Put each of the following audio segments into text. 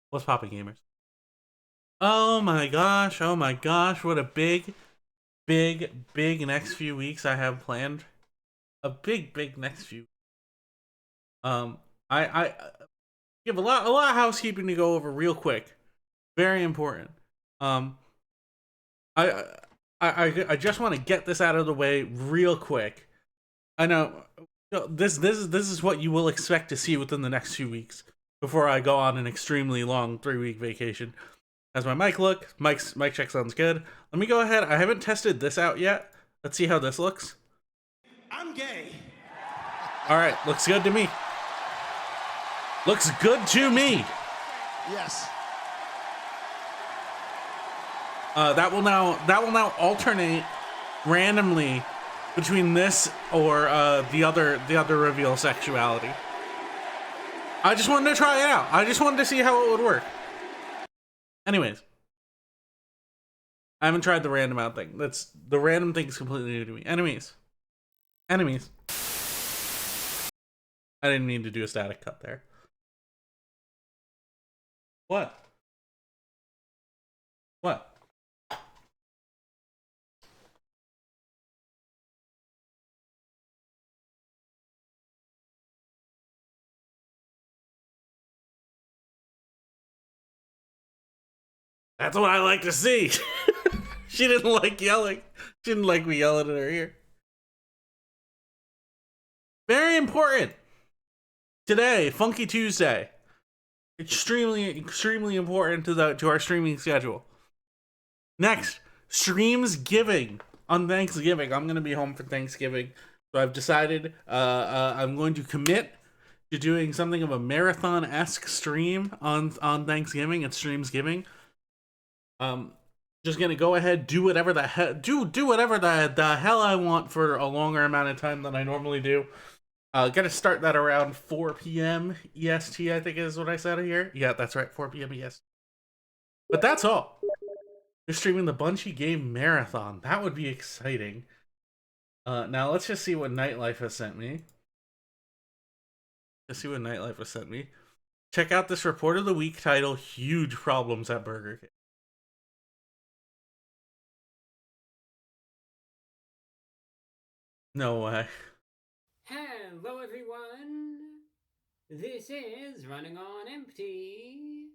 What's poppin', gamers? Oh my gosh, oh my gosh, what a big next few weeks I have planned. A big next few. Um, I give a lot of housekeeping to go over real quick. Very important. Um, I I just want to get this out of the way real quick. I know this is what you will expect to see within the next few weeks before I go on an extremely long 3-week vacation. How's my mic look? Mic check sounds good. Let me go ahead. I haven't tested this out yet. Let's see how this looks. I'm gay. All right, looks good to me. Looks good to me. Yes. That will now alternate randomly between this or the other reveal sexuality. I just wanted to try it out. I just wanted to see how it would work. Anyways, I haven't tried the random out thing. The random thing is completely new to me. Enemies. I didn't mean to do a static cut there. What? That's what I like to see. She didn't like yelling. She didn't like me yelling in her ear. Very important. Today, Funky Tuesday. Extremely important to our streaming schedule. Next, streams giving on Thanksgiving. I'm gonna be home for Thanksgiving, so I've decided I'm going to commit to doing something of a marathon-esque stream on Thanksgiving. It's streams giving. Just gonna go ahead, do whatever the hell the hell I want for a longer amount of time than I normally do. Gonna start that around 4 p.m. EST, I think is what I said here. Yeah, that's right, 4 p.m. EST. But that's all. You're streaming the Bungie Game Marathon. That would be exciting. Now let's just see what Nightlife has sent me. Check out this report of the week title, Huge Problems at Burger King. No way. Hello everyone! This is Running on Empty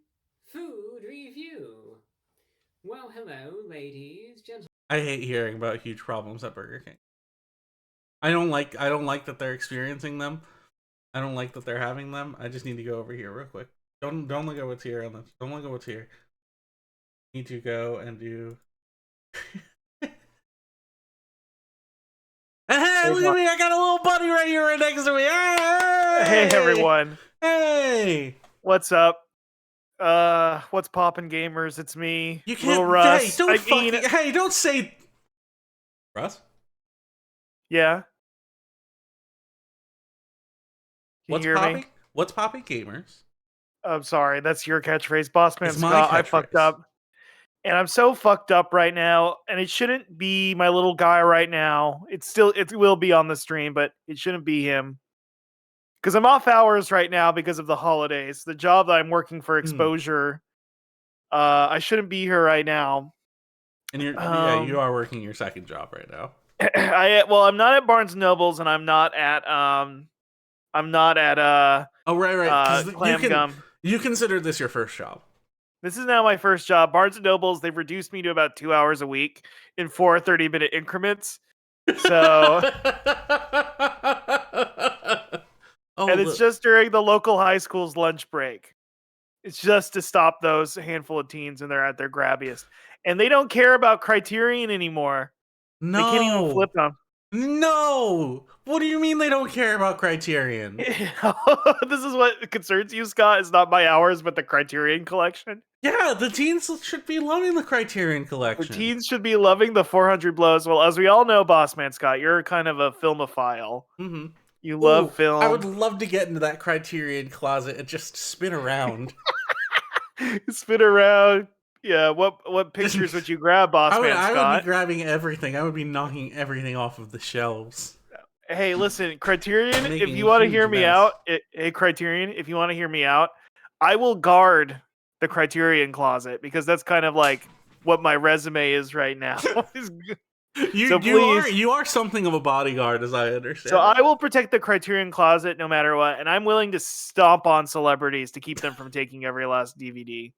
Food Review. Well, hello ladies, gentlemen. I hate hearing about huge problems at Burger King. I don't like that they're experiencing them. I don't like that they're having them. I just need to go over here real quick. Don't look at what's here on this. Don't look at what's here. Need to go and do Hey, look at me! I got a little buddy right here, right next to me. Hey everyone. Hey, what's up? What's poppin', gamers? It's me, you can't. Little Russ. Hey, don't say Russ. Yeah. What's popping? What's popping, gamers? I'm sorry, that's your catchphrase, Bossman It's my Scott. I catchphrase. fucked up. And I'm so fucked up right now, and it shouldn't be my little guy right now. It will be on the stream, but it shouldn't be him. Because I'm off hours right now because of the holidays. The job that I'm working for Exposure, I shouldn't be here right now. And you are working your second job right now. I'm not at Barnes Nobles, and I'm not at Oh right. Clam Gum. You consider this your first job. This is now my first job. Barnes & Nobles, they've reduced me to about 2 hours a week in 4 30-minute increments. So, and it's just during the local high school's lunch break. It's just to stop those handful of teens when they're at their grabbiest. And they don't care about Criterion anymore. No. They can't even flip them. No! What do you mean they don't care about Criterion? This is what concerns you, Scott. It's not my hours, but the Criterion collection. Yeah, the teens should be loving the Criterion collection. The teens should be loving the 400 blows. Well, as we all know, Bossman Scott, you're kind of a filmophile. Mm-hmm. You love film. I would love to get into that Criterion closet and just spin around. Spin around. Yeah, what pictures would you grab, Bossman Scott? I would be grabbing everything. I would be knocking everything off of the shelves. Hey, listen, Criterion, if you want to hear me out, hey, Criterion, if you want to hear me out, I will guard the Criterion Closet, because that's kind of like what my resume is right now. So please. You are something of a bodyguard, as I understand. So it. I will protect the Criterion Closet no matter what, and I'm willing to stomp on celebrities to keep them from taking every last DVD.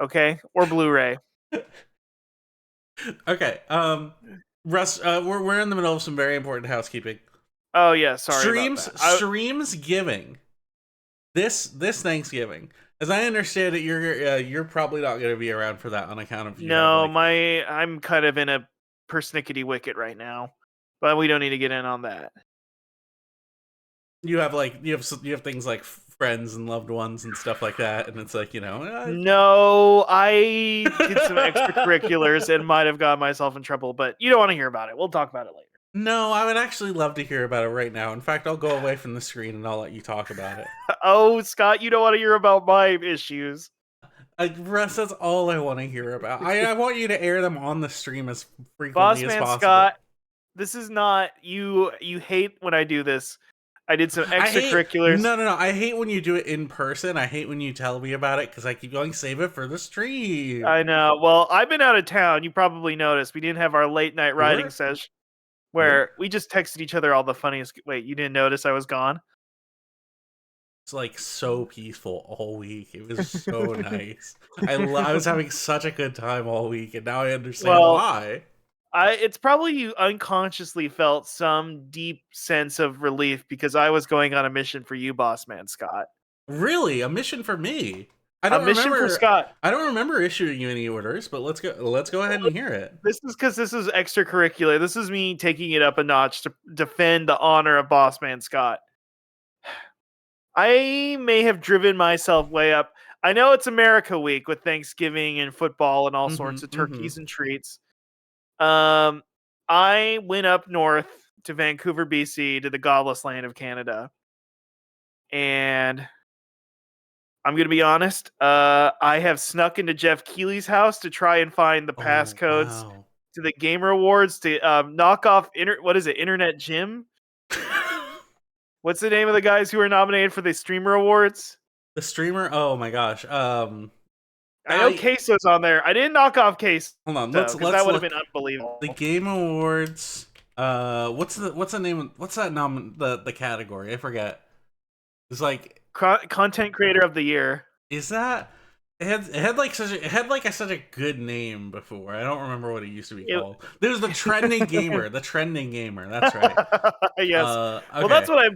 Okay? Or Blu-ray. Okay. Russ, we're in the middle of some very important housekeeping. Oh yeah, sorry about that. Streams giving. This Thanksgiving. As I understand it, you're probably not going to be around for that on account of I'm kind of in a persnickety wicket right now, but we don't need to get in on that. you have things like friends and loved ones and stuff like that, and it's like, No, I did some extracurriculars and might have got myself in trouble, but you don't want to hear about it. We'll talk about it later. No, I would actually love to hear about it right now. In fact, I'll go away from the screen and I'll let you talk about it. Oh, Scott, you don't want to hear about my issues. Russ, that's all I want to hear about. I want you to air them on the stream as frequently Boss as man possible. Scott, this is not you. You hate when I do this. I did some extracurriculars. No. I hate when you do it in person. I hate when you tell me about it because I keep going, save it for the stream. I know. Well, I've been out of town. You probably noticed we didn't have our late night writing session where we just texted each other all the funniest. Wait, you didn't notice I was gone? It's like so peaceful all week. It was so nice. I was having such a good time all week, and now I understand why. It's probably you unconsciously felt some deep sense of relief because I was going on a mission for you, boss man Scott. Really, a mission for me? Mission for Scott. I don't remember issuing you any orders, but let's go ahead and hear it. This is because this is extracurricular. This is me taking it up a notch to defend the honor of boss man Scott. I may have driven myself way up. I know it's America Week with Thanksgiving and football and all sorts of turkeys and treats. I went up north to Vancouver, BC, to the godless land of Canada. And I'm going to be honest, I have snuck into Jeff Keighley's house to try and find the passcodes to the Gamer Awards to knock off, Internet Jim? What's the name of the guys who were nominated for the Streamer Awards? The streamer? Oh my gosh. I know Queso's on there. I didn't knock off Queso. Hold on, that would have been unbelievable. The Game Awards. What's the name? What's that the category? I forget. It's like Content Creator of the Year. Is that? It had such a good name before. I don't remember what it used to be called. There's the trending gamer. The trending gamer. That's right. Yes. Okay. Well, that's what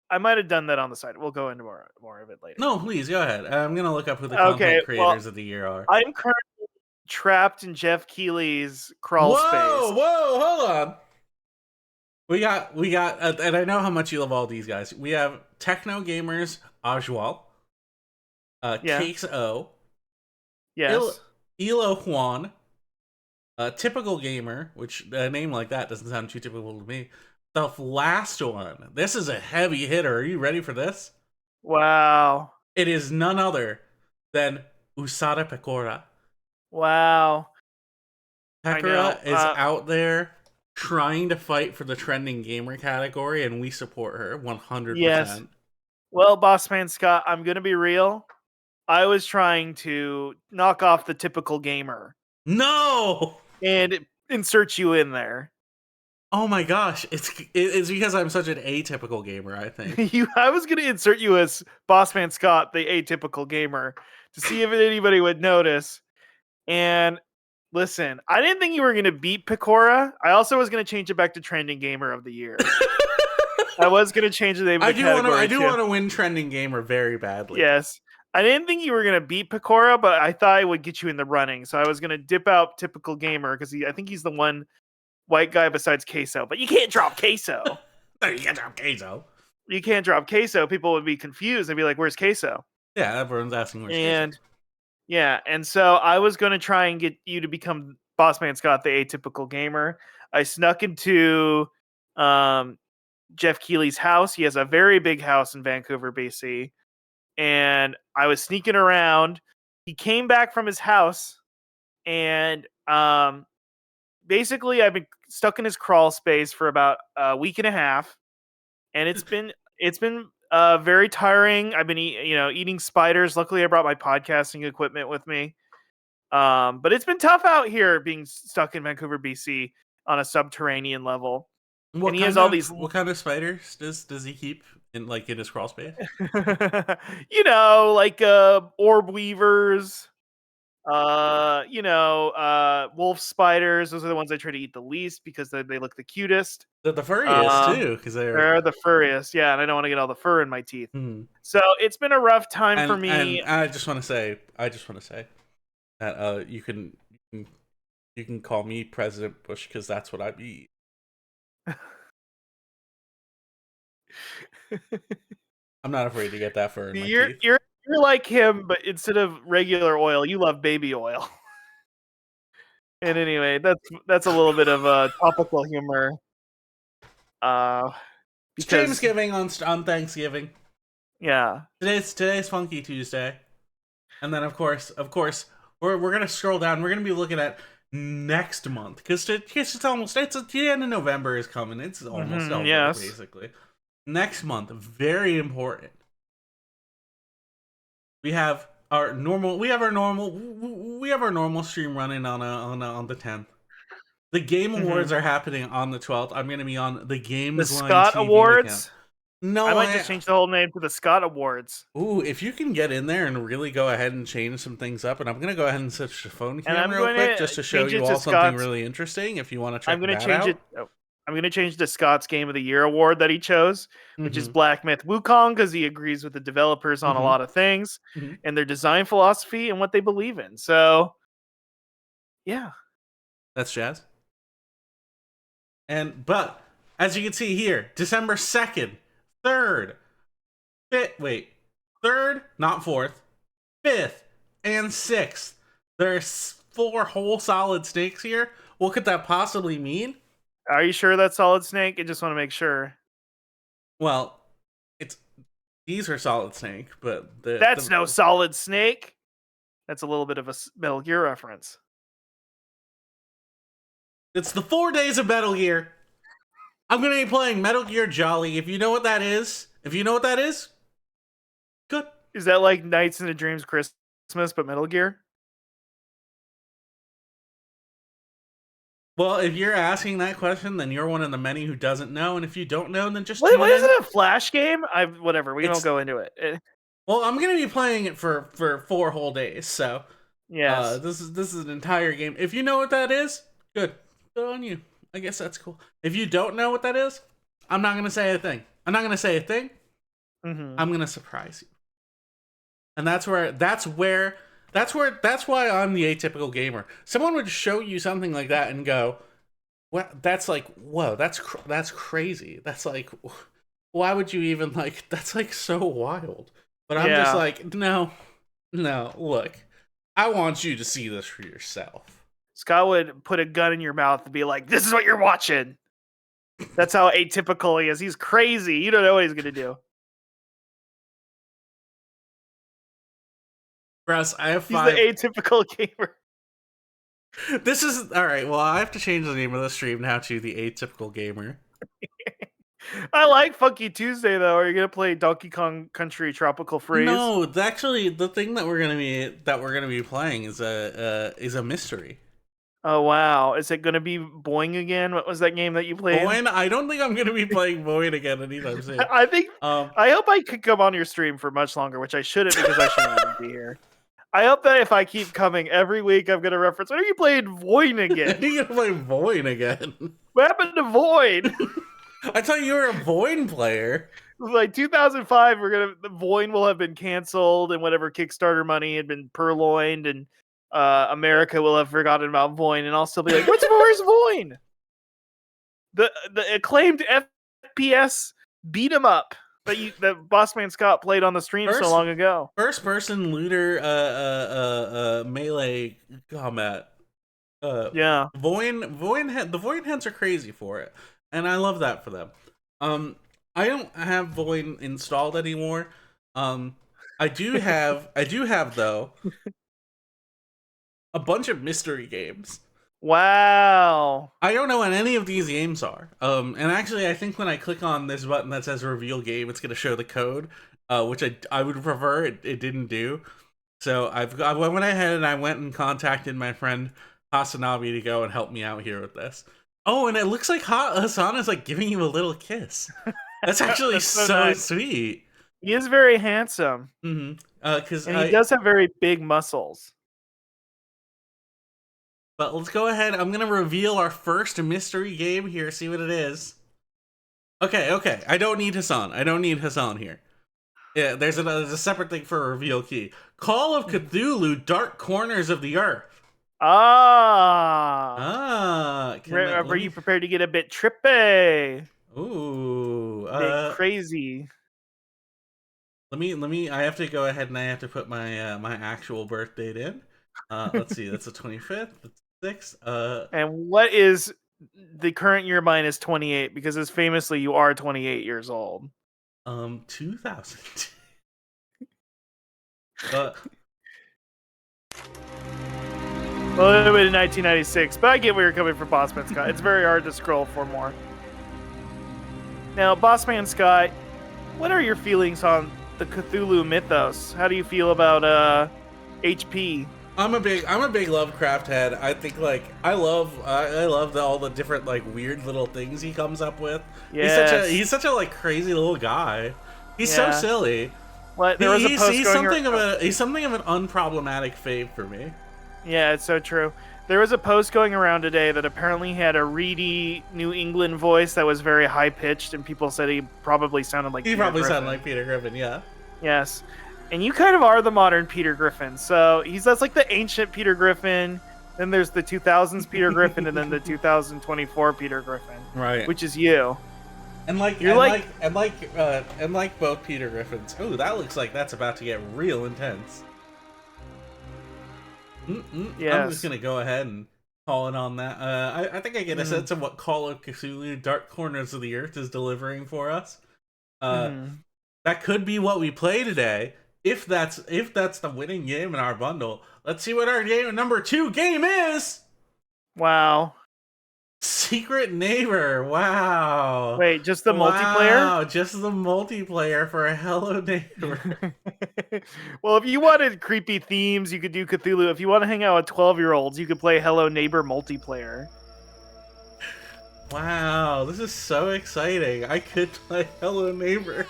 I might have done that on the side. We'll go into more of it later. No, please go ahead. I'm gonna look up who the content creators of the year are. I'm currently trapped in Jeff Keighley's crawl space. Whoa, hold on. We got, and I know how much you love all these guys. We have Techno Gamers, Ajwal, Cakes O, yes, Elo Juan, Typical Gamer, which a name like that doesn't sound too typical to me. The last one. This is a heavy hitter. Are you ready for this? Wow. It is none other than Usada Pecora. Wow. Pecora is out there trying to fight for the trending gamer category, and we support her 100%. Yes. Well, boss man Scott, I'm going to be real. I was trying to knock off the Typical Gamer. No! And insert you in there. Oh my gosh, it's because I'm such an atypical gamer, I think. I was going to insert you as boss man Scott, the atypical gamer, to see if anybody would notice. And listen, I didn't think you were going to beat Pecora. I also was going to change it back to trending gamer of the year. I was going to change the name of the category. I do want to win trending gamer very badly. Yes. I didn't think you were going to beat Pecora, but I thought I would get you in the running. So I was going to dip out Typical Gamer because I think he's the one white guy besides Queso. But you can't drop Queso. No, you can't drop Queso. You can't drop Queso. People would be confused. They'd be like, where's Queso? Yeah, everyone's asking where's Queso. Yeah, and so I was going to try and get you to become Boss Man Scott, the atypical gamer. I snuck into Jeff Keighley's house. He has a very big house in Vancouver, BC. And I was sneaking around. He came back from his house, and basically I've been stuck in his crawl space for about a week and a half. And it's been Very tiring. I've been eating spiders. Luckily, I brought my podcasting equipment with me. But it's been tough out here being stuck in Vancouver, BC on a subterranean level. And he has all these what kind of spiders does he keep in his crawl space? like orb weavers, wolf spiders. Those are the ones I try to eat the least because they look the cutest. The furriest too, because They're the furriest, yeah, and I don't want to get all the fur in my teeth. Hmm. So it's been a rough time And for me. and I just want to say that you can call me President Bush because that's what I be. I'm not afraid to get that fur in my teeth. You're like him, but instead of regular oil, you love baby oil. And anyway, that's a little bit of a topical humor. It's Because Thanksgiving on Thanksgiving. yeah, Today's Funky Tuesday, and then of course we're gonna scroll down. We're gonna be looking at next month because it's the end of November is coming. It's almost over yes. basically. Next month, very important. We have our normal stream running on the 10th. The Game Awards are happening on the 12th. I'm going to be on the Games the Line Scott TV Awards. account. No, I might just change the whole name to the Scott Awards. Ooh, if you can get in there and really go ahead and change some things up, and I'm going to go ahead and switch the phone cam real quick just to show you all something really interesting. If you want to check that out. I'm going to change the Scott's Game of the Year award that he chose, which is Black Myth Wukong, because he agrees with the developers on a lot of things and their design philosophy and what they believe in. So, yeah. That's jazz. But as you can see here, December 2nd, 3rd, 3rd, not 4th, 5th, and 6th. There's 4 whole solid snakes here. What could that possibly mean? Are you sure that's Solid Snake? I just want to make sure. Well, these are Solid Snake, but that's no Solid Snake. That's a little bit of a Metal Gear reference. It's the 4 days of Metal Gear. I'm going to be playing Metal Gear Jolly. If you know what that is, good. Is that like Nights into Dreams Christmas, but Metal Gear? Well, if you're asking that question, then you're one of the many who doesn't know. And if you don't know, then just what is it? A Flash game? Whatever. We don't go into it. Well, I'm going to be playing it for 4 whole days. So, yes. This is an entire game. If you know what that is, good. Good on you. I guess that's cool. If you don't know what that is, I'm not going to say a thing. I'm going to surprise you. And that's why I'm the atypical gamer. Someone would show you something like that and go, "Well, that's like, whoa, that's crazy. That's like, why would you even like? That's like so wild." But I'm just like, no. Look, I want you to see this for yourself. Scott would put a gun in your mouth and be like, "This is what you're watching." That's how atypical he is. He's crazy. You don't know what he's gonna do. Russ, I have 5. He's the atypical gamer. This is all right. Well, I have to change the name of the stream now to the atypical gamer. I like Funky Tuesday though. Are you gonna play Donkey Kong Country Tropical Freeze? No, actually, the thing that we're gonna be playing is a mystery. Oh wow! Is it gonna be Boing again? What was that game that you played? Boing? I don't think I'm gonna be playing Boing again anytime soon. I think. I hope I could come on your stream for much longer, which I shouldn't because I shouldn't even be here. I hope that if I keep coming every week, I'm gonna reference. When are you playing Void again? You're gonna play Void again? What happened to Void? I thought you were a Void player. Like 2005, the Void will have been canceled, and whatever Kickstarter money had been purloined, and America will have forgotten about Void, and I'll still be like, where's Void? The acclaimed FPS beat 'em up that Bossman Scott played on the stream so long ago. First person looter melee combat. Yeah. The Void heads are crazy for it. And I love that for them. I don't have Void installed anymore. I do have though a bunch of mystery games. Wow. I don't know what any of these games are. And actually, I think when I click on this button that says reveal game, it's going to show the code, which I would prefer it didn't do. So I went ahead and I went and contacted my friend Hasanabi to go and help me out here with this. Oh, and it looks like Hassan is like giving you a little kiss. That's actually That's so so nice. sweet. He is very handsome. Mm-hmm. Because And he does have very big muscles. But let's go ahead. I'm gonna reveal our first mystery game here. See what it is. Okay. I don't need Hassan. Here. Yeah, there's a separate thing for a reveal key. Call of Cthulhu: Dark Corners of the Earth. Ah. Let Were me- you prepared to get a bit trippy? Ooh. Bit crazy. Let me. I have to go ahead and I have to put my my actual birth date in. Let's see. That's the 25th. That's 6th. And what is the current year minus 28? Because as famously, you are 28 years old. 2000. Well, it was in 1996, but I get where you're coming from, Bossman Scott. It's very hard to scroll for more. Now, Bossman Scott, what are your feelings on the Cthulhu mythos? How do you feel about HP? I'm a big Lovecraft head. I think like I love all the different like weird little things he comes up with. Yes. He's such a like crazy little guy. He's so Yeah. silly. What there was a post He's going he's something of an unproblematic fave for me. Yeah, it's so true. There was a post going around today that apparently had a reedy New England voice that was very high pitched, and people said he probably sounded like He Peter probably Griffin. sounded like Peter Griffin, yeah. Yes. And you kind of are the modern Peter Griffin. So that's like the ancient Peter Griffin. Then there's the 2000s Peter Griffin, and then the 2024 Peter Griffin, Right. which is you. And like both Peter Griffins. Ooh, that looks like that's about to get real intense. I'm Yes. just gonna go ahead and call it on that. I think I get a sense of what Call of Cthulhu: Dark Corners of the Earth is delivering for us. That could be what we play today. If that's the winning game in our bundle, let's see what our number 2 game is. Wow. Secret Neighbor. Wow. Wait, just the multiplayer? Wow, just the multiplayer for a Hello Neighbor. Well, if you wanted creepy themes, you could do Cthulhu. If you want to hang out with 12-year-olds, you could play Hello Neighbor multiplayer. Wow, this is so exciting. I could play Hello Neighbor.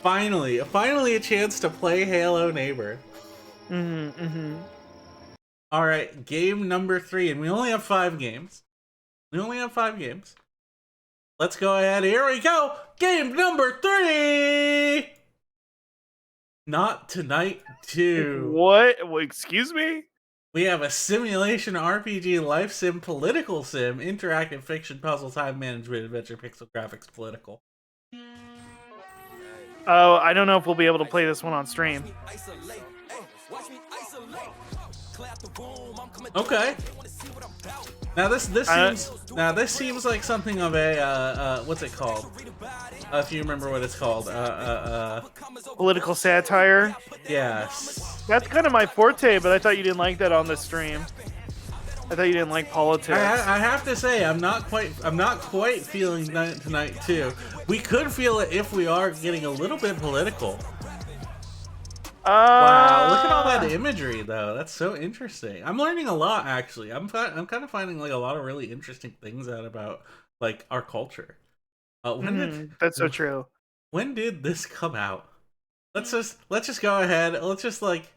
Finally a chance to play Halo Neighbor. All right, game number 3, and we only have 5 games. Let's go ahead. Here we go. Game number 3. Not Tonight 2. What? Excuse me? We have a simulation RPG, life sim, political sim, interactive fiction, puzzle, time management, adventure, pixel graphics, political. Oh, I don't know if we'll be able to play this one on stream. Okay. Now this seems like something of a what's it called? If you remember what it's called, Political satire. yes. That's kind of my forte, but I thought you didn't like that on the stream. I thought you didn't like politics. I have to say I'm not quite feeling that tonight too. We could feel it if we are getting a little bit political. Wow, look at all that imagery though. That's so interesting. I'm learning a lot actually. I'm kind of finding like a lot of really interesting things out about like our culture. That's so true. When did this come out? Let's just go ahead. Let's just like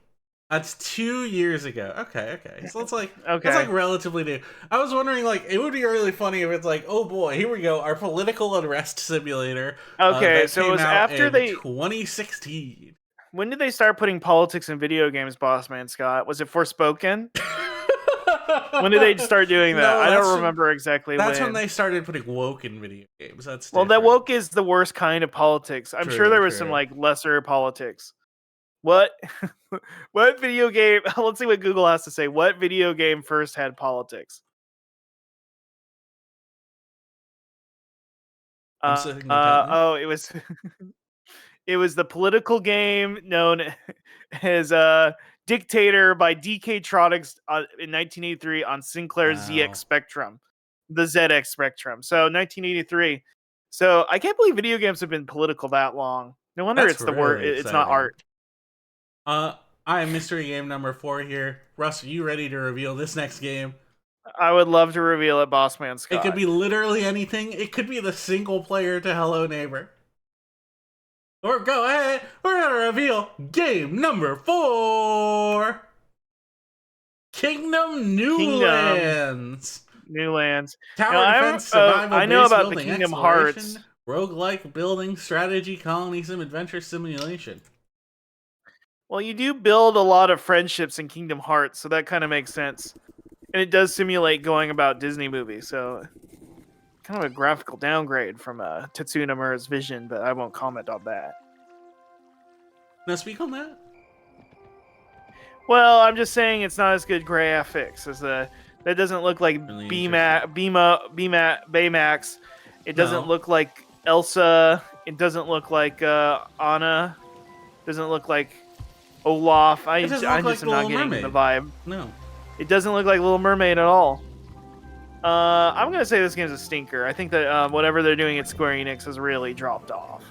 that's 2 years ago. Okay. So it's like Okay. it's like relatively new. I was wondering like it would be really funny if it's like, oh boy, here we go, our political unrest simulator. Okay, that so it came was out after in they 2016. When did they start putting politics in video games, Bossman Scott? Was it Forspoken? When did they start doing that? No, I that's don't remember exactly That's when. when they started putting woke in video games. That's Well, that different. woke is the worst kind of politics. I'm sure there was some True. like lesser politics. What? What video game? Let's see what Google has to say. What video game first had politics? I'm sitting intently. Oh, it was it was the political game known as Dictator by DK Tronics in 1983 on Sinclair Wow. ZX Spectrum, the ZX Spectrum. So 1983. So I can't believe video games have been political that long. No wonder That's it's the word. really It's not exciting. art. I am mystery game number 4 here. Russ, are you ready to reveal this next game? I would love to reveal it, Bossman Scott. It could be literally anything. It could be the single player to Hello Neighbor. Or go ahead, we're gonna reveal game number 4. Kingdom New Lands. New Lands. Tower Now, defense, survival I know base about the building, Kingdom exploration, Hearts. roguelike building, strategy, colony sim, adventure simulation. Well, you do build a lot of friendships in Kingdom Hearts, so that kind of makes sense. And it does simulate going about Disney movies, so kind of a graphical downgrade from Tetsuya Nomura's vision, but I won't comment on that. Now speak on that. Well, I'm just saying it's not as good graphics as that doesn't look like Really Baymax. It doesn't No. look like Elsa. It doesn't look like Anna. Doesn't look like Olaf. I It doesn't I look just like am not Little getting the Mermaid. vibe. No. It doesn't look like Little Mermaid at all. I'm gonna say this game's a stinker. I think that whatever they're doing at Square Enix has really dropped off.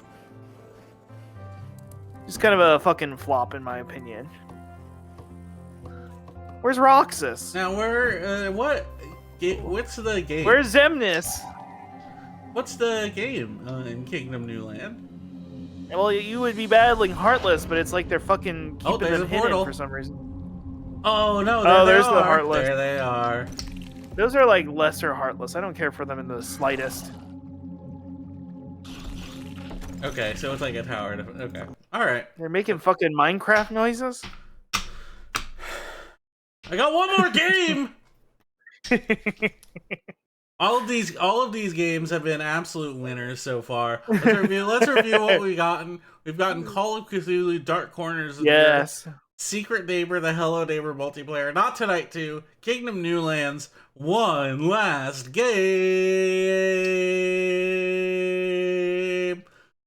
Just kind of a fucking flop, in my opinion. Where's Roxas? Now what's the game? Where's Zemnis? What's the game in Kingdom New Land? Well, you would be battling Heartless, but it's like they're fucking Oh, keeping there's them a hidden portal. for some reason. Oh no! There's the Heartless. There they are. Those are like lesser Heartless. I don't care for them in the slightest. Okay, so it's like a tower. Okay, all right. They're making fucking Minecraft noises. I got one more game. All of these games have been absolute winners so far. Let's review what we've gotten. We've gotten Call of Cthulhu, Dark Corners of the Earth, Yes. Secret Neighbor, the Hello Neighbor multiplayer, Not Tonight 2, Kingdom New Lands, one last game.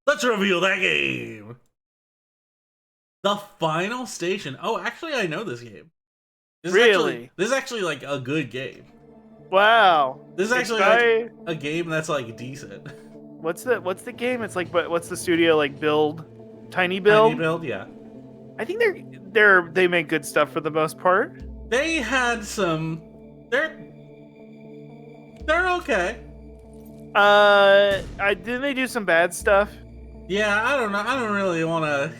Let's reveal that game. The Final Station. Oh, actually, I know this game. This Really? This is actually like a good game. Wow. This is actually like a game that's like decent. What's the game? It's like, but what's the studio like? Tiny Build. Tiny Build, yeah. I think they make good stuff for the most part. They had some. They're okay. Didn't they do some bad stuff? Yeah, I don't know. I don't really want to.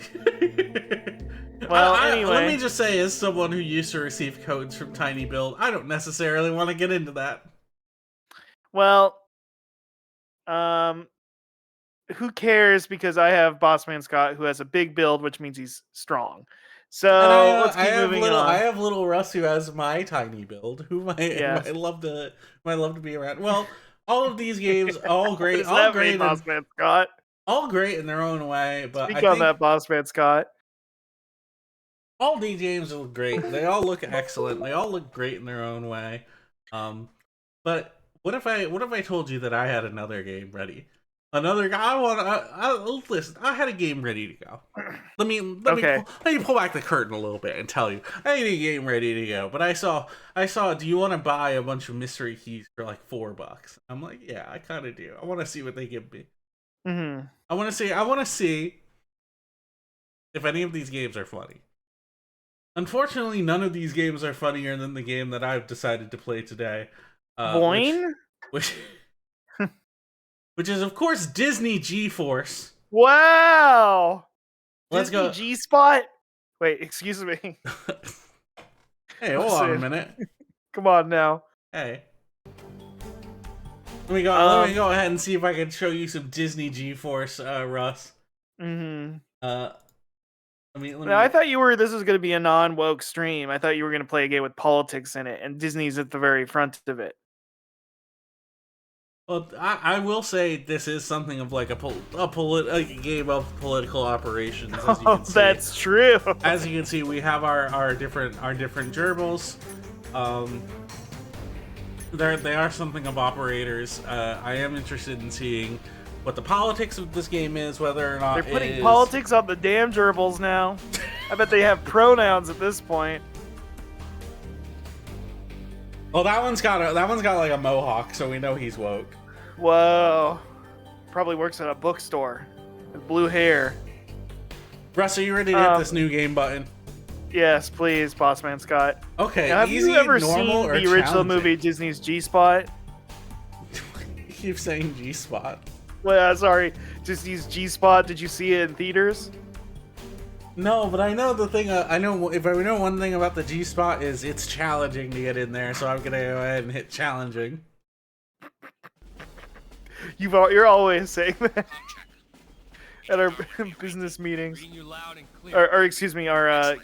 Well, anyway. Let me just say, as someone who used to receive codes from Tiny Build, I don't necessarily want to get into that. Well, who cares? Because I have Bossman Scott, who has a big build, which means he's strong. So And let's keep moving on. I have little Russ who has my Tiny Build, who might love to be around. Well, all of these games, all great, all great, Bossman Scott. all great in their own way. But Speak I on think that, Bossman Scott. all these games look great. They all look excellent. They all look great in their own way. But what if I told you that I had another game ready? Listen, I had a game ready to go. Let me pull back the curtain a little bit and tell you. I had a game ready to go, but I saw, do you want to buy a bunch of mystery keys for like $4? I'm like, yeah, I kind of do. I want to see what they give me. Mm-hmm. I want to see if any of these games are funny. Unfortunately, none of these games are funnier than the game that I've decided to play today. Boing? Which is, of course, Disney G-Force. Wow! Let's Disney go. G-Spot? Wait, excuse me. Hey, hold on a minute. Come on now. Hey. Let me go ahead and see if I can show you some Disney G-Force, Russ. Mm-hmm. I I thought this was going to be a non-woke stream. I thought you were going to play a game with politics in it, and Disney's at the very front of it. Well, I will say this is something of like a game of political operations. As you can see. That's true. As you can see, we have our different gerbils. They are something of operators. I am interested in seeing what the politics of this game is, whether or not they're putting politics on the damn gerbils now. I bet they have pronouns at this point. Well, that one's got like a mohawk, so we know he's woke. Whoa. Probably works at a bookstore with blue hair. Russ, are you ready to hit this new game button? Yes, please, Bossman Scott. Okay. Now, have easy, you ever normal, seen or the original challenging? movie Disney's G-Spot? You keep saying G-spot. Well, sorry, Disney's G-Spot. Did you see it in theaters? No, but I know the thing. I know one thing about the G-spot is it's challenging to get in there, so I'm gonna go ahead and hit challenging. You're always saying that at our business meetings, or excuse me, our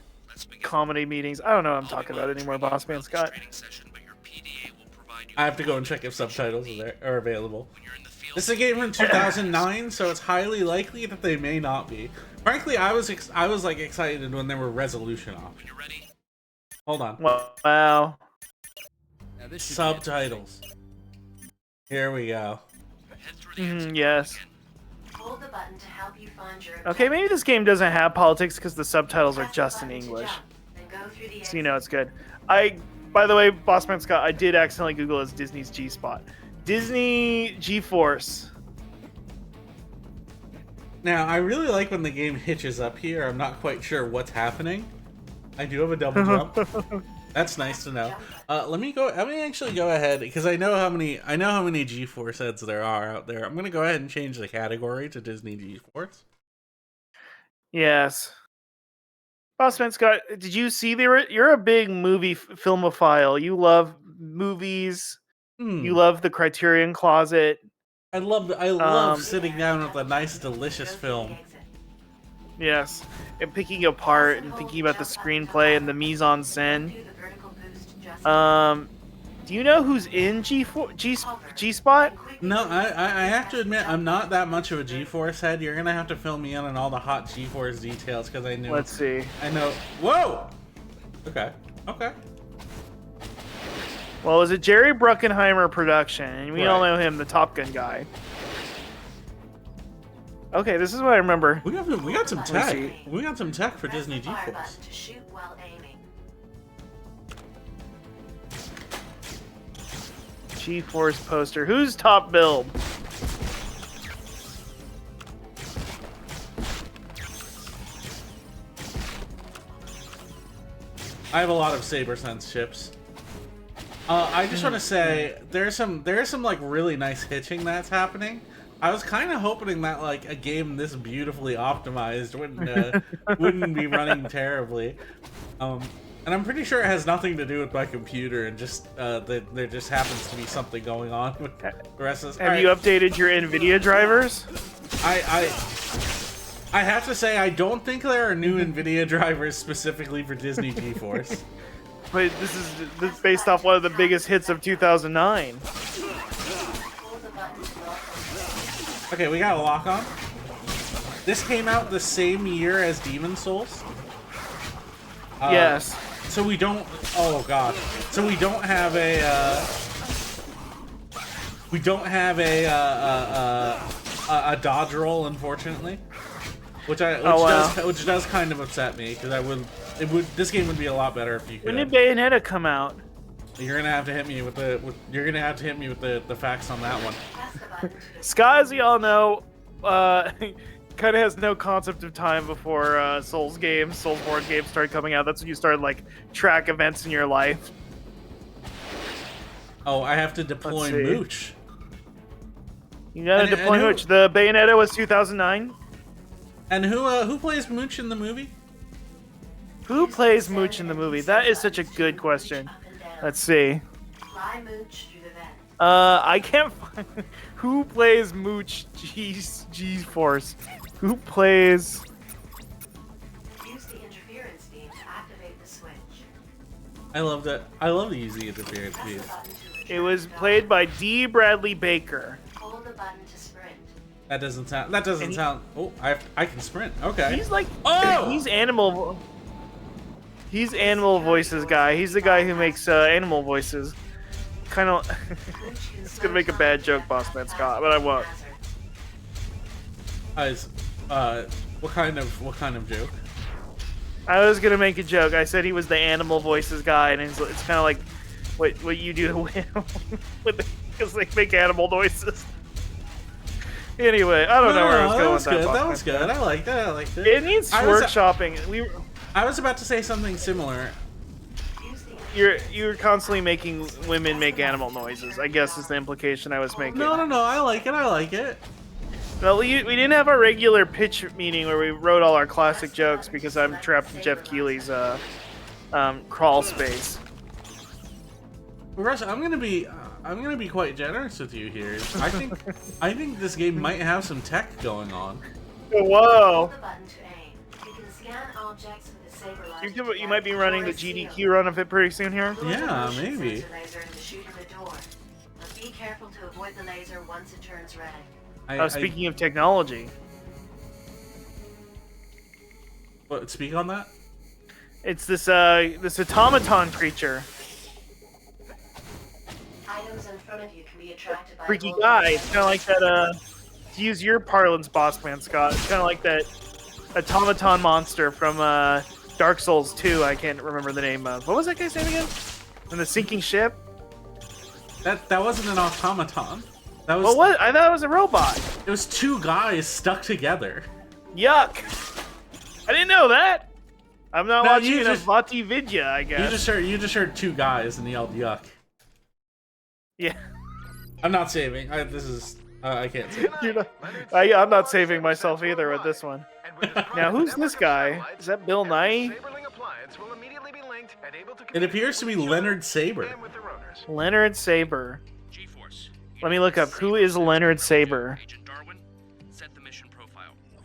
comedy meetings. I don't know what I'm talking about anymore, Bossman Scott. I have to go and check if subtitles are available. This is a game from 2009, so it's highly likely that they may not be. Frankly, I was like excited when there were resolution options. Hold on. Wow. Subtitles. Here we go. Yes. Hold the button to help you find your Okay, maybe this game doesn't have politics because the subtitles are just in English. So you know it's good. By the way, Bossman Scott, I did accidentally Google as Disney's G-Spot. Disney G-Force. Now, I really like when the game hitches up here. I'm not quite sure what's happening. I do have a double jump. That's nice to know. Let me actually go ahead because I know how many G-Force heads there are out there. I'm gonna go ahead and change the category to Disney G-Force. Yes. Bossman Scott, did you see you're a big movie filmophile. You love movies. You love the Criterion Closet. I love sitting down with a nice, delicious film. Yes, and picking apart and thinking about the screenplay and the mise en scène. Do you know who's in G-Spot? No, I have to admit I'm not that much of a G-Force head. You're gonna have to fill me in on all the hot G-Force details because I knew. Let's see. I know. Whoa. Okay. Okay. Well, it was a Jerry Bruckheimer production, and we all Right. know him, the Top Gun guy. Okay, this is what I remember. We got some Let tech. me see. We got some tech for Press Disney the fire G-Force. button to shoot while aiming. G-Force poster. Who's top billed? I have a lot of SaberSense ships. I just want to say there's some like really nice hitching that's happening. I was kind of hoping that like a game this beautifully optimized wouldn't be running terribly. And I'm pretty sure it has nothing to do with my computer, and just that there just happens to be something going on with the rest of this. Have you updated your NVIDIA drivers? I have to say I don't think there are new NVIDIA drivers specifically for Disney GeForce. But this is based off one of the biggest hits of 2009. Okay, we got a lock on. This came out the same year as Demon's Souls. Yes. So we don't. Oh god. So we don't have a. We don't have a dodge roll, unfortunately. Which does kind of upset me because this game would be a lot better if you could. When did Bayonetta come out? You're gonna have to hit me with the facts on that one. Scott, as you all know, kind of has no concept of time before Soulsborne games started coming out. That's when you started like track events in your life. Oh, I have to deploy Mooch. You gotta deploy Mooch. The Bayonetta was 2009. And who plays Mooch in the movie? Who plays Mooch in the movie? That is such a good question. Let's see. Fly Mooch through the vent. I can't find who plays Mooch G-Force. Who plays? Use the interference beam to activate the switch. I love that. I love the easy interference Press beam. the button to return It was to the played by D. Bradley Baker. Hold the button to sprint. That doesn't sound. Oh, I can sprint. Okay. He's like, Oh! he's animal voices guy. He's the guy who makes animal voices. Kind of. It's gonna make a bad joke, Bossman Scott, but I won't. Guys, what kind of joke? I was gonna make a joke. I said he was the animal voices guy, and it's kind of like what you do because they make animal noises. Anyway, I don't know where I was going with that. That was good. I liked it. I liked it. It needs workshopping. I was about to say something similar. You're constantly making women make animal noises, I guess is the implication I was making. No. I like it. I like it. Well, we didn't have our regular pitch meeting where we wrote all our classic jokes because I'm trapped in Jeff Keighley's crawl space. Russ, I'm gonna be quite generous with you here. I think this game might have some tech going on. Whoa! The button to aim. You can scan objects with a saber light. You might be running the GDQ run of it pretty soon here. Yeah, maybe. Laser in the chute of the door. But be careful to avoid the laser once it turns red. Speaking of technology. What, speak on that? It's this automaton creature. Items in front of you can be attracted by Freaky guy. It's kind of like that, to use your parlance, boss man Scott, it's kind of like that automaton monster from Dark Souls 2, I can't remember the name of. What was that guy's name again? And the sinking ship? That wasn't an automaton. That was. Well, what? I thought it was a robot. It was two guys stuck together. Yuck! I didn't know that. I'm not watching you enough Vati Vidya, I guess. You just heard two guys and yelled yuck. Yeah. I'm not saving. I can't save. I'm not saving myself either with this one. Now, who's this guy? Is that Bill Nye? It appears to be Leonard Saber. Leonard Saber. Let me look up. Who is Leonard Saber?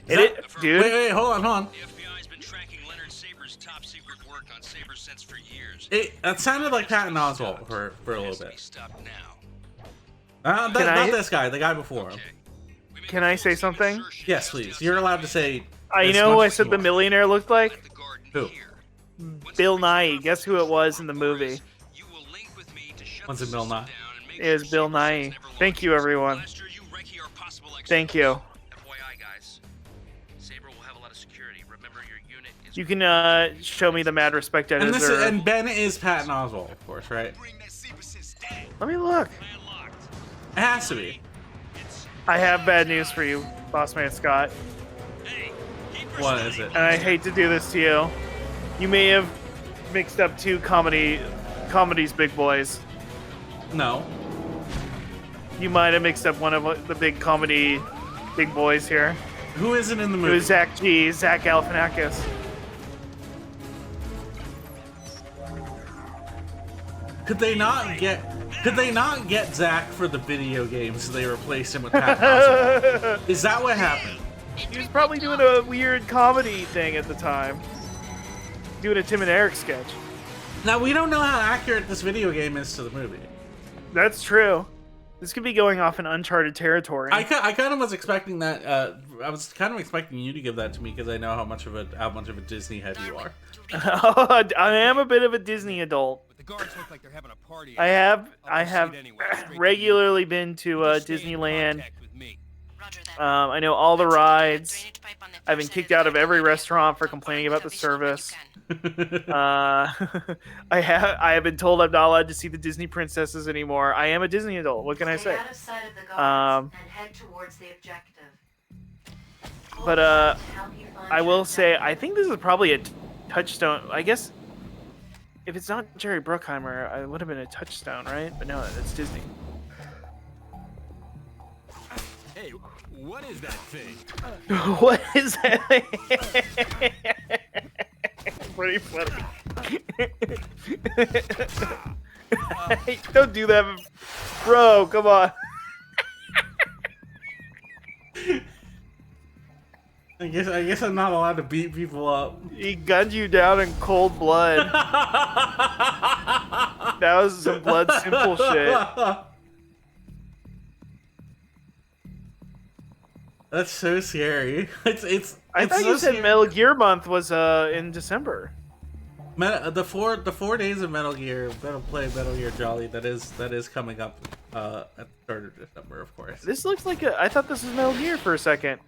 Dude. Wait, hold on. The FBI's been tracking Leonard Saber's top secret work on Saber Sense for years. That sounded like Patton Oswalt for a little bit. Stop now. Not this guy, the guy before him. Can I say something? Yes, please. You're allowed to say. You know who I said the millionaire looked like? Who? Bill Nye. Guess who it was in the movie? What's it, Bill Nye? It was Bill Nye. Thank you, everyone. Thank you. You can show me the Mad Respect editor. And Ben is Patton Oswalt, of course, right? Let me look. It has to be. I have bad news for you, Boss Man Scott. What is it? And I hate to do this to you. You may have mixed up two comedies big boys. No. You might have mixed up one of the big comedy big boys here. Who isn't in the It movie? was Zach Galifianakis. Could they not get Zach for the video game so they replaced him with Patton Oswalt? Is that what happened? He was probably doing a weird comedy thing at the time. Doing a Tim and Eric sketch. Now, we don't know how accurate this video game is to the movie. That's true. This could be going off in uncharted territory. I kind of was expecting that. I was kind of expecting you to give that to me because I know how much of a Disney head you are. I am a bit of a Disney adult. The guards look like they're having a party. I have regularly been to Disneyland. I know all the rides. I've been kicked out of every restaurant for complaining about the service. I have been told I'm not allowed to see the Disney princesses anymore. I am a Disney adult. What can I say? Out of sight of the guards and head towards the objective. But I will say I think this is probably a touchstone. I guess if it's not Jerry Bruckheimer, it would have been a touchstone, right? But no, it's Disney. Hey, what is that thing? What is that? Pretty funny. Don't do that, bro. Come on. I guess I'm not allowed to beat people up. He gunned you down in cold blood. That was some blood simple shit. That's so scary. I thought you said Metal Gear month was in December. The 4 days of Metal Gear, Metal Gear Jolly. That is coming up at the start of December, of course. This looks like I thought this was Metal Gear for a second.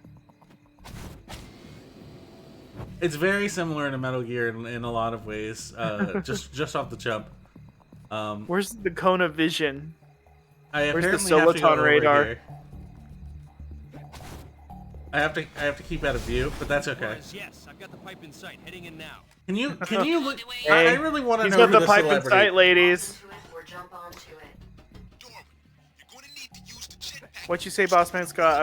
It's very similar to Metal Gear in a lot of ways. Just off the jump. Where's the Kona Vision? I Where's the apparently have to go Soliton over radar? here. I have to keep out of view, but that's okay. Yes, I've got the pipe in sight. Heading in now. Can you look? Hey, I really want to He's know got who the pipe in celebrity. sight, ladies. Onto it or jump onto it. What you say, Boss Man Scott?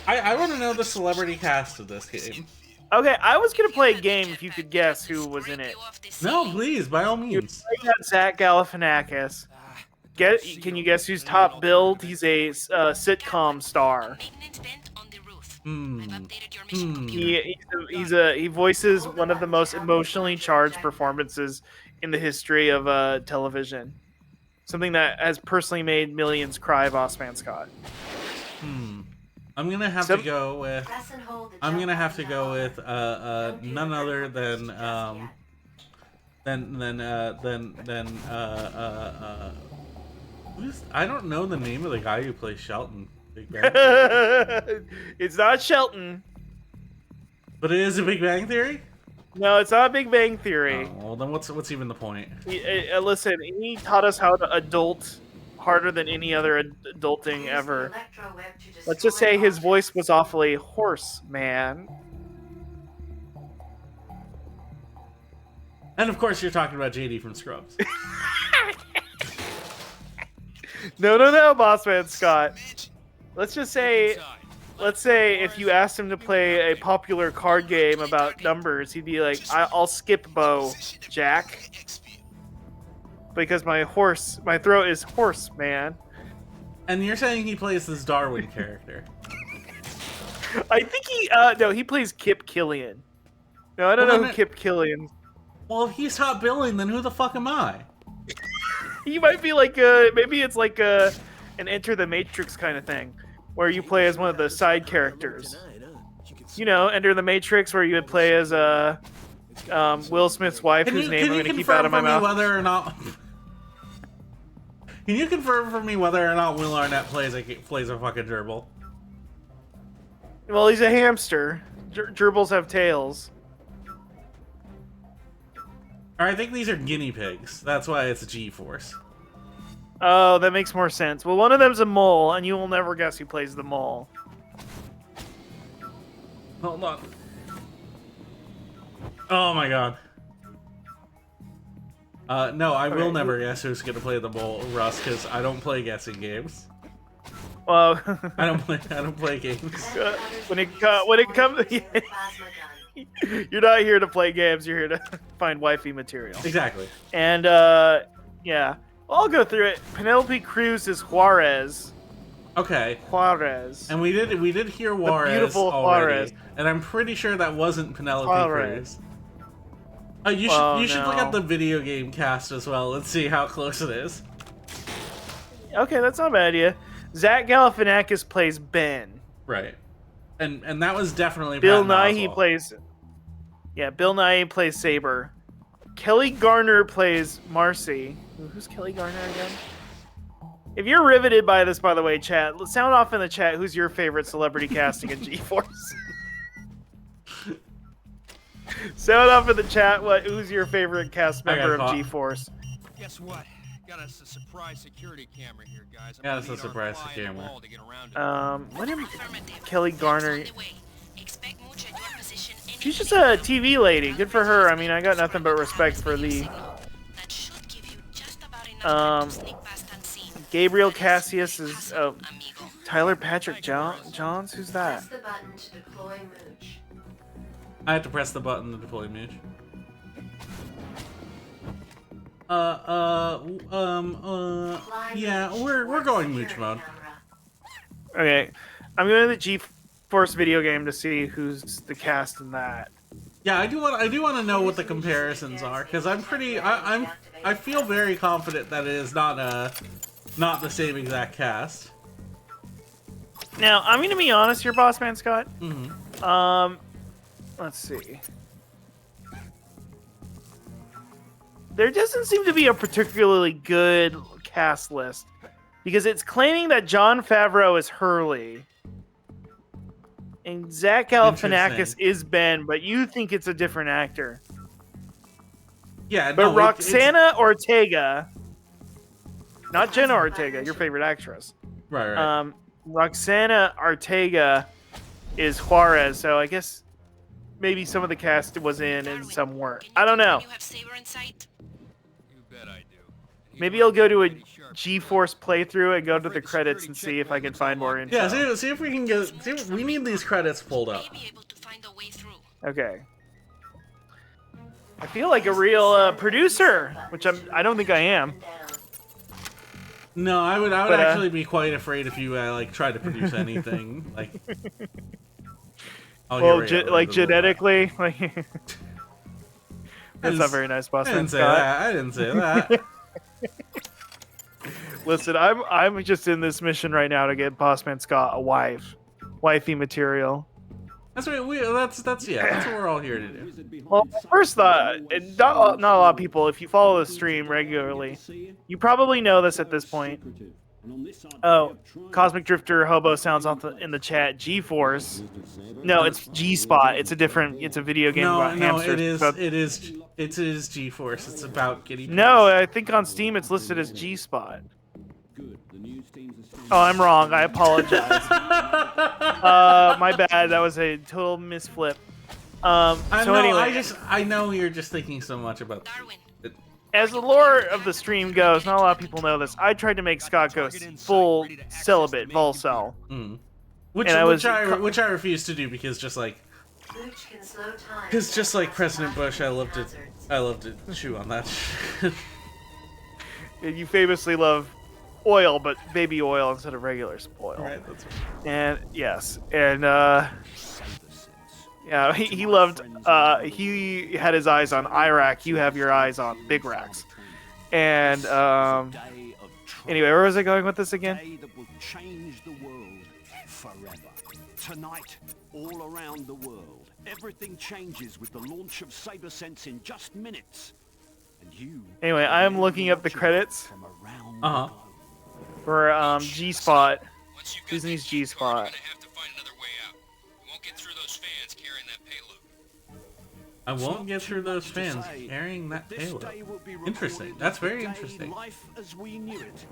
I want to know the celebrity cast of this game. Okay, I was gonna play a game if you could guess who was in it. No, please, by all means. I got Zach Galifianakis. Can you guess who's top billed? He's a sitcom star. He voices one of the most emotionally charged performances in the history of television. Something that has personally made millions cry, Boss Man Scott. I'm gonna have to go with. Press and hold the I'm jump gonna have to button go down. with none other than who's, I don't know the name of the guy who plays Shelton. Big Bang. It's not Shelton. But it is a Big Bang Theory. No, it's not Big Bang Theory. Oh, well, then what's even the point? Listen, he taught us how to adult harder than any other adulting Use the ever. electroweb to Let's just destroy say his objects. voice was awfully hoarse, man. And of course, you're talking about JD from Scrubs. No, Boss Man Scott. Let's just say, let's say if you asked him to play a popular card game about numbers, he'd be like, I'll skip Bo, Jack. Because my throat is hoarse, man. And you're saying he plays this Darwin character? I think he plays Kip Killian. No, I don't Well, know then who Kip Killian. Well, if he's top billing, then who the fuck am I? He might be like maybe it's like an Enter the Matrix kind of thing, where you play as one of the side characters. You know, Enter the Matrix, where you would play as Will Smith's wife, whose name I'm going to keep out of my mouth. Whether or not? Can you confirm for me whether or not Will Arnett plays a fucking gerbil? Well, he's a hamster. Gerbils have tails. I think these are guinea pigs. That's why it's a G-force. Oh, that makes more sense. Well, one of them's a mole, and you will never guess who plays the mole. Hold on. Oh my god. No, I will never guess who's gonna play the mole, Russ, because I don't play guessing games. Well, I don't play games. when it comes, Plasma gun. you're not here to play games. You're here to find wifey material. Exactly. And yeah, I'll go through it. Penelope Cruz is Juarez. Okay. Juarez. And we did hear Juarez beautiful already, Juarez. and I'm pretty sure that wasn't Penelope Juarez. Cruz. You should look no. up the video game cast as well. Let's see how close it is. Okay, that's not a bad idea. Zach Galifianakis plays Ben. Right. And that was definitely Bill Patton Nighy Oswalt. plays. Yeah, Bill Nighy plays Saber. Kelly Garner plays Marcy. Who's Kelly Garner again? If you're riveted by this, by the way, chat, sound off in the chat. Who's your favorite celebrity casting in G-Force? Sound off in the chat. Who's your favorite cast I got member of caught. G-Force? Guess what? Got us a surprise security camera here, guys. Got us a surprise camera. What did Kelly Garner? She's just a TV lady. Good for her. I mean, I got nothing but respect for the Gabriel Cassius is Tyler Patrick Johns. Who's that? Press the button to deploy Mooch. I have to press the button to deploy Mooch. Yeah, we're going Mooch mode. Okay, I'm going to the G-Force video game to see who's the cast in that. Yeah, I do want to know what the comparisons are, because I feel very confident that it is not the same exact cast. Now, I'm going to be honest here, Boss Man Scott. Mm-hmm. Let's see. There doesn't seem to be a particularly good cast list, because it's claiming that Jon Favreau is Hurley. And Zach Galifianakis Interesting. is Ben, but you think it's a different actor. Yeah, But no, Roxana Ortega, not Jenna Ortega, your favorite actress. right. Roxana Ortega is Juarez, so I guess maybe some of the cast was in and some weren't. I don't know. You have Saber in sight? You bet I do. He's Maybe I'll go to a pretty sharp. G-Force playthrough and go to the credits and see if I can find more info. Yeah, see if we can get. We need these credits pulled up. May be able to find a way through. Okay. I feel like a real producer, which I don't think I am. No, I would But, actually be quite afraid if you like tried to produce anything like. Oh, Well, here we go. like genetically, like that's didn't not s- very nice, I Boston didn't say Scott. that. I didn't say that. Listen, I'm just in this mission right now to get Bossman Scott a wife, wifey material. That's what that's what we're all here to do. Well, first thought, and not a lot of people, if you follow the stream regularly, you probably know this at this point. Oh, Cosmic Drifter Hobo sounds off in the chat. G-Force. No, it's G-Spot. It's a video game about hamsters. It is G-Force. It's about kitty. No, I think on Steam it's listed as G-Spot. Oh, I'm wrong. I apologize. My bad. That was a total misflip. Anyway, I know you're just thinking so much about. Darwin. as the lore of the stream goes, not a lot of people know this. I tried to make Scott go full celibate, Volcel. Which I refuse to do because just like President Bush, I love to chew on that shit. You famously love oil, but baby oil instead of regular oil. Right, that's right. And yes, and yeah, he loved. He had his eyes on Iraq. You have your eyes on Big Racks. And anyway, where was I going with this again? Day that will change the world forever. Tonight, all around the world, everything changes with the launch of SaberSense in just minutes. And you. Anyway, I am looking up the credits From around the globe. for G-Spot. Once you get Disney's that key card, G-Spot. You're gonna have to find another way out. You won't get through those fans carrying that payload. I won't get through those fans carrying that This payload. day will be Interesting. recorded That's as the very day interesting. Life as we knew it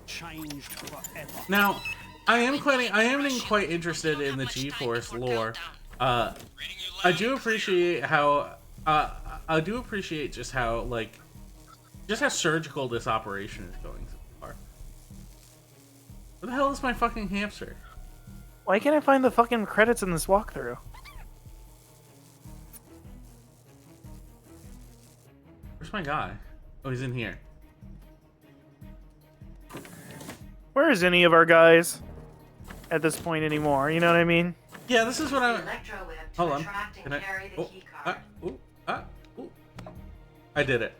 changed forever. Now, I am quite interested in the G-Force lore. I do appreciate how just how surgical this operation is going so far. Where the hell is my fucking hamster? Why can't I find the fucking credits in this walkthrough? Where's my guy? Oh, he's in here. Where is any of our guys at this point anymore? You know what I mean? Yeah, this is what I'm. Electroweb to Hold on. attract Can and I? carry the Oh, key card. ooh. I did it.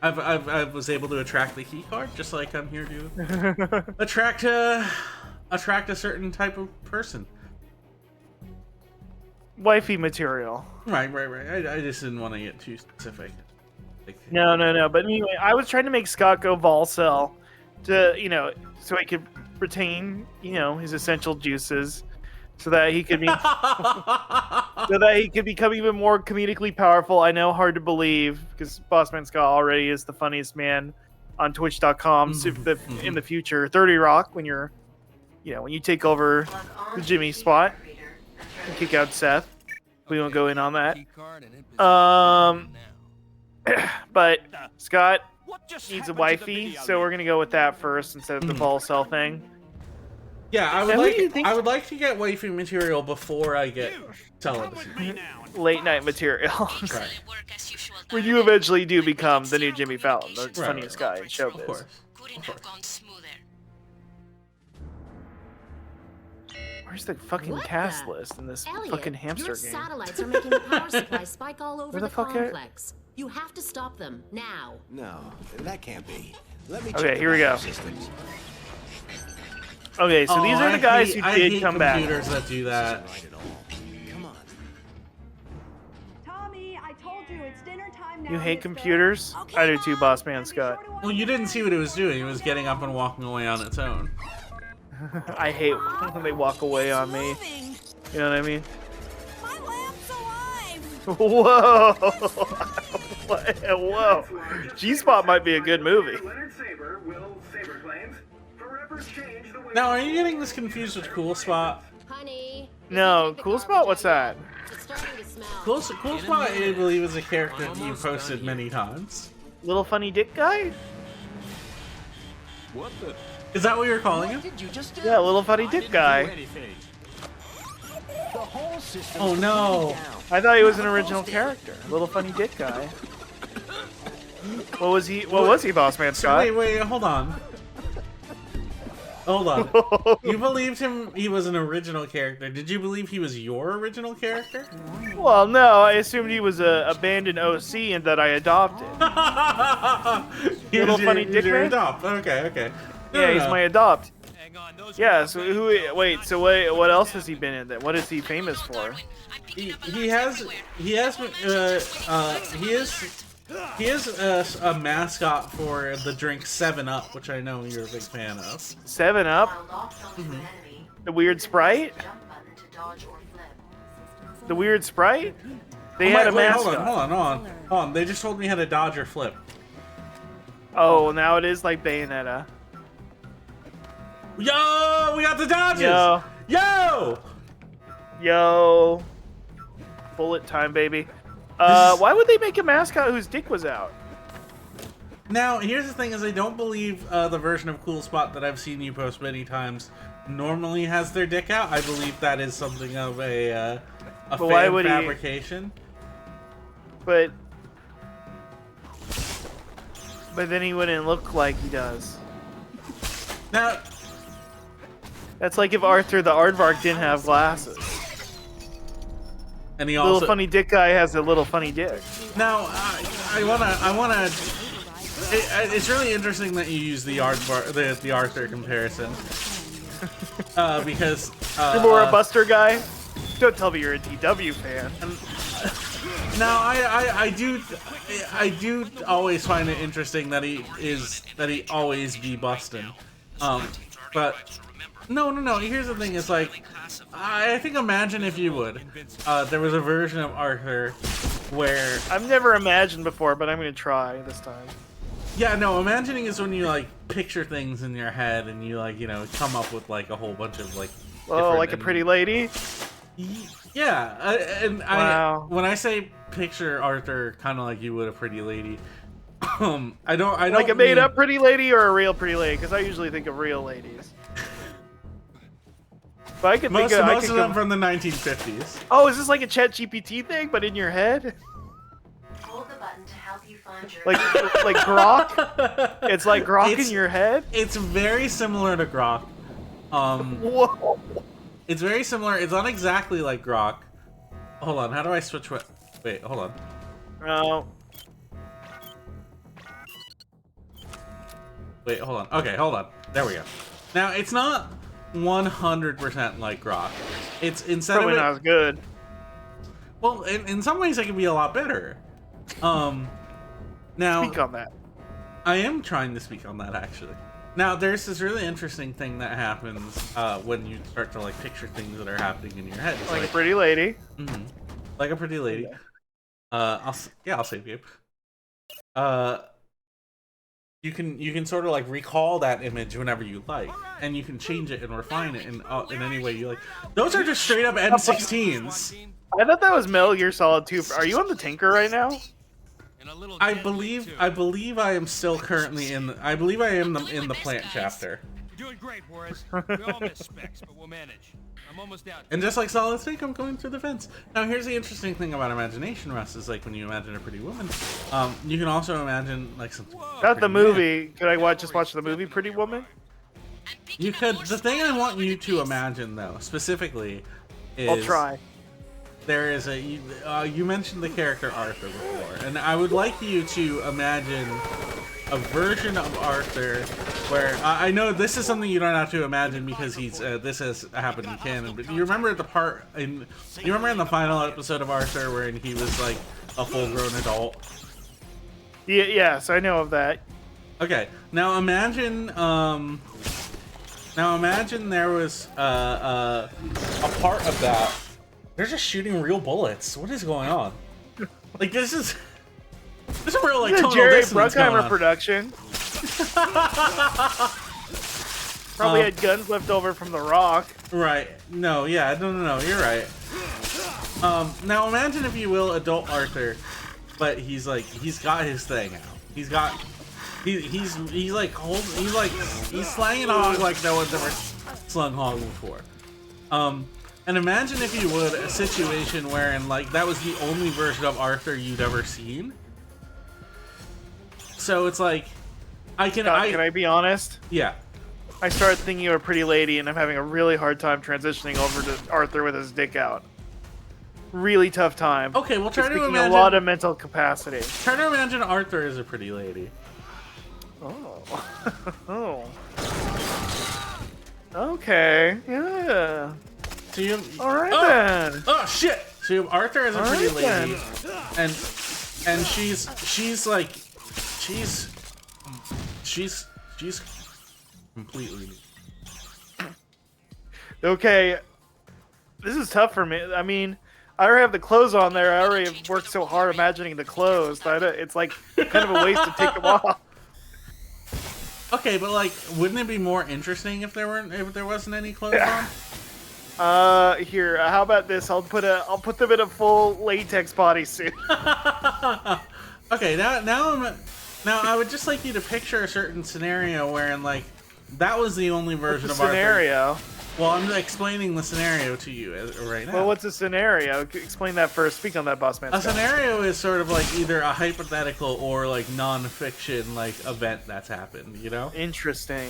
I was able to attract the key card, just like I'm here to attract a certain type of person. Wifey material. Right. I just didn't want to get too specific. Like, No. But anyway, I was trying to make Scott go Volcel to, so he could retain, his essential juices, so that he could be, become even more comedically powerful. I know, hard to believe, because Bossman Scott already is the funniest man on Twitch.com. So in the future, 30 Rock, when you're, when you take over the Jimmy spot and kick out Seth. We won't go in on that. Key card and in position now. But Scott What just needs a happened to the wifey, video so we're gonna go with that first instead of the Volcel thing. yeah, And what do you think- I would like to get waifu material before I get Come television. with me now. Late night material. Right. Work as usual, When Darwin. you eventually do become the new Jimmy Fallon, the Right. funniest guy in Of showbiz. course. Couldn't have gone smoother. Where's the fucking What cast the- list in this Elliot, fucking hamster your game? satellites are making the power supply spike all over Where the the fuck are- complex. You have to stop them now. No, that can't be. Let me Okay, check the here we go. backup systems. Okay, so these are the guys who I did hate come back. computers that do that. Right at all. Come on. Tommy, I told you it's dinner time now. You hate mister. computers? I do too, Boss Man Be Scott. sure to watch Well, you your didn't see what it was diet. doing. It was getting up and walking away on its own. I hate when they walk away on me. You know what I mean? My lamp's alive. Whoa! Whoa! G-Spot might be a good movie. Now, are you getting this confused with Cool Spot? Honey. No, Cool Spot. What's that? It's starting to smell. Cool Spot, I believe, is a character that you posted many times. Little funny dick guy? What the? Is that what you're calling him? Did you just do? Yeah, little funny I dick didn't guy. do anything. The whole system. Oh no! I thought he was an original character. Little funny dick guy. What was he? What was he, Boss Man Scott? Wait, hold on. Hold on. You believed him? He was an original character. Did you believe he was your original character? Well, no, I assumed he was a abandoned OC and that I adopted. Little funny dick your man? adopt. Okay. No, Yeah, no, he's no. my adopt. Hang on, those Yeah. So who? Wait. So what else has he been in? Then what is he famous for? He is a mascot for the drink 7-Up, which I know you're a big fan of. 7-Up. While locked onto an enemy, The weird Sprite. jump button to dodge or flip. The weird Sprite. They Oh, had a wait, mascot. hold on. They just told me how to dodge or flip. Oh, now it is like Bayonetta. Yo, we got the dodges. Yo. Yo. Bullet time, baby. Why would they make a mascot whose dick was out? Now, here's the thing: is I don't believe the version of Cool Spot that I've seen you post many times normally has their dick out. I believe that is something of a But why fan would he- fabrication. But then he wouldn't look like he does. Now, That's like if Arthur the Aardvark didn't have glasses. and he Little also funny dick guy has a little funny dick. now I wanna. It's really interesting that you use the Arthur comparison because You're more a Buster guy. Don't tell me you're a TW fan. Now I do always find it interesting that he always be busting, but no. Here's the thing: is like I think imagine if you would there was a version of Arthur where I've never imagined before, but I'm gonna try this time. yeah no imagining is when you like picture things in your head and you like come up with like a whole bunch of like Oh, different like a pretty lady. Yeah, Wow. when I say picture Arthur, kind of like you would a pretty lady. I don't Like a made mean- up pretty lady or a real pretty lady? Because I usually think of real ladies. But I could Most think of of them from the 1950s. Oh, is this like a Chat GPT thing, but in your head? Hold the button to help you find your Like Grok? It's like Grok It's- in your head? It's very similar to Grok. Whoa. It's very similar. It's not exactly like Grok. Hold on, how do I switch what? Wait, hold on. Oh. Wait, hold on. Okay, hold on. There we go. Now, it's not 100% like Grok. It's instead Probably of it, not as good. well, in some ways it can be a lot better. Now Speak on that. I am trying to speak on that actually. Now there's this really interesting thing that happens when you start to like picture things that are happening in your head. It's Like a pretty lady. mhm. Like a pretty lady. I'll save you. You can sort of like recall that image whenever you like, and you can change it and refine it in any way you like. Those are just straight up M16s. I thought that was Metal Gear Solid 2. Are you on the Tinker right now? And a little I deadly, believe too. I am still currently in. I believe I am in the plant chapter. You're doing great, Boris. We all miss specs, but we'll manage. I'm almost out. And just like Solid Snake, I'm going through the fence. Now, here's the interesting thing about imagination, Russ, is like when you imagine a pretty woman, you can also imagine like something. Not the movie. Could I just watch the movie Pretty Woman? You could. The thing I want you to imagine, though, specifically, is I'll try. there is a. You mentioned the character Arthur before, and I would like you to imagine a version of Arthur where I know this is something you don't have to imagine because he's this has happened in canon. But you remember the part in in the final episode of Arthur where he was like a full-grown adult. Yeah, yes, I know of that. Okay, now imagine Now imagine there was a part of that. They're just shooting real bullets. What is going on? Like this is a real like This is a tonal Jerry dissonance going Bruckheimer on. production. Probably had guns left over from The Rock. Right. No. Yeah. No. You're right. Now imagine, if you will, adult Arthur, but he's got his thing out. He's slanging hog like no one's ever slung hog before. And imagine, if you would, a situation wherein like that was the only version of Arthur you'd ever seen. So it's like, can I be honest? Yeah. I started thinking of a pretty lady, and I'm having a really hard time transitioning over to Arthur with his dick out. Really tough time. Okay, well try It's to taking imagine a lot of mental capacity. Try to imagine Arthur as a pretty lady. Oh. Oh. Okay. Yeah. So you, all right then. Oh shit! So you have Arthur as a pretty right, lady, then. and she's completely. Okay. This is tough for me. I mean, I already have the clothes on there. I already have worked so hard imagining the clothes. It's like kind of a waste to take them off. Okay, but like, wouldn't it be more interesting if there wasn't any clothes on? Here. How about this? I'll put them in a full latex bodysuit. Okay, now I would just like you to picture a certain scenario wherein like that was the only version of Arthur. Scenario. Well, I'm explaining the scenario to you right now. Well, what's a scenario? Explain that first. Speak on that, boss man. A scenario is sort of like either a hypothetical or like non-fiction like event that's happened, you know? Interesting.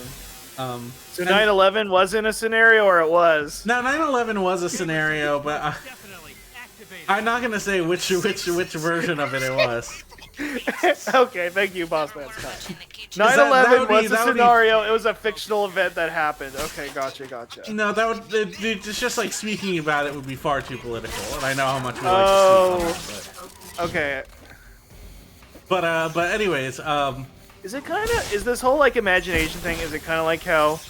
So and- 9/11 wasn't a scenario, or it was? Now 9/11 was a scenario, but I'm not gonna say which version of it was. Okay, thank you, boss man Scott. that 9/11 would be- was a that would be- scenario. It was a fictional event that happened. Okay, gotcha. No, it's just like speaking about it would be far too political, and I know how much we like to speak on it. Okay. But anyways, Is is this whole like imagination thing? Is it kind of like how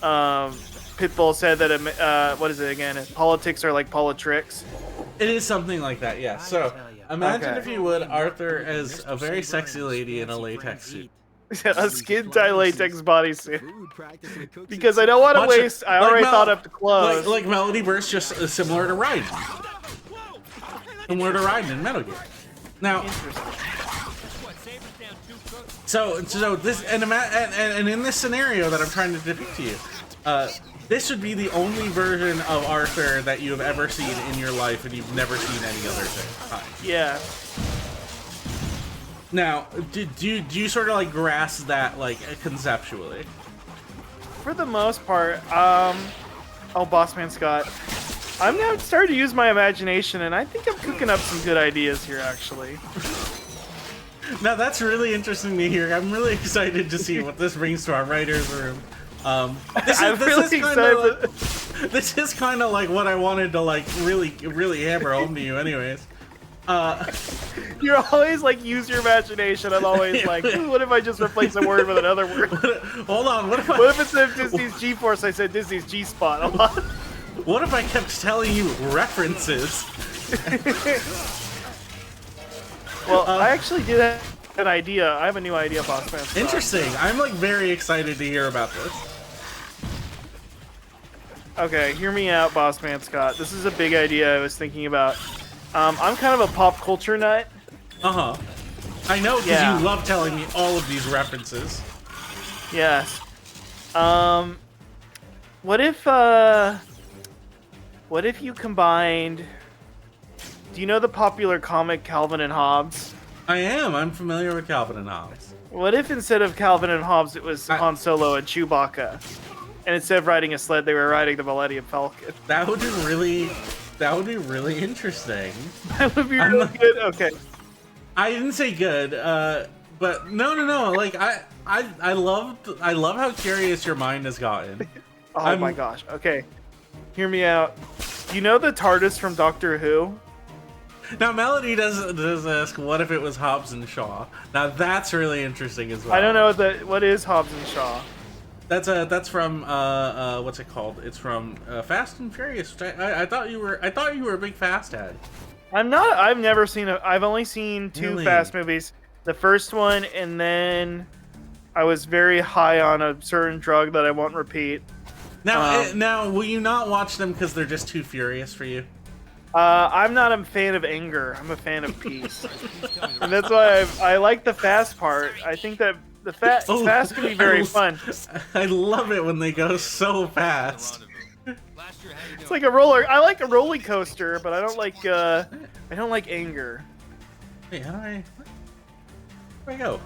Pitbull said that what is it again? Politics are like politricks. it is something like that, yeah. So imagine, Okay. if you would, Arthur as a very sexy lady in a latex suit. A skin tight latex bodysuit. Because I don't want to Watch it. waste. I Like already Mel- thought up the clothes. Like Melody Burst, just similar to Raiden. Similar to Raiden in Metal Gear. Now, so this and in this scenario that I'm trying to depict to you, this would be the only version of Arthur that you have ever seen in your life, and you've never seen any other thing. Yeah. Now, do you sort of like grasp that like conceptually? For the most part, oh, Bossman Scott, I'm now starting to use my imagination, and I think I'm cooking up some good ideas here, actually. Now that's really interesting to hear. I'm really excited to see what this brings to our writers' room. This is kind of like what I wanted to like really hammer home to you, anyways. You're always like, use your imagination. I'm always like, what if I just replace a word with another word? Hold on, what if instead of Disney's G-Force, I said Disney's G-Spot a lot? What if I kept telling you references? Well, I actually did have an idea. I have a new idea, Boss Man. Interesting. I'm like very excited to hear about this. Okay, hear me out, Boss Man Scott. This is a big idea I was thinking about. I'm kind of a pop culture nut. Uh-huh. I know, because you love telling me all of these references. Yes. What if you combined... Do you know the popular comic Calvin and Hobbes? I am. I'm familiar with Calvin and Hobbes. What if instead of Calvin and Hobbes, it was Han Solo and Chewbacca? And instead of riding a sled, they were riding the Millennium Falcon. That would be really interesting. That would be really good. Okay. I didn't say good, but no. Like I love how curious your mind has gotten. Oh my gosh. Okay. Hear me out. You know the TARDIS from Doctor Who? Now Melody does ask, what if it was Hobbs and Shaw? Now that's really interesting as well. I don't know what is Hobbs and Shaw. That's from what's it called? It's from Fast and Furious. Which I thought you were a big Fast head. I'm not. I've never seen it. I've only seen two Really? Fast movies. The first one, and then I was very high on a certain drug that I won't repeat. Now, will you not watch them because they're just too furious for you? I'm not a fan of anger. I'm a fan of peace, and that's why I like the Fast part. I think that the Fast can be very fun. I love it when they go so fast. It's like a roller. I like a roller coaster, but I don't like anger. Wait, how do I? Where do I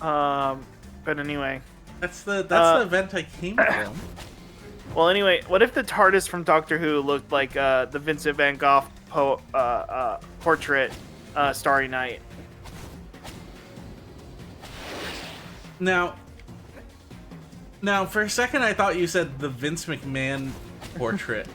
go? But anyway. That's the event I came from. Well, anyway, what if the TARDIS from Doctor Who looked like the Vincent Van Gogh portrait, Starry Night? Now, for a second, I thought you said the Vince McMahon portrait.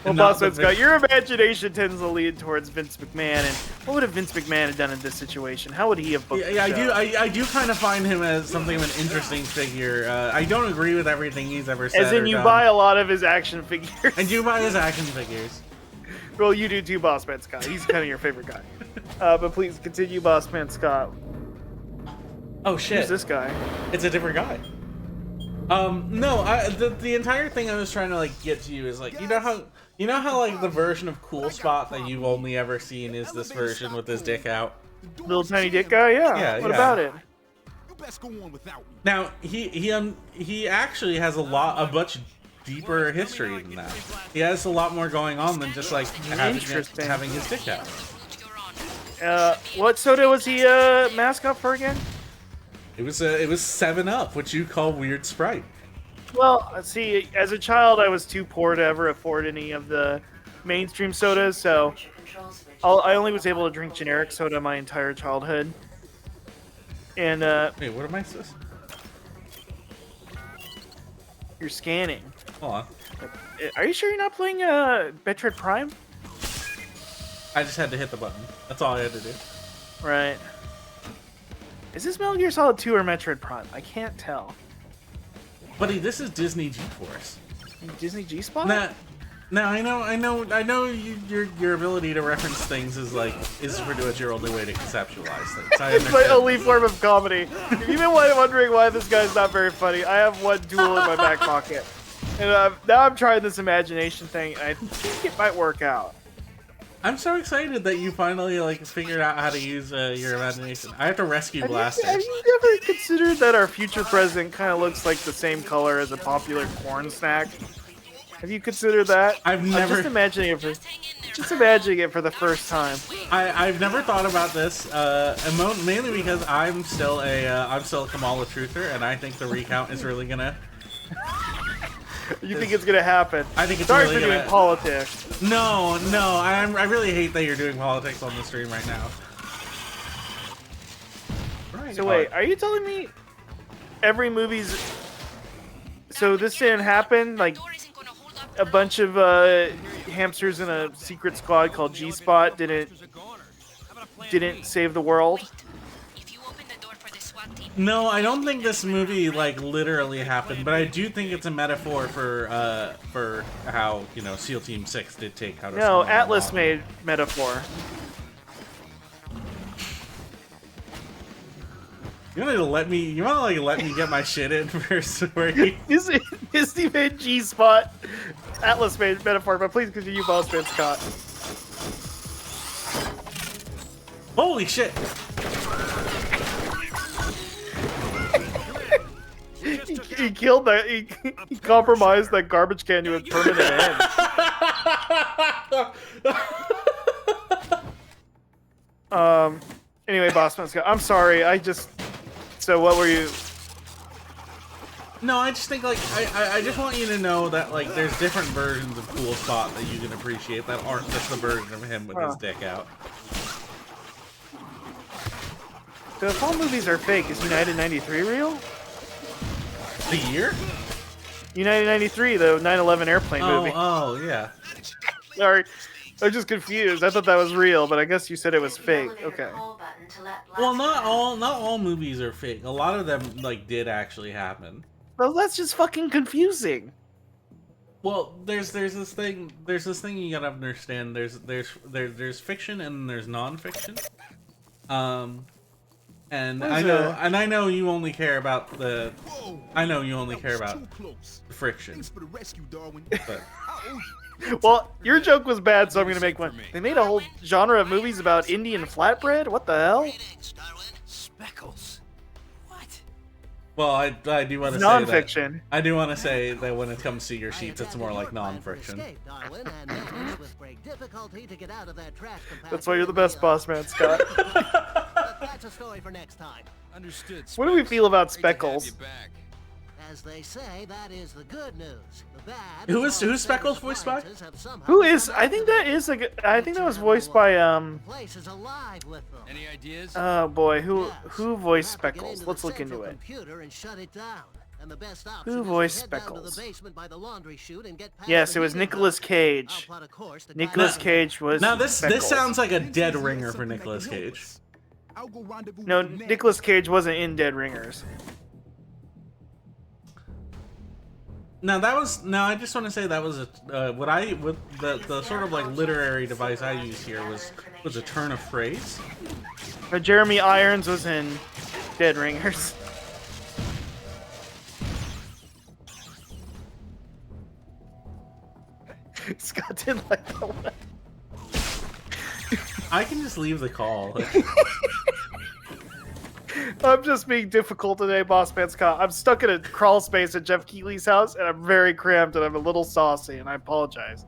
Well, Boston Scott, your imagination tends to lead towards Vince McMahon, and what would have Vince McMahon have done in this situation? How would he have booked the show? I do kind of find him as something of an interesting figure. I don't agree with everything he's ever said. As in, you buy a lot of his action figures. And you buy his action figures. Well, you do too, Bossman Scott. He's kind of your favorite guy. But please continue, Bossman Scott. Oh shit! Who's this guy? It's a different guy. No, the entire thing I was trying to like get to you is like, you know how like the version of Cool Spot that you've only ever seen is this version with his dick out. Little tiny dick guy, yeah. What about it? Now he actually has a much deeper history than that. He has a lot more going on than just like having his dick out. What soda was he mascot for again? It was 7-Up, which you call weird Sprite. Well, see, as a child, I was too poor to ever afford any of the mainstream sodas, so I only was able to drink generic soda my entire childhood. And wait, what am I supposed? You're scanning. Hold on. Are you sure you're not playing Metroid Prime? I just had to hit the button. That's all I had to do. Right. Is this Metal Gear Solid 2 or Metroid Prime? I can't tell. Buddy, this is Disney G-Force. Disney G-Spot? Now I know your ability to reference things is pretty much your only way to conceptualize things. It's my only form of comedy. If you've been wondering why this guy's not very funny, I have one duel in my back pocket. And now I'm trying this imagination thing, and I think it might work out. I'm so excited that you finally figured out how to use your imagination. I have to rescue Blaster. Have you ever considered that our future president kind of looks like the same color as a popular corn snack? Have you considered that? I'm just imagining it for the first time. I've never thought about this, mainly because I'm still a Kamala truther, and I think the recount is really gonna. You think it's gonna happen? I think it's Sorry really for doing politics. No, I really hate that you're doing politics on the stream right now. Right. So wait, are you telling me every movie's? So this didn't happen? Like a bunch of hamsters in a secret squad called G-Spot didn't save the world? No, I don't think this movie literally happened, but I do think it's a metaphor for how SEAL Team 6 did take out. No, Atlas made metaphor. You want to let me get my shit in first? Disney made G-Spot. Atlas made metaphor, but please continue, Bossman Scott. Holy shit! He killed that. He compromised that garbage can to a permanent end. Anyway, Bossman Scott, I'm sorry. So what were you? No, I just think I just want you to know that there's different versions of Cool Spot that you can appreciate that aren't just the version of him with his dick out. So if all movies are fake, is United 93 real? The year? United 93, the 9/11 airplane movie. Oh, yeah. Sorry, I'm just confused. I thought that was real, but I guess you said it was fake. Okay. Well, not all movies are fake. A lot of them did actually happen. Well, that's just fucking confusing. Well, there's this thing you gotta understand. There's fiction and there's nonfiction. And I know you only care about the friction. But Well, your joke was bad, so I'm gonna make one. They made a whole genre of movies about Indian flatbread. What the hell? Speckles. What? well, I do want to say Nonfiction. that. I do want to say that when it comes to your sheets, it's more like nonfiction. That's why you're the best boss man, Scott. That's a story for next time. Understood. What do we feel about Great to have Speckles? you back. As they say, that is the good news. The bad. Who's Speckles voiced by? Who is? I think that is like. I think that was voiced by Place is alive with them. Any ideas? Oh boy, who Yes. voiced Have to get Speckles? into Let's the look into central it. computer and shut it down. And the best option Who is to voiced head down to Speckles? the basement by the laundry chute and get past Yes, the it was heating Nicolas pump. Cage. I'll plot a course to Nicolas guide Cage was. Now this Speckles. sounds like a dead ringer for Nicolas Cage. No, Nicolas Cage wasn't in Dead Ringers. Now I just want to say that was a the sort of like literary device I used here was a turn of phrase. But Jeremy Irons was in Dead Ringers. Scott didn't like that one. I can just leave the call. I'm just being difficult today, Boss Man Scott. I'm stuck in a crawl space at Jeff Keighley's house, and I'm very cramped, and I'm a little saucy, and I apologize.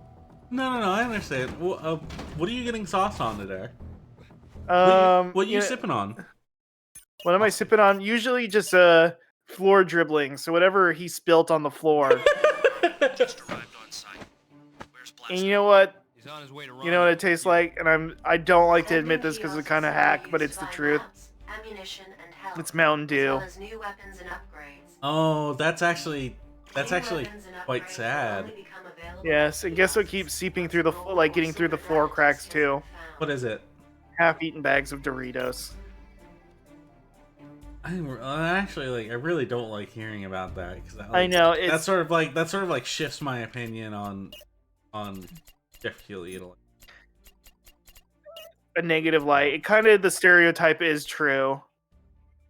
No, I understand. What are you getting sauce on today? What you yeah, sipping on? What am I sipping on? Usually just floor dribbling. So whatever he spilt on the floor. Just arrived on site. Where's And you know what? He's on his way to You know what it tastes like? And I don't like to admit this because it's kind of hack, but it's the truth. Ammunition and health, It's Mountain as well Dew. as new weapons and upgrades. Oh, that's actually New weapons and quite upgrades will sad. only become available Yes, and guess what keeps seeping through the like getting through the floor cracks too? What is it? Half-eaten bags of Doritos. I really don't like hearing about that because I know it's that sort of like shifts my opinion on Jeff Keighley. a negative light. It kind of the stereotype is true.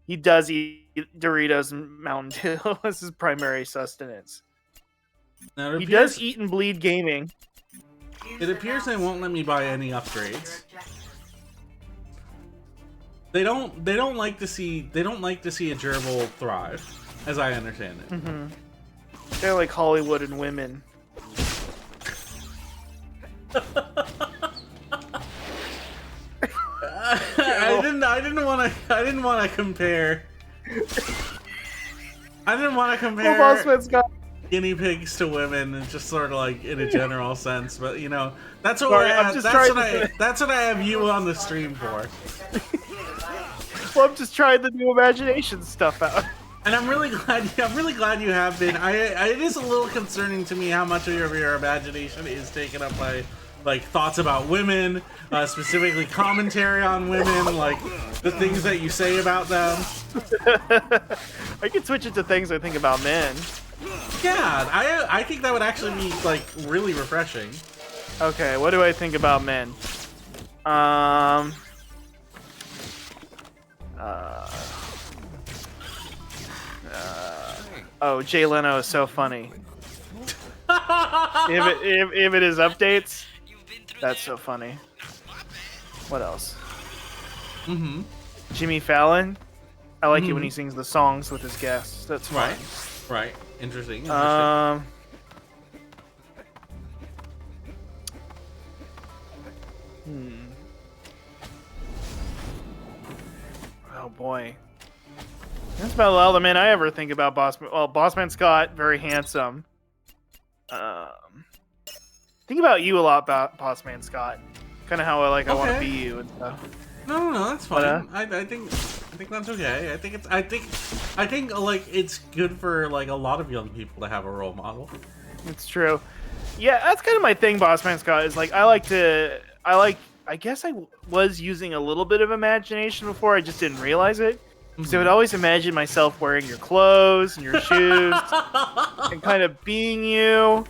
He does eat Doritos and Mountain Dew as his primary sustenance. Now, He does eat and bleed gaming. It appears they won't let me buy any upgrades. They don't like to see a gerbil thrive, as I understand it. Mm-hmm. They're like Hollywood and women. I didn't want to compare. I didn't want to compare Bossman's got guinea pigs to women, and just sort of like in a general sense. But you know, that's what Sorry, we're I'm at. just That's what I have you on the stream for. Well, I'm just trying the new imagination stuff out. And I'm really glad you have been. It is a little concerning to me how much of your imagination is taken up by like thoughts about women, specifically commentary on women, like the things that you say about them. I could switch it to things I think about men. Yeah, I think that would actually be like really refreshing. Okay, what do I think about men? Oh, Jay Leno is so funny. if it is updates, that's so funny. What else? Mm-hmm. Jimmy Fallon. I like it when he sings the songs with his guests. That's fine. Right. Interesting. Oh boy. That's about all the men I ever think about. Bossman Scott, very handsome. Think about you a lot, Bossman Scott. Kind of how I want to be you and stuff. No, that's fine. I think that's okay. I think like it's good for like a lot of young people to have a role model. It's true. Yeah, that's kind of my thing, Bossman Scott. Is like I guess I was using a little bit of imagination before. I just didn't realize it. So I would always imagine myself wearing your clothes and your shoes and kind of being you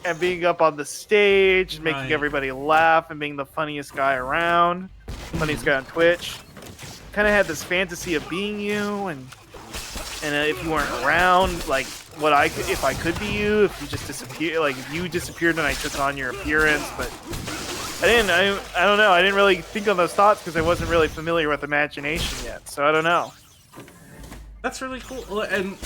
and being up on the stage and making everybody laugh and being the funniest guy around, funniest guy on Twitch. Kind of had this fantasy of being you, and if you weren't around, like if I could be you, if you just disappeared, like if you disappeared and I took on your appearance, but I don't know. I didn't really think on those thoughts because I wasn't really familiar with imagination yet. So I don't know. That's really cool. And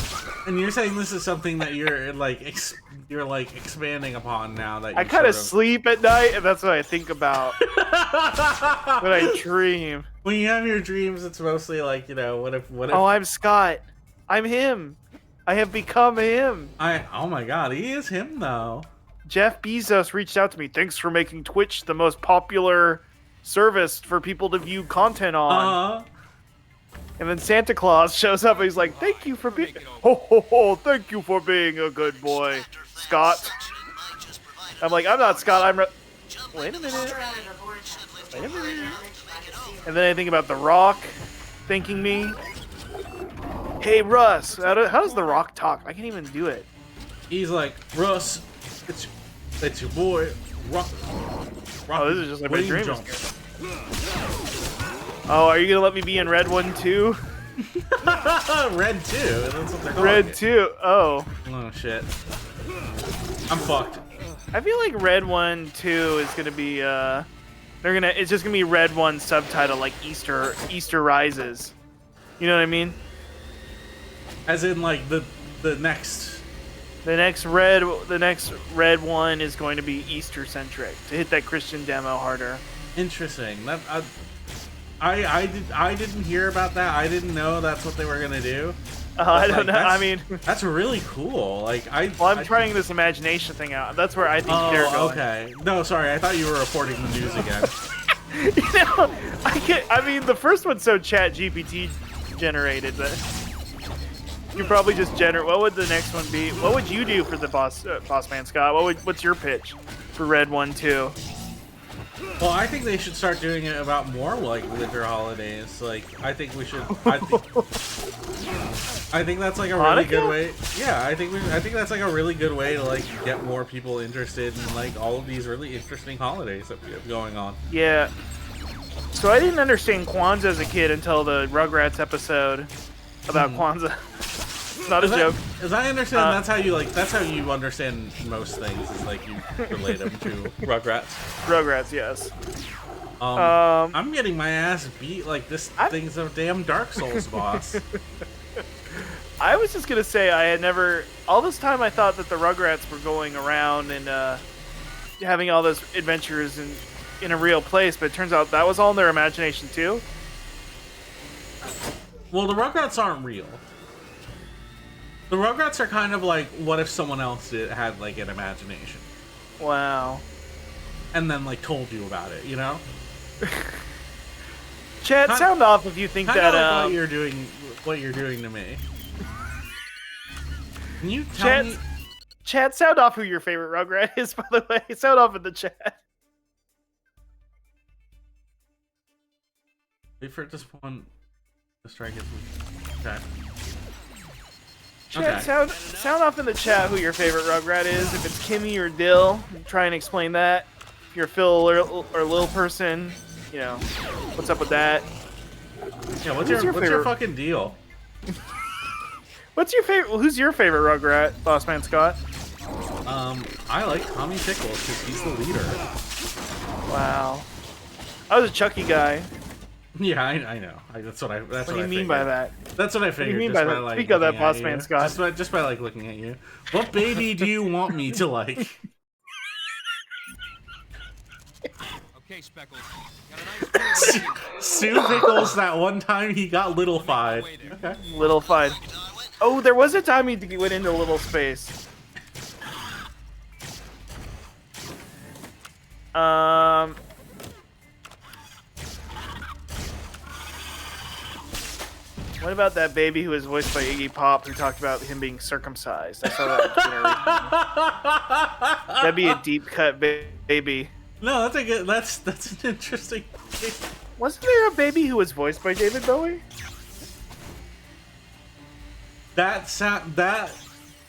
you're saying this is something that you're like expanding upon now that you I kind of sleep at night, and that's what I think about when I dream. When you have your dreams, it's mostly like, what if? Oh, I'm Scott. I'm him. I have become him. Oh my God, he is him though. Jeff Bezos reached out to me. Thanks for making Twitch the most popular service for people to view content on. And then Santa Claus shows up and he's like, "Thank you for being thank you for being a good boy, Scott." I'm like, "I'm not Scott. Wait a minute. Wait a minute." And then I think about The Rock thanking me. Hey Russ, how does The Rock talk? I can't even do it. He's like, "Russ, it's your boy, Rock." Oh, this is just like my dream. Oh, are you gonna let me be in Red 1 too? Red 2? That's what they're calling Red it. 2. Oh. Oh shit. I'm fucked. I feel like Red 1 2 is gonna be it's just gonna be Red 1 subtitle like Easter Rises. You know what I mean? As in like the next Red 1 is going to be Easter centric to hit that Christian demo harder. Interesting. That I didn't hear about that. I didn't know that's what they were gonna do. I don't know. I mean, that's really cool. Like I'm trying this imagination thing out. That's where I think they're going. Okay. No, sorry. I thought you were reporting the news again. I mean, the first one's so Chat GPT generated that you probably just generate. What would the next one be? What would you do for the boss man, Scott? What's your pitch for Red 1 2? Well, I think they should start doing it about more like winter holidays. Like, I think we should. I think that's like a really good way. Yeah, I think that's like a really good way to like get more people interested in like all of these really interesting holidays that we have going on. Yeah. So I didn't understand Kwanzaa as a kid until the Rugrats episode about Kwanzaa. It's not a joke. As I understand, that's how you understand most things. Is like you relate them to Rugrats. Rugrats, yes. I'm getting my ass beat like this thing's a damn Dark Souls boss. I was just gonna say I had never. All this time I thought that the Rugrats were going around and having all those adventures in a real place, but it turns out that was all in their imagination too. Well, the Rugrats aren't real. The Rugrats are kind of like, what if someone else had like an imagination? Wow. And then like told you about it, you know? Chat, sound off if you think that like what you're doing to me. Can you tell me? Chat, sound off who your favorite Rugrat is, by the way. Sound off in the chat. Wait for it to spawn. The strike is okay. Chat, sound off in the chat who your favorite Rugrat is. If it's Kimmy or Dill, try and explain that. If you're Phil or Lil person, you know, what's up with that? Yeah, what's your fucking deal? What's your favorite? Who's your favorite Rugrat, Boss Man Scott? I like Tommy Pickles because he's the leader. Wow, I was a Chucky guy. Yeah, I know. That's what I. That's what do you mean figured. by that? That's what I figured. What do you mean just by that? Speak of that, Boss Man Scott. Just by like looking at you. What baby do you want me to like? Okay, Speckles. Got a nice Sue Pickles. That one time he got little-fied. Okay. Little-fied. Oh, there was a time he went into little space. What about that baby who was voiced by Iggy Pop who talked about him being circumcised? I saw that. That'd be a deep cut baby. No, that's a good. That's an interesting. Wasn't there a baby who was voiced by David Bowie? That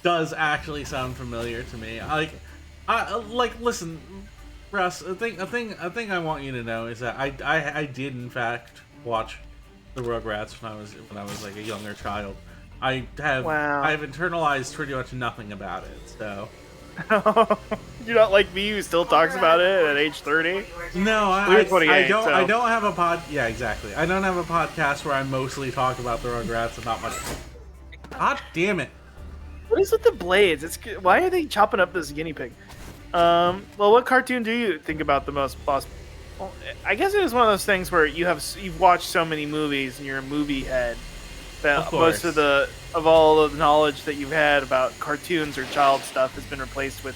does actually sound familiar to me. Listen, Russ. A thing I want you to know is that I did in fact watch the Rugrats when I was like a younger child. I have internalized pretty much nothing about it. So you're not like me who still talks about it at age 30. No, I don't have a pod. Yeah, exactly. I don't have a podcast where I mostly talk about the Rugrats and not much. God damn it! What is with the blades? Why are they chopping up this guinea pig? Well, what cartoon do you think about the most, boss? Well, I guess it is one of those things where you've watched so many movies and you're a movie head that most of all of the knowledge that you've had about cartoons or child stuff has been replaced with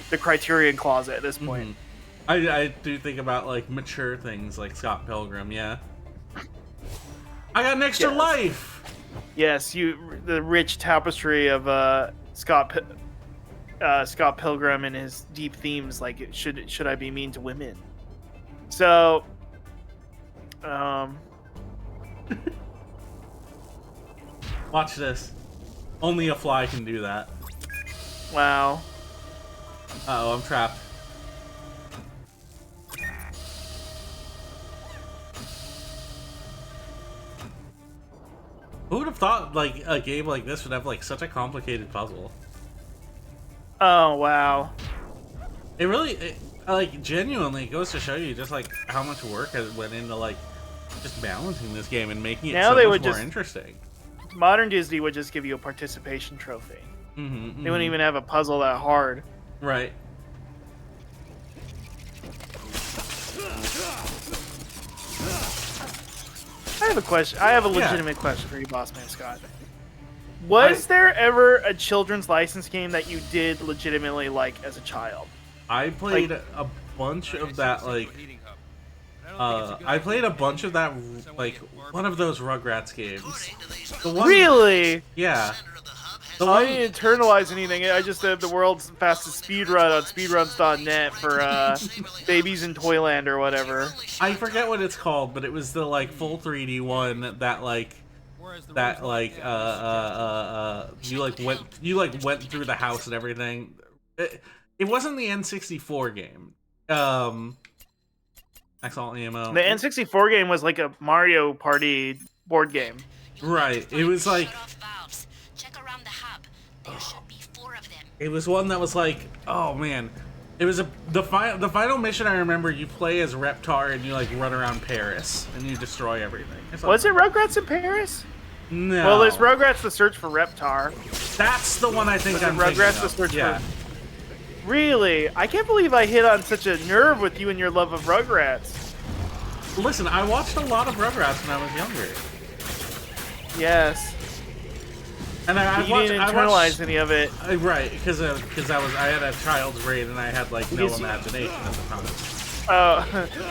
the Criterion Closet at this point. I do think about like mature things like Scott Pilgrim. Yeah, I got an extra life. Yes, the rich tapestry of Scott Pilgrim and his deep themes, like should I be mean to women? So, watch this. Only a fly can do that. Wow. Uh-oh, I'm trapped. Who would have thought like a game like this would have like such a complicated puzzle? Oh wow! It really, like, genuinely goes to show you just like how much work has went into like just balancing this game and making it so much more interesting. Modern Disney would just give you a participation trophy. They wouldn't even have a puzzle that hard. Right. I have a question. I have a legitimate question for you, Boss Man Scott. Was there ever a children's license game that you did legitimately like as a child? I played a bunch of that, like, I played a bunch of that, like, one of those Rugrats games. Really? Yeah. I didn't internalize anything. I just did the world's fastest speedrun on speedruns.net for Babies in Toyland or whatever. I forget what it's called, but it was the like full 3D one that like you went through the house and everything. It wasn't the N64 game. Excellent ammo. The N64 game was like a Mario Party board game. Right. It was like it was one that was like, oh man, it was the final mission. I remember you play as Reptar and you like run around Paris and you destroy everything. Was it Rugrats in Paris? No. Well, there's Rugrats: The Search for Reptar. That's the one I think I'm Rugrats: The Search for. Really? I can't believe I hit on such a nerve with you and your love of Rugrats. Listen, I watched a lot of Rugrats when I was younger. Yes. And I didn't internalize any of it. Right, because I had a child's brain and I had like no imagination at the time. Oh,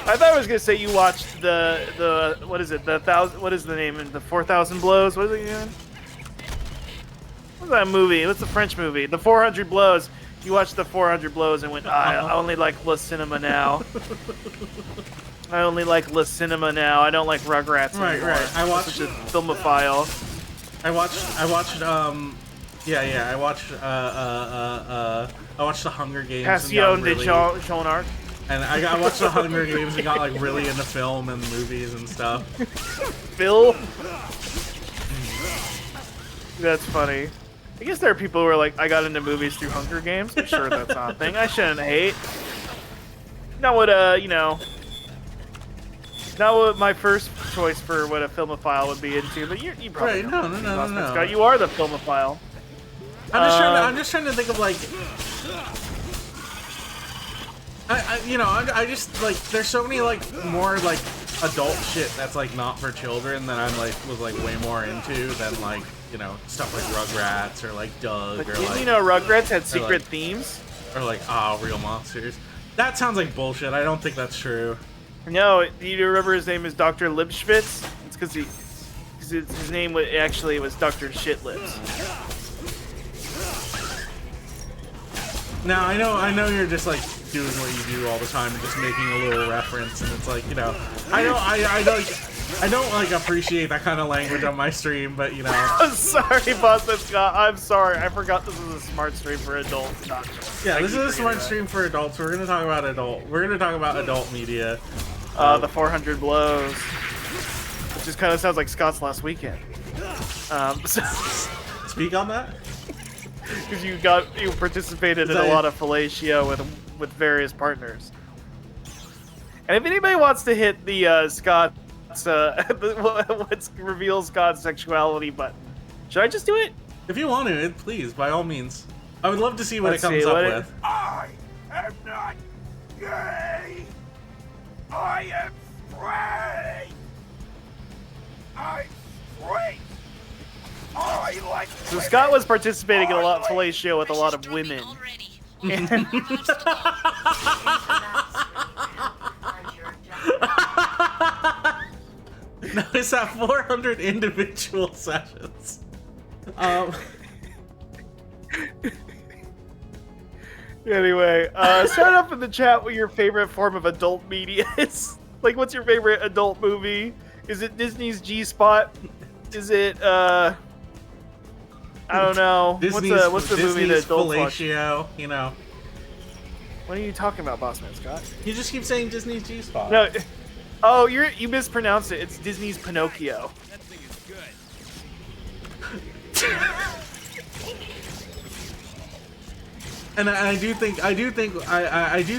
I thought I was gonna say you watched the what is it? What is the name? The 4,000 Blows. What is it again? What's that movie? What's the French movie? The 400 Blows. You watched the 400 Blows and went, I only like Le Cinema now. I only like Le Cinema now. I don't like Rugrats anymore. Right. I watched such a filmophile. I watched I watched the Hunger Games. Passion de Jean Arc. And I watched the Hunger Games and got like really into film and movies and stuff. Phil? That's funny. I guess there are people who are like, I got into movies through Hunger Games. I'm sure that's not a thing. I shouldn't hate. Not what not what my first choice for what a filmophile would be into, but you probably right. No. Scott, you are the filmophile. I'm just trying to think of like I just like there's so many like more like adult shit that's like not for children that I'm like was like way more into than like stuff like Rugrats or like Doug but or didn't like you know Rugrats had secret themes or like Real Monsters. That sounds like bullshit. I don't think that's true. No, do you remember his name is Dr. Lipschwitz? It's because his name actually was Dr. Shitlips. Now I know you're just like doing what you do all the time, just making a little reference, and it's like I know I don't like appreciate that kind of language on my stream, but you know. I'm sorry, Boston Scott. I'm sorry. I forgot this was a smart stream for adults. Not Yeah, Thank this is you a for smart that. stream for adults. We're gonna talk about adult media. The 400 blows, which just kind of sounds like Scott's last weekend. Speak on that. Because you participated in a lot of fellatio with various partners. And if anybody wants to hit the Scott's what reveals Scott's sexuality button, should I just do it? If you want to, please, by all means. I would love to see what Let's it comes see, up what with. I am not gay. I am straight. I'm straight. I like. So Scott was participating in a lot of fellatio with a lot of women. No, it's at 400 individual sessions. Anyway, start up in the chat what your favorite form of adult media is. Like, what's your favorite adult movie? Is it Disney's G-Spot? Is it, I don't know. What's the movie that adults watch? fellatio, you know. What are you talking about, Bossman Scott? You just keep saying Disney's G-Spot. No. Oh, you mispronounced it. It's Disney's Pinocchio. That thing is good. And I do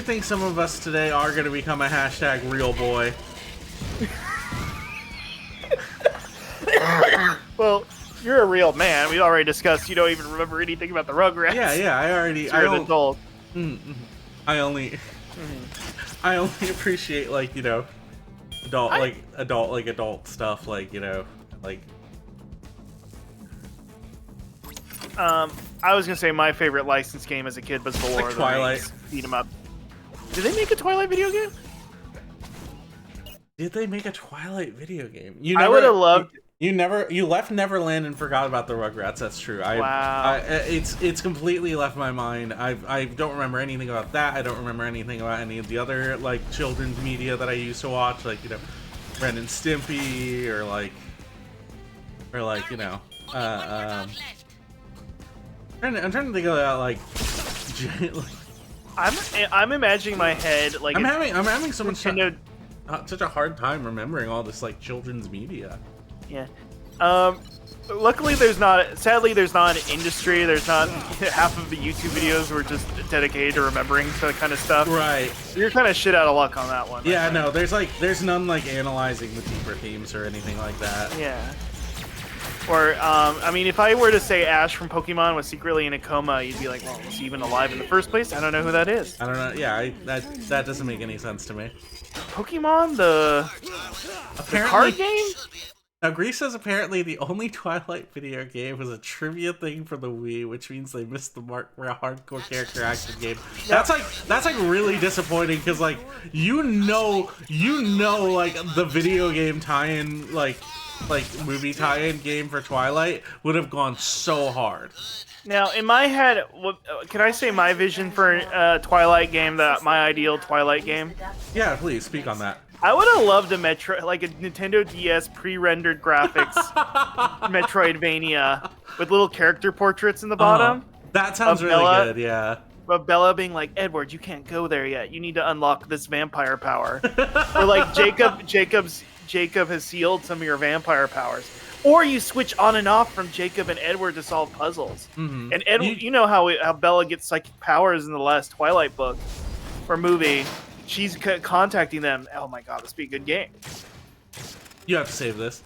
think some of us today are going to become a hashtag real boy. Well, you're a real man. We already discussed you don't even remember anything about the Rugrats. Yeah, You're an adult. I only appreciate, like, you know, adult stuff, like, you know, like. I was gonna say my favorite licensed game as a kid was the Lord of the Twilight. Rings. Beat 'em up. Did they make a Twilight video game? Did they make a Twilight video game? I would have loved. You left Neverland and forgot about the Rugrats. That's true. Wow. It's completely left my mind. I don't remember anything about that. I don't remember anything about any of the other, like, children's media that I used to watch, like, you know, Ren and Stimpy, or like you know, I'm trying to think about, like, I'm imagining my head like I'm having so much Nintendo. such a hard time remembering all this, like, children's media. Yeah. Luckily, sadly, there's not an industry. There's not half of the YouTube videos were just dedicated to remembering that kind of stuff. Right. You're kind of shit out of luck on that one. Yeah, no, there's none, like, analyzing the deeper themes or anything like that. Yeah. Or, I mean, if I were to say Ash from Pokemon was secretly in a coma, you'd be like, well, was he even alive in the first place? I don't know who that is. I don't know. Yeah, that doesn't make any sense to me. Pokemon, the card game? Now, Greece says apparently the only Twilight video game was a trivia thing for the Wii, which means they missed the mark for a hardcore character action game. That's like really disappointing, because, like, you know, like, the video game tie-in, like movie tie-in game for Twilight would have gone so hard. Now, in my head, can I say my vision for a Twilight game, my ideal Twilight game? Yeah, please, speak on that. I would have loved a Nintendo DS pre-rendered graphics Metroidvania with little character portraits in the bottom. That sounds really good, yeah. But Bella being like, Edward, you can't go there yet. You need to unlock this vampire power. Or like Jacob has sealed some of your vampire powers. Or you switch on and off from Jacob and Edward to solve puzzles. Mm-hmm. And Edward, you know how Bella gets psychic powers in the last Twilight book or movie. She's contacting them. Oh my god, this would be a good game. You have to save this.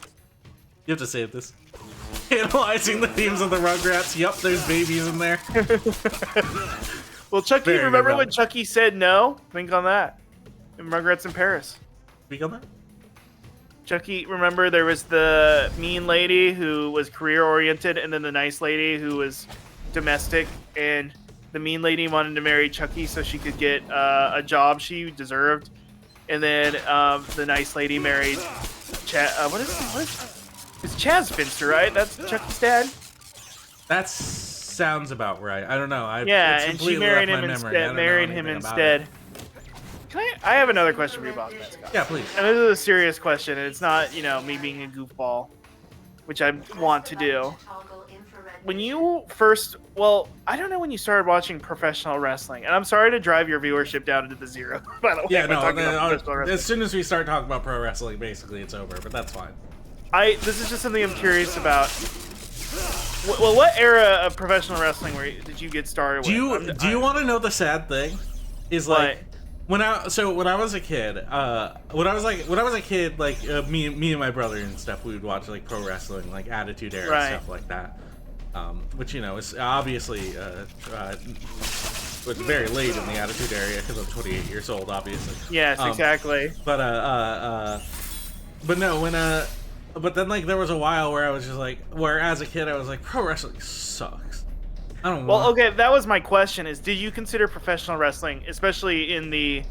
Analyzing the themes of the Rugrats. Yep, there's babies in there. Well, Chucky, Very remember good. when Chucky said no? Think on that. In Rugrats in Paris. Speak on that? Chucky, remember there was the mean lady who was career-oriented, and then the nice lady who was domestic, and the mean lady wanted to marry Chucky so she could get a job she deserved, and then the nice lady married Chad. It's Chaz Finster, right? That's Chucky's dad. That sounds about right. I don't know. Yeah, and she married him instead. I have another question for you, Boss Mascot. Yeah, please. And this is a serious question, and it's not, me being a goofball, which I want to do. When you first, I don't know when you started watching professional wrestling, and I'm sorry to drive your viewership down to the zero. By the way, Yeah, no. professional wrestling. As soon as we start talking about pro wrestling, basically it's over. But that's fine. This is just something I'm curious about. Well, what era of professional wrestling did you get started with? Do you want to know the sad thing? Is like when I was a kid, me and my brother and stuff, we would watch like pro wrestling, like Attitude Era stuff like that. Which is obviously was very late in the Attitude Era because I'm 28 years old, obviously. Yes, exactly. But then like there was a while where I was just like, where as a kid I was like, pro wrestling sucks. I don't. Well, okay, that was my question: is did you consider professional wrestling, especially in the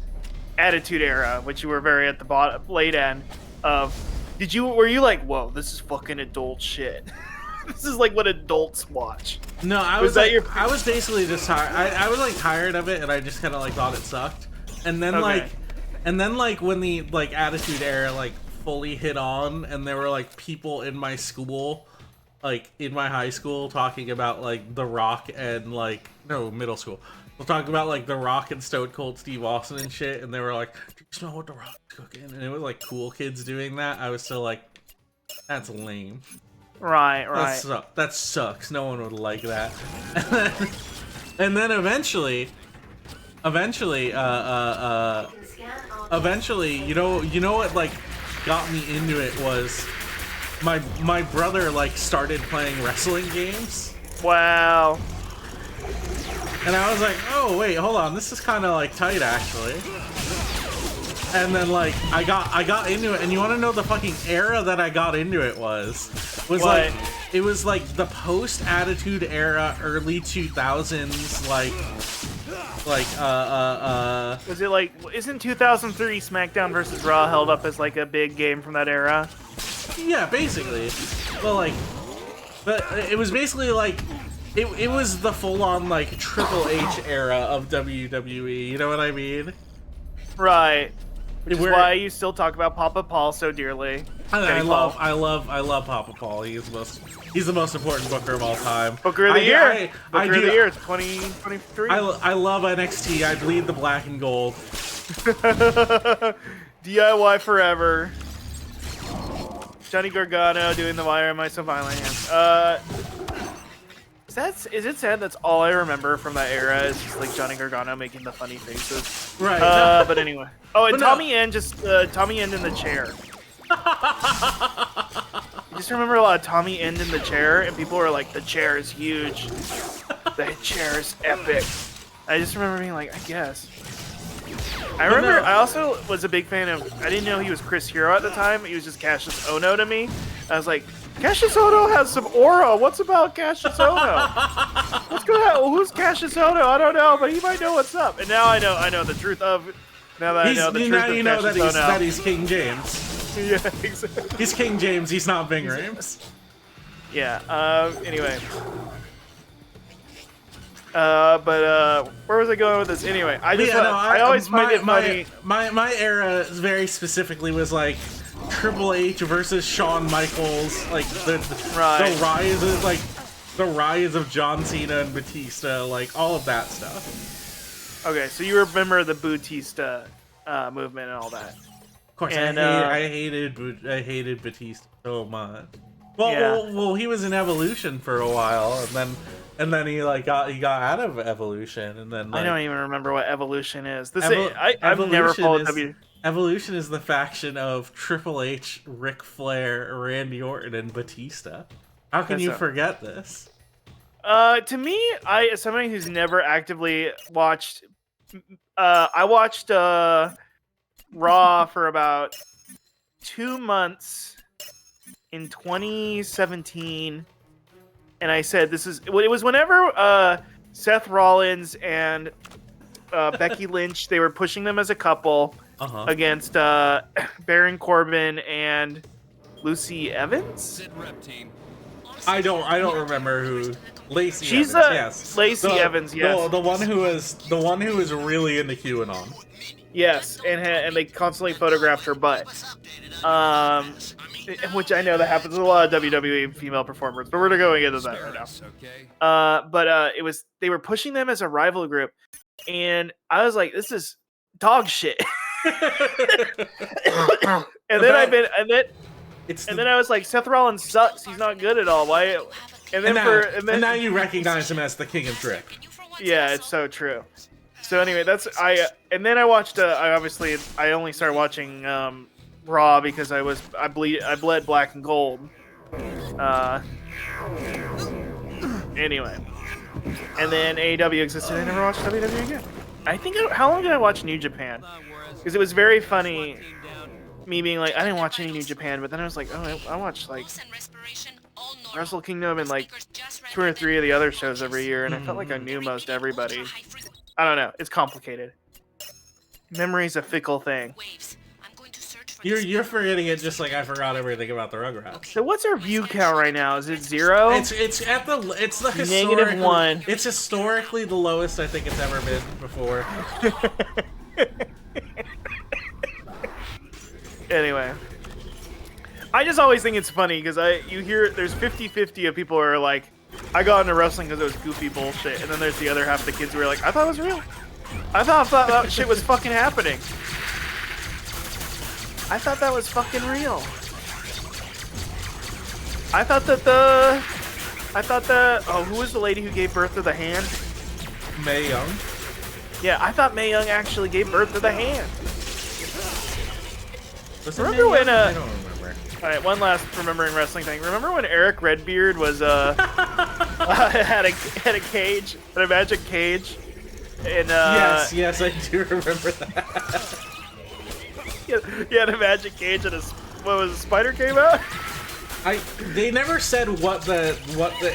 Attitude Era, which you were very at the late end of? Were you like, whoa, this is fucking adult shit? This is like what adults watch. No, I was basically just tired. I was like tired of it, and I just kind of like thought it sucked. And then like when the like Attitude Era like fully hit on, and there were like people in my school, like in my high school, talking about like The Rock and middle school. We'll talk about like The Rock and Stone Cold Steve Austin and shit, and they were like, "Do you smell what The Rock's cooking?" And it was like cool kids doing that. I was still like, that's lame. Right. That sucks. No one would like that. And then eventually, you know what like got me into it was my brother like started playing wrestling games. Wow. And I was like, oh wait, hold on, this is kind of like tight actually. And then like I got into it, and you want to know the fucking era that I got into it was what? Like it was like the post Attitude Era, early 2000s, Was it like, isn't 2003 SmackDown versus Raw held up as like a big game from that era? Yeah, basically. But it was basically like it was the full on like Triple H era of WWE. You know what I mean? Right. Which is why you still talk about Papa Paul so dearly. I love Papa Paul. He's the most important booker of all time. Booker of the year. Booker of the year. 2023. I love NXT. I bleed the black and gold. DIY forever. Johnny Gargano doing the Why Am I So Violent hands. Is it sad that's all I remember from that era is just like Johnny Gargano making the funny faces? Right. But anyway. Oh, and Tommy End Tommy End in the chair. I just remember a lot of Tommy End in the chair, and people were like, the chair is huge. The chair is epic. I just remember being like, I guess. I also was a big fan of, I didn't know he was Chris Hero at the time. He was just Cassius Ohno to me. I was like, Cassius Ohno has some aura. What's about Cassius Ohno? Who's Cassius Ohno? I don't know, but he might know what's up. And now I know the truth of. Now that I know the truth of Cassius Ohno. That he's King James. Yeah, exactly. He's King James. He's not Ving Rhames. Yeah. Anyway. Where was I going with this? Anyway, I always find it funny. My era very specifically was like Triple H versus Shawn Michaels, like the rise of John Cena and Batista, like all of that stuff. Okay, so you remember the Batista movement and all that. Of course, and, I hated Batista so much. Well, he was in Evolution for a while, and then he got out of Evolution, and then I don't even remember what Evolution is. I've never followed W. Evolution is the faction of Triple H, Ric Flair, Randy Orton, and Batista. How can you forget this? To me, as somebody who's never actively watched, I watched Raw for about 2 months in 2017, and I said it was whenever Seth Rollins and Becky Lynch, they were pushing them as a couple against Baron Corbin and Lucy Evans. I don't remember who. Lacey She's Evans, yes. Lacey Evans, yes. The one who is really into QAnon. Yes, and they constantly photographed her butt. Which I know that happens with a lot of WWE female performers, but we're not going into that right now. Okay. But they were pushing them as a rival group, and I was like, this is dog shit. and then I was like, Seth Rollins sucks. He's not good at all. Why? And now you recognize him as the king of drip. Yeah, it's so true. So anyway, and then I watched. I only started watching Raw because I bled black and gold. Anyway, and then AEW existed. I never watched WWE again. I think how long did I watch New Japan? Because it was very funny. Me being like, I didn't watch any New Japan, but then I was like, oh, I watched like Wrestle Kingdom and like 2 or 3 of the other shows every year, and I felt like I knew most everybody. I don't know. It's complicated. Memory's a fickle thing. You're forgetting it just like I forgot everything about the Rugrats. So what's our view count right now? Is it 0? It's the -1. It's historically the lowest I think it's ever been before. Anyway, I just always think it's funny because you hear there's 50-50 of people who are like, I got into wrestling because it was goofy bullshit, and then there's the other half of the kids who are like, I thought it was real. I thought that shit was fucking happening. I thought that was fucking real. I thought who was the lady who gave birth to the hand? Mae Young. Yeah, I thought Mae Young actually gave birth to the hand. Remember when I don't remember. All right, one last remembering wrestling thing. Remember when Eric Redbeard was had a cage, a magic cage, and yes, I do remember that. He had a magic cage and a spider came out. They never said what the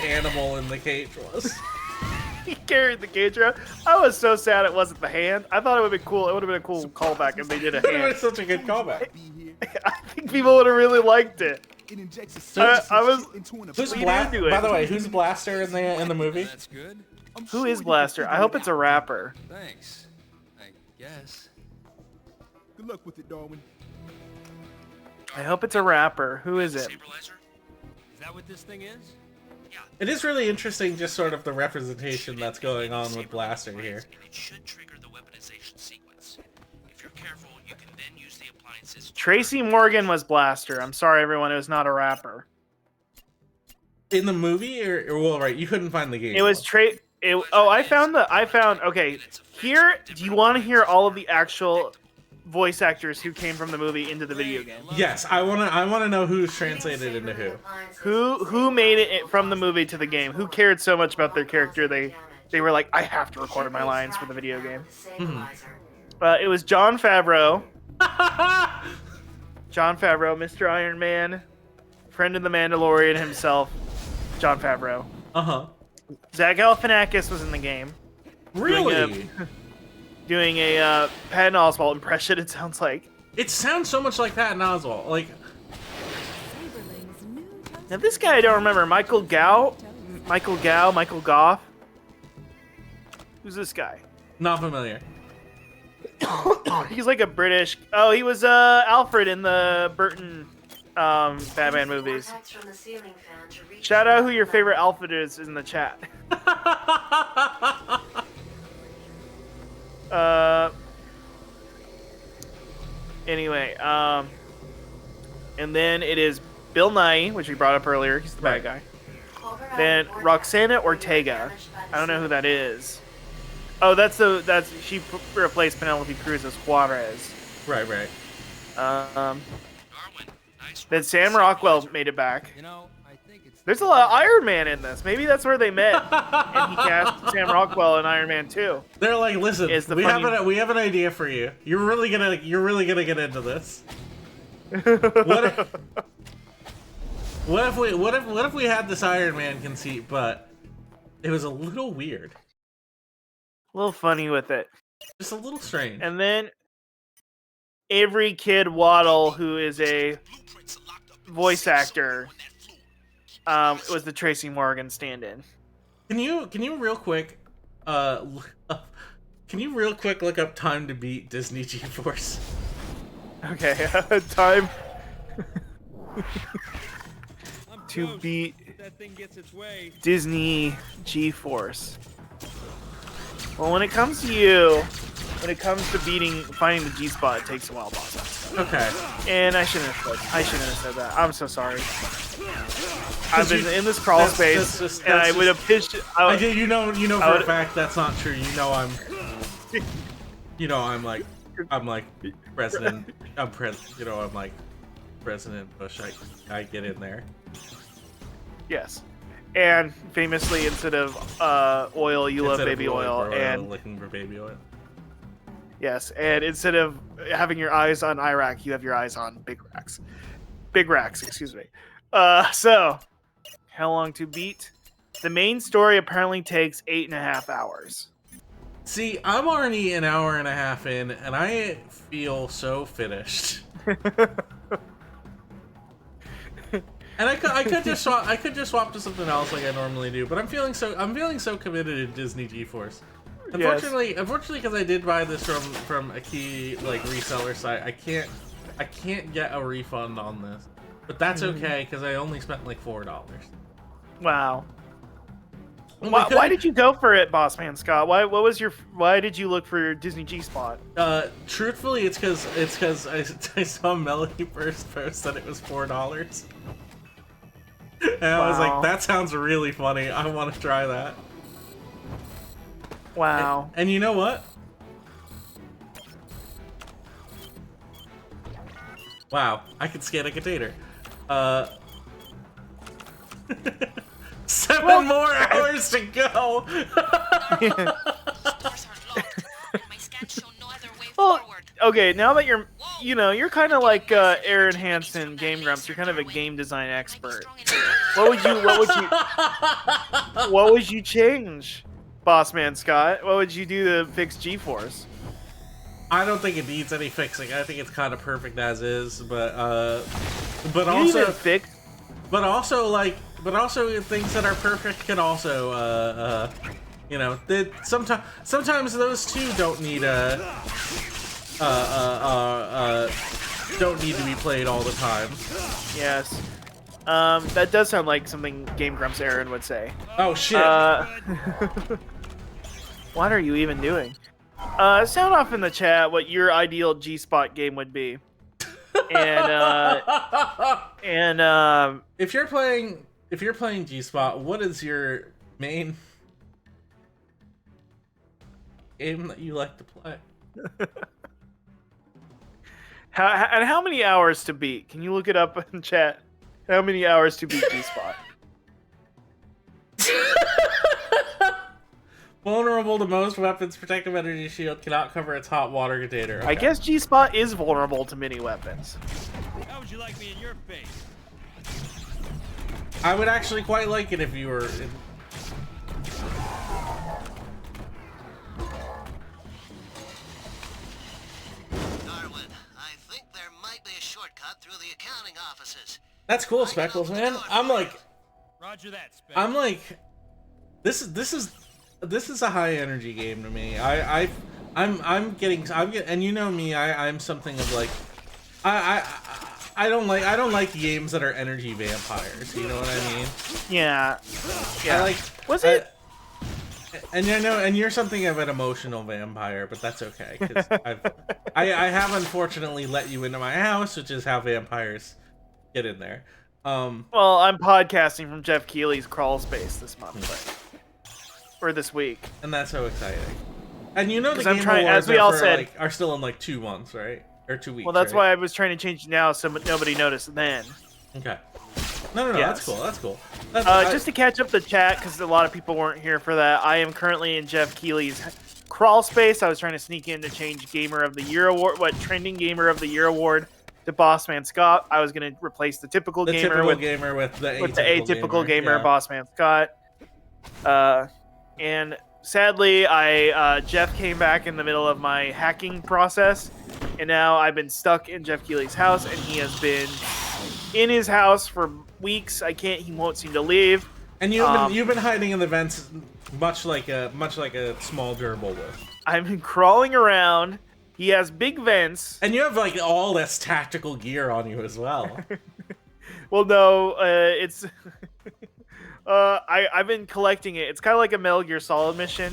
animal in the cage was. He carried the cage around. I was so sad it wasn't the hand. I thought it would be cool. It would have been a cool callback if they did a hand. It would have been such a good callback. I think people would have really liked it. I was. By the way, who's Blaster in the movie? That's good. Who is Blaster? I hope it's a rapper. Thanks. I guess. Good luck with it, Darwin. I hope it's a rapper. Who is it? Is that what this thing is? It is really interesting, just sort of the representation that's going on with Blaster here. It should trigger the weaponization sequence. If you're careful, you can then use the appliances. Tracy Morgan was Blaster. I'm sorry, everyone. It was not a rapper. In the movie, or well, right? You couldn't find the game. It was I found. Okay, here. Do you want to hear all of the actual voice actors who came from the movie into the video game? Yes, I wanna know who's translated into who. Who made it from the movie to the game? Who cared so much about their character they were like, I have to record my lines for the video game. It was Jon Favreau. Jon Favreau, Mr. Iron Man, friend of the Mandalorian himself, Jon Favreau. Zach Galifianakis was in the game. Really? Doing a Patton Oswalt impression, it sounds like. It sounds so much like Patton Oswalt. Like, now this guy I don't remember. Michael Goff? Who's this guy? Not familiar. He's like a British. Oh, he was Alfred in the Burton Batman movies. Shout out who your favorite Alfred is in the chat. Anyway, and then it is Bill Nye, which we brought up earlier. He's the bad guy. Then Roxana Ortega. I don't know who that is. Oh, she replaced Penelope Cruz as Juarez. Right. Then Sam Rockwell made it back. There's a lot of Iron Man in this. Maybe that's where they met, and he cast Sam Rockwell in Iron Man 2. They're like, listen, we have an idea for you. You're really gonna get into this. What if we had this Iron Man conceit, but it was a little weird, a little funny with it, just a little strange. And then Avery Kid Waddle, who is a voice actor, was the Tracy Morgan stand-in. Can you real quick, can you real quick look up time to beat Disney GeForce? Okay, time I'm to toast. beat If that thing gets its way. Disney GeForce. Well, when it comes to you, when it comes to finding the G spot, it takes a while, boss. Okay. And I shouldn't have said that. I'm so sorry. I've been in this crawl space, and I would have pitched. You know for a fact that's not true. You know I'm like President. I'm like President Bush. I get in there. Yes. And famously, instead of oil, you love baby oil, and looking for baby oil. Yes, and instead of having your eyes on Iraq, you have your eyes on Big Racks, excuse me. So, how long to beat? The main story apparently takes 8.5 hours. See, I'm already an hour and a half in, and I feel so finished. And I could just swap to something else like I normally do, but I'm feeling so committed to Disney GeForce. Unfortunately, because I did buy this from a key reseller site, I can't get a refund on this. But that's okay because I only spent like $4. Wow. Why did you go for it, Boss Man Scott? Why did you look for your Disney G spot? Truthfully, it's because I saw Melody first post that it was $4. And I was like, that sounds really funny. I want to try that. Wow. And you know what? Wow, I can scan a container. 7 more hours to go. Well, okay, now that you're kind of like Aaron Hansen, Game Grumps. You're kind of a game design expert. What would you change, Boss Man Scott? What would you do to fix GeForce? I don't think it needs any fixing. I think it's kind of perfect as is, but also things that are perfect can also sometimes those two don't need to be played all the time. Yes. That does sound like something Game Grumps Aaron would say. Oh shit. What are you even doing? Sound off in the chat what your ideal G-Spot game would be. And if you're playing G-Spot, what is your main game that you like to play? How many hours to beat? Can you look it up in chat? How many hours to beat G-Spot? Vulnerable to most weapons, protective energy shield cannot cover its hot water container. Okay. I guess G-Spot is vulnerable to many weapons. How would you like me in your face? I would actually quite like it if you were in... Darwin, I think there might be a shortcut through the accounting offices. That's cool, Speckles, man. I'm like... Roger that, Speckles. I'm like... This is a high energy game to me. I'm getting and you know me, I'm something of like I don't like games that are energy vampires, you know what I mean? Yeah. And you're something of an emotional vampire, but that's okay cuz I have unfortunately let you into my house, which is how vampires get in there. Well, I'm podcasting from Jeff Keighley's crawl space this month, or this week, and that's so exciting. And you know the Game Awards, as we all said, are still in like 2 months, right? Or 2 weeks. Well, that's right? why I was trying to change it now, so nobody noticed then. Okay. No, Yes. that's cool. Just to catch up the chat, because a lot of people weren't here for that, I am currently in Jeff Keighley's crawl space. I was trying to sneak in to change Gamer of the Year award, Trending Gamer of the Year award to Bossman Scott. I was going to replace the typical gamer with the atypical gamer, yeah. Bossman Scott. And sadly, Jeff came back in the middle of my hacking process, and now I've been stuck in Jeff Keighley's house, and he has been in his house for weeks. He won't seem to leave. And you've been hiding in the vents, much like a small gerbil would. I'm crawling around. He has big vents. And you have like all this tactical gear on you as well. Well, no, it's I've been collecting it. It's kind of like a Metal Gear Solid mission.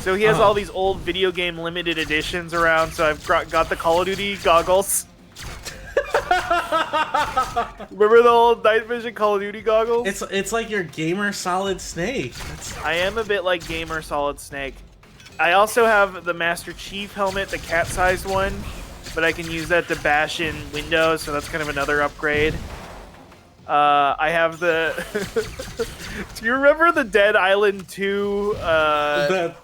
So he has all these old video game limited editions around. So I've got the Call of Duty goggles. Remember the old night vision Call of Duty goggles? It's like your gamer Solid Snake. I am a bit like gamer Solid Snake. I also have the Master Chief helmet, the cat-sized one, but I can use that to bash in Windows, so that's kind of another upgrade. I have the... Do you remember the Dead Island 2, the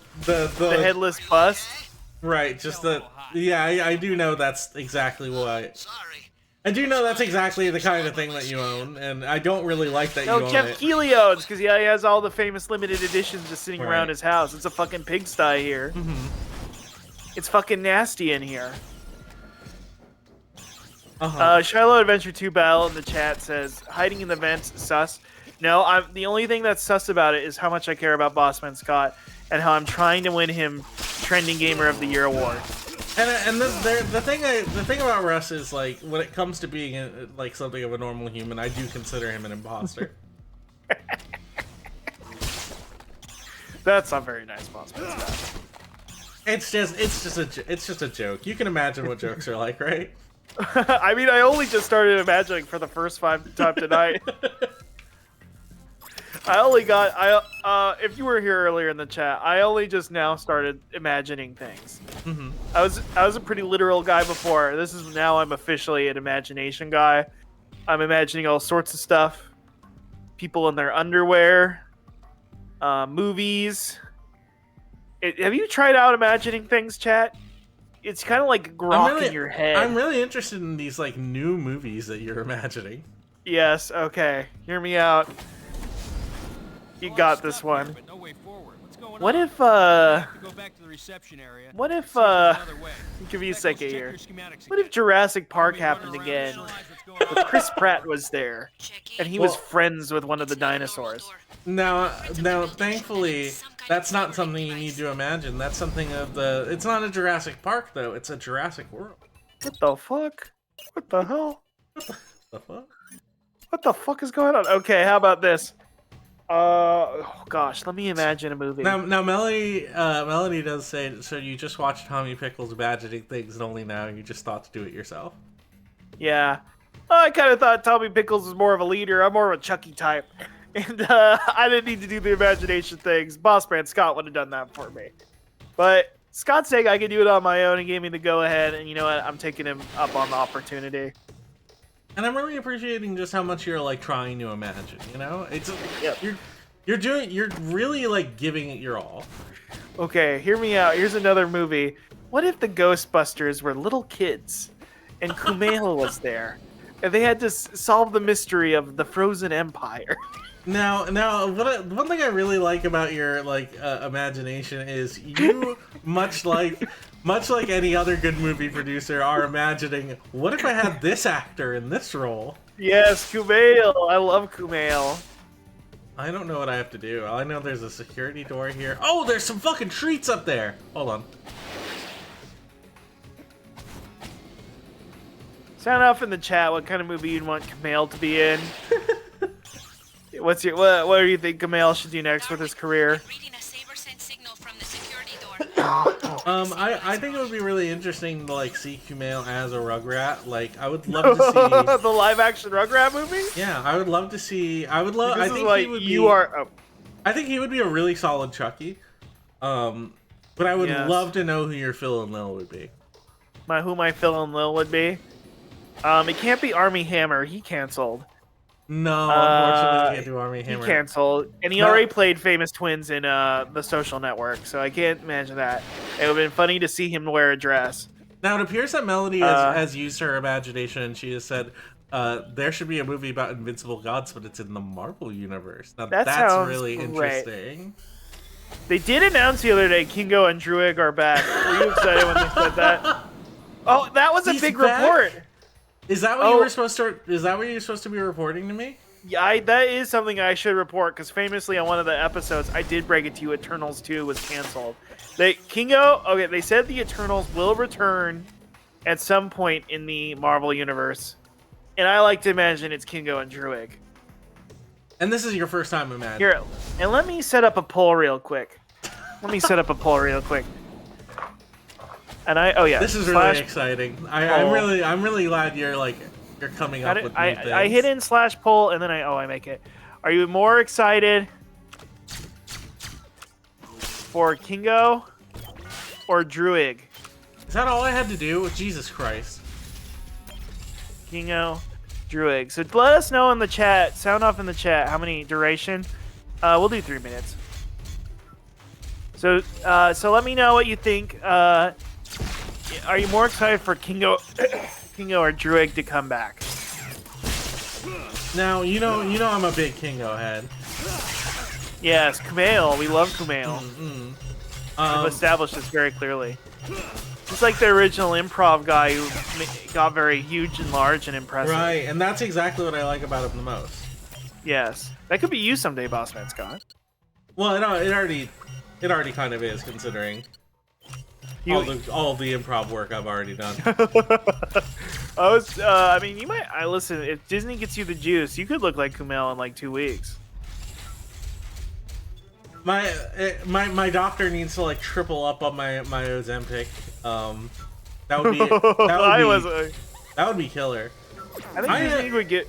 headless bust? Right, just the... Yeah, I do know that's exactly what... I do know that's exactly the kind of thing that you own, and I don't really like that you own Jeff it. Keighley owns, because he has all the famous limited editions just sitting around his house. It's a fucking pigsty here. It's fucking nasty in here. Shiloh Adventure 2 Battle in the chat says, hiding in the vents, sus. No, the only thing that's sus about it is how much I care about Bossman Scott, and how I'm trying to win him Trending Gamer of the Year award. And the thing about Russ is, like, when it comes to being like something of a normal human, I do consider him an imposter. That's not very nice, Bossman Scott. It's just a joke. You can imagine what jokes are like, right? I mean, I only just started imagining for the first time tonight. If you were here earlier in the chat, I only just now started imagining things. I was a pretty literal guy before. Now I'm officially an imagination guy. I'm imagining all sorts of stuff. People in their underwear, movies. Have you tried out imagining things, chat? It's kind of like grok in your head. I'm really interested in these like new movies that you're imagining. Yes, okay. Hear me out. You got this one. What if, give me a second here. What if Jurassic Park happened again, but Chris Pratt was there, and he was friends with one of the dinosaurs? Now, thankfully, that's not something you need to imagine. That's something of the... It's not a Jurassic Park, though. It's a Jurassic World. What the fuck? What the hell? What the fuck? What the fuck is going on? Okay, how about this? Oh gosh, let me imagine a movie. Now Melody does say, so you just watched Tommy Pickles imagining things, and only now you just thought to do it yourself. Yeah, I kind of thought Tommy Pickles was more of a leader. I'm more of a Chucky type, and I didn't need to do the imagination things. Bossman Scott would have done that for me, but Scott's saying I can do it on my own and gave me the go ahead, and you know what? I'm taking him up on the opportunity. And I'm really appreciating just how much you're like trying to imagine, you know? It's you're really like giving it your all. Okay, hear me out. Here's another movie. What if the Ghostbusters were little kids and Kumail was there and they had to solve the mystery of the Frozen Empire? Now, one thing I really like about your like imagination is you much like any other good movie producer are imagining, what if I had this actor in this role? Yes, Kumail. I love Kumail. I don't know what I have to do. All I know there's a security door here. Oh, there's some fucking treats up there. Hold on. Sound off in the chat what kind of movie you'd want Kumail to be in. What do you think Kumail should do next with his career? I think it would be really interesting to like see Kumail as a Rugrat. Like, I would love to see the live-action Rugrat movie. Yeah, I would love to see. I would love. This I is think like he would you be, are. Oh. I think he would be a really solid Chucky. But I would love to know who your Phil and Lil would be. Who my Phil and Lil would be? It can't be Armie Hammer. He canceled. No, unfortunately, he can't do Armie Hammer. He canceled, and he already played famous twins in The Social Network, so I can't imagine that. It would have been funny to see him wear a dress. Now, it appears that Melody has used her imagination, and she has said there should be a movie about invincible gods, but it's in the Marvel universe. Now, that's really interesting. They did announce the other day Kingo and Druig are back. Were you excited when they said that? Oh, that was a big report. Is that what you were supposed to? Is that what you're supposed to be reporting to me? Yeah, that is something I should report because famously on one of the episodes, I did break it to you. Eternals 2 was canceled. They said the Eternals will return at some point in the Marvel universe, and I like to imagine it's Kingo and Druig. And this is your first time, Imad. Here, and let me set up a poll real quick. And This is really exciting. I'm really glad you're coming up with new things. I hit in /poll and then I make it. Are you more excited for Kingo or Druig? Is that all I had to do? Jesus Christ. Kingo, Druig. So let us know in the chat. Sound off in the chat. How many duration? We'll do 3 minutes. So let me know what you think. Are you more excited for Kingo, Kingo or Druig to come back? Now you know I'm a big Kingo head. Yes, Kumail. We love Kumail. We've established this very clearly. He's like the original improv guy who got very huge and large and impressive. Right, and that's exactly what I like about him the most. Yes, that could be you someday, Bossman Scott. Well, it already kind of is, considering all the improv work I've already done. I mean, you might. Listen. If Disney gets you the juice, you could look like Kumail in like 2 weeks. My doctor needs to triple up on my Ozempic. That would be killer. I think Disney would give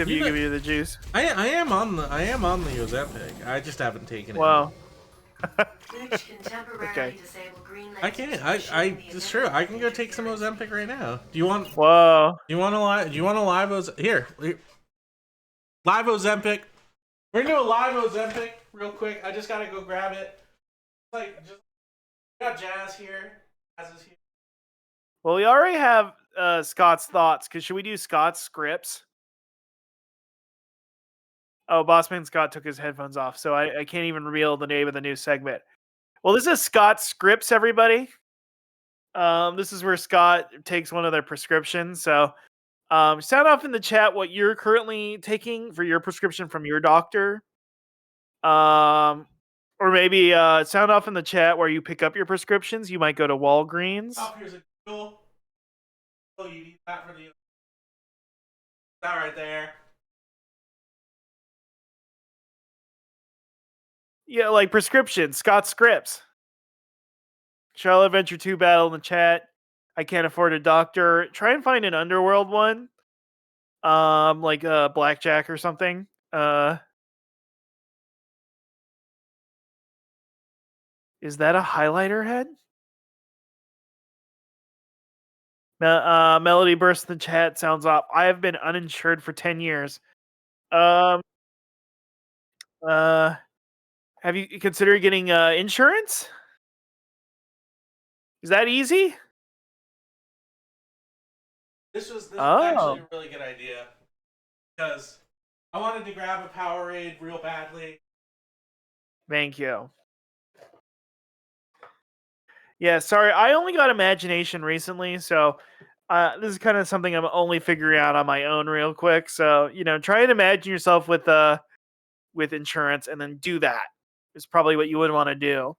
you the juice. I am on the Ozempic. I just haven't taken it. Wow. Okay. It's true. I can go take some Ozempic right now. Do you want? Whoa. Do you want a live Ozempic? Live Ozempic. We're gonna do a live Ozempic real quick. I just gotta go grab it. We got Jazz here. Jazz is here. Well, we already have Scott's thoughts. Should we do Scott's scripts? Oh, Bossman Scott took his headphones off, so I can't even reveal the name of the new segment. Well, this is Scott's scripts, everybody. This is where Scott takes one of their prescriptions. So sound off in the chat what you're currently taking for your prescription from your doctor. Or maybe sound off in the chat where you pick up your prescriptions. You might go to Walgreens. Oh, here's a tool. Oh, you need that for the... That right there. Yeah, like prescription. Scott Scripts. Charlotte Adventure 2 battle in the chat. I can't afford a doctor. Try and find an Underworld one. Like Blackjack or something. Is that a highlighter head? Melody burst in the chat. Sounds off. I have been uninsured for 10 years. Have you considered getting insurance? Is that easy? This was actually a really good idea because I wanted to grab a Powerade real badly. Thank you. Yeah, sorry. I only got Imagination recently, so this is kind of something I'm only figuring out on my own real quick. So, try and imagine yourself with insurance and then do that. Is probably what you would want to do.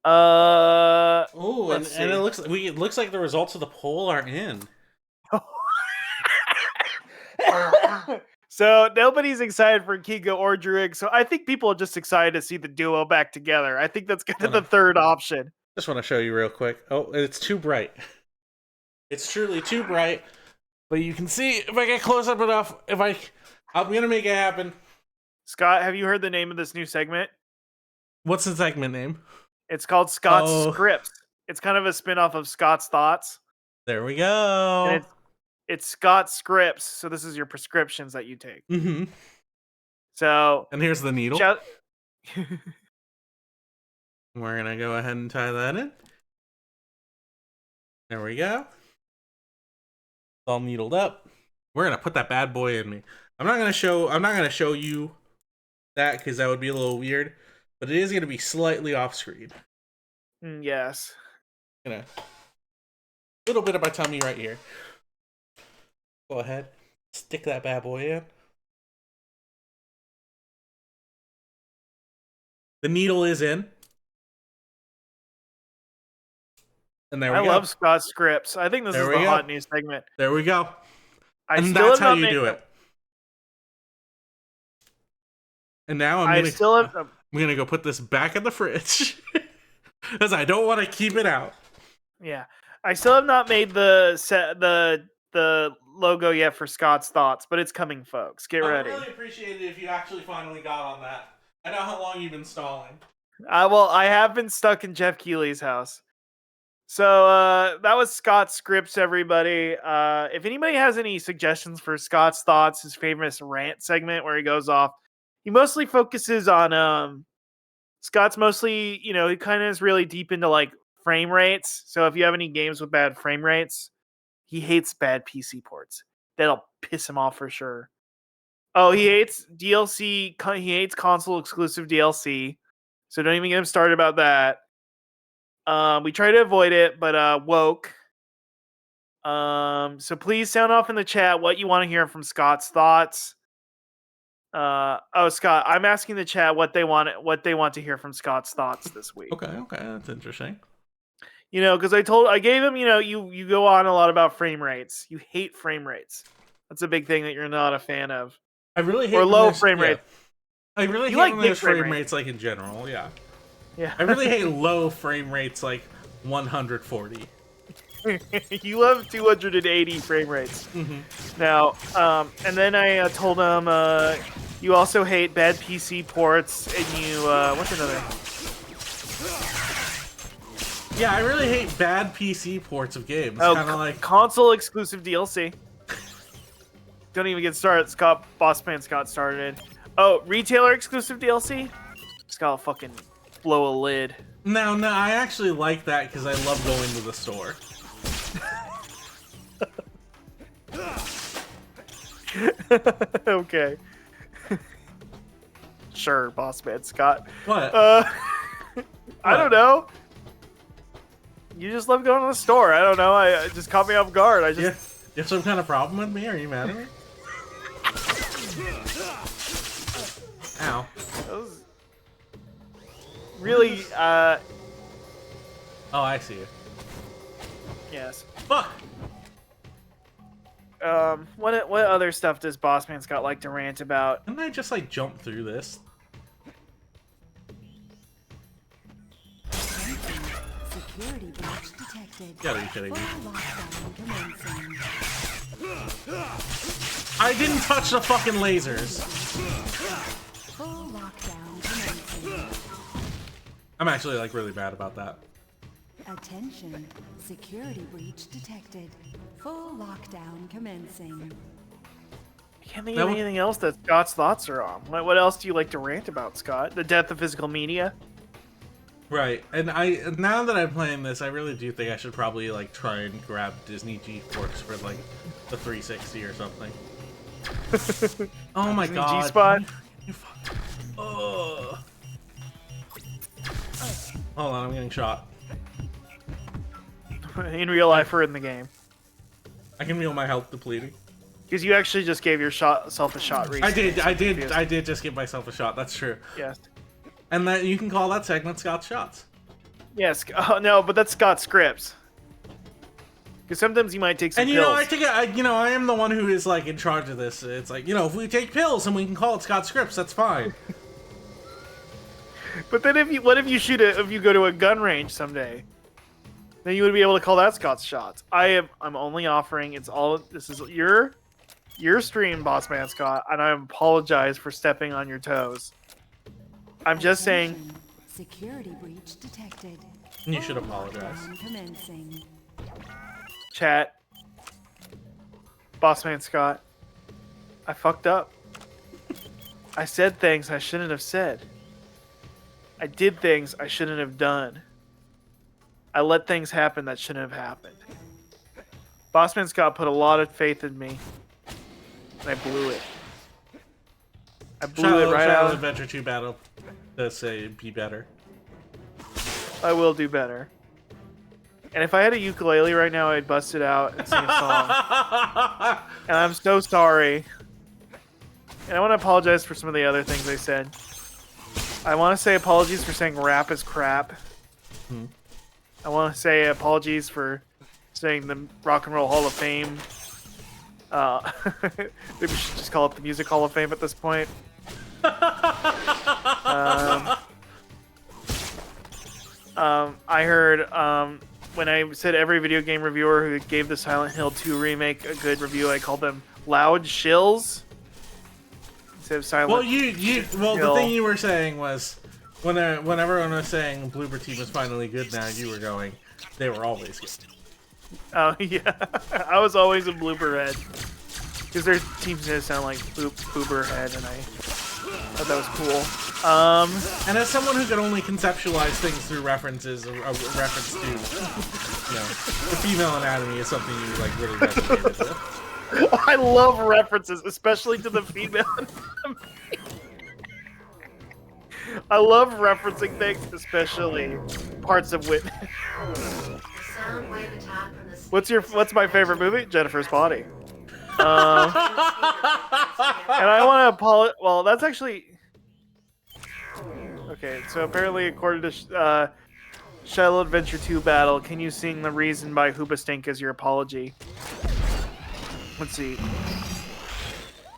And it looks like the results of the poll are in. So nobody's excited for Kingo or Druig. So I think people are just excited to see the duo back together. I think that's kind of the third option. Just want to show you real quick. Oh, it's too bright. It's truly too bright. But you can see if I get close up enough. I'm gonna make it happen. Scott, have you heard the name of this new segment? What's the segment name? It's called Scott's Scripts. It's kind of a spin-off of Scott's Thoughts. There we go. And it's Scott's Scripts, so this is your prescriptions that you take. Mm-hmm. So, and here's the needle. We're gonna go ahead and tie that in. There we go. It's all needled up. We're gonna put that bad boy in me. I'm not gonna show you that because that would be a little weird, but it is gonna be slightly off screen. Yes. A little bit of my tummy right here. Go ahead, stick that bad boy in. The needle is in. And there we I go. love Scott Scripps. I think this There is we the go. hot news segment. There we go. I And still that's have how not you made- do it. And now I'm I still have. gonna go put this back in the fridge because I don't want to keep it out. Yeah, I still have not made the logo yet for Scott's Thoughts, but it's coming, folks. Get ready. I really appreciate it if you actually finally got on that. I know how long you've been stalling. Well, I have been stuck in Jeff Keighley's house. So that was Scott's Scripts, everybody. If anybody has any suggestions for Scott's Thoughts, his famous rant segment where he goes off, he mostly focuses on Scott's mostly, he kind of is really deep into like frame rates. So if you have any games with bad frame rates, he hates bad PC ports. That'll piss him off for sure. Oh, he hates DLC. He hates console exclusive DLC. So don't even get him started about that. We try to avoid it, but woke. So please sound off in the chat what you want to hear from Scott's Thoughts. Scott, I'm asking the chat what they want to hear from Scott's Thoughts this week. Okay, that's interesting. Because I gave him, you go on a lot about frame rates. You hate frame rates. That's a big thing that you're not a fan of. I really hate or low frame rates. I really hate like when there's frame rates like in general. Yeah. Yeah. I really hate low frame rates like 140. You love 280 frame rates. Mm-hmm. Now, and then I told him you also hate bad PC ports, and you what's another? Yeah, I really hate bad PC ports of games. Oh, Kind of like console exclusive DLC. Don't even get started. Bossman Scott started. Oh, retailer exclusive DLC. Scott will fucking blow a lid. No, I actually like that because I love going to the store. Okay. Sure, Bossman Scott. What? I don't know. You just love going to the store. I don't know. I just caught me off guard. I just. Yeah. You have some kind of problem with me? Are you mad at me? Ow. That was really. Oh, I see you. Yes. Fuck. What other stuff does Bossman Scott like to rant about? Didn't I just like jump through this? Security breach detected. You gotta be kidding me. Full lockdown commencing. I didn't touch the fucking lasers. Full lockdown commencing. I'm actually like really bad about that. Attention. Security breach detected. Full lockdown commencing. I can't think of anything else that Scott's thoughts are on. What else do you like to rant about, Scott? The death of physical media? Right, and now that I'm playing this, I really do think I should probably like try and grab Disney GeForce for like the 360 or something. Oh my god. G-Spot? You fuck. Oh. Hold on, I'm getting shot. In real life or in the game? I can feel my health depleting. Because you actually just gave yourself a shot recently. I did just give myself a shot. That's true. Yes. And that you can call that segment Scott's Shots. Yes. Oh, no, but that's Scott Scripps. Because sometimes you might take some and pills. I think I am the one who is like in charge of this. It's like, if we take pills and we can call it Scott Scripps, that's fine. But then if you go to a gun range someday, then you would be able to call that Scott's Shots. I'm only offering. This is your stream, Bossman Scott, and I apologize for stepping on your toes. I'm just saying. Security breach detected. You should apologize. Commencing. Chat. Bossman Scott. I fucked up. I said things I shouldn't have said. I did things I shouldn't have done. I let things happen that shouldn't have happened. Bossman Scott put a lot of faith in me. And I blew it. I blew it right out. Adventure 2 battle. Let's say be better. I will do better. And if I had a ukulele right now, I'd bust it out and sing a song. And I'm so sorry. And I want to apologize for some of the other things I said. I want to say apologies for saying rap is crap. I want to say apologies for saying the Rock and Roll Hall of Fame. Maybe we should just call it the Music Hall of Fame at this point. I heard when I said every video game reviewer who gave the Silent Hill 2 remake a good review, I called them loud shills. Instead of silent. Well, the thing you were saying was when everyone was saying Bloober Team was finally good now, you were going, they were always good. Oh yeah, I was always a Bloober head because their teams did sound like Boober head, and I thought that was cool. And as someone who can only conceptualize things through references, a reference to, the female anatomy is something you like really resonated with. I love references, especially to the female anatomy. I love referencing things, especially parts of women. What's my favorite movie? Jennifer's Body. And I want to apologize. Well, that's actually okay. So apparently, according to Shadow Adventure 2 Battle, can you sing "The Reason" by Hoobastank as your apology? Let's see.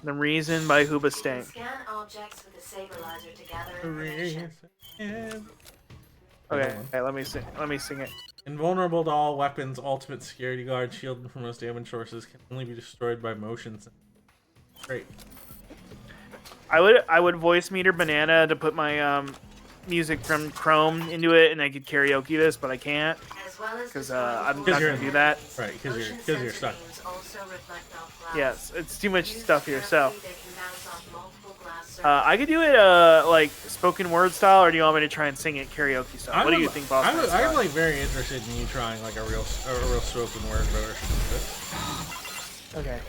"The Reason" by Hoobastank. Scan objects with a stabilizer to gather information. Okay, let me sing it. Invulnerable to all weapons, ultimate security guard, shielded from most damage sources, can only be destroyed by motions. Great. I would voice meter Banana to put my music from Chrome into it, and I could karaoke this, but I can't because I'm not gonna do that. Right, because you're stuck. Yes, it's too much stuff here. So I could do it like spoken word style, or do you want me to try and sing it karaoke style? What do you think, boss? I'm like very interested in you trying like a real spoken word version of this. Okay.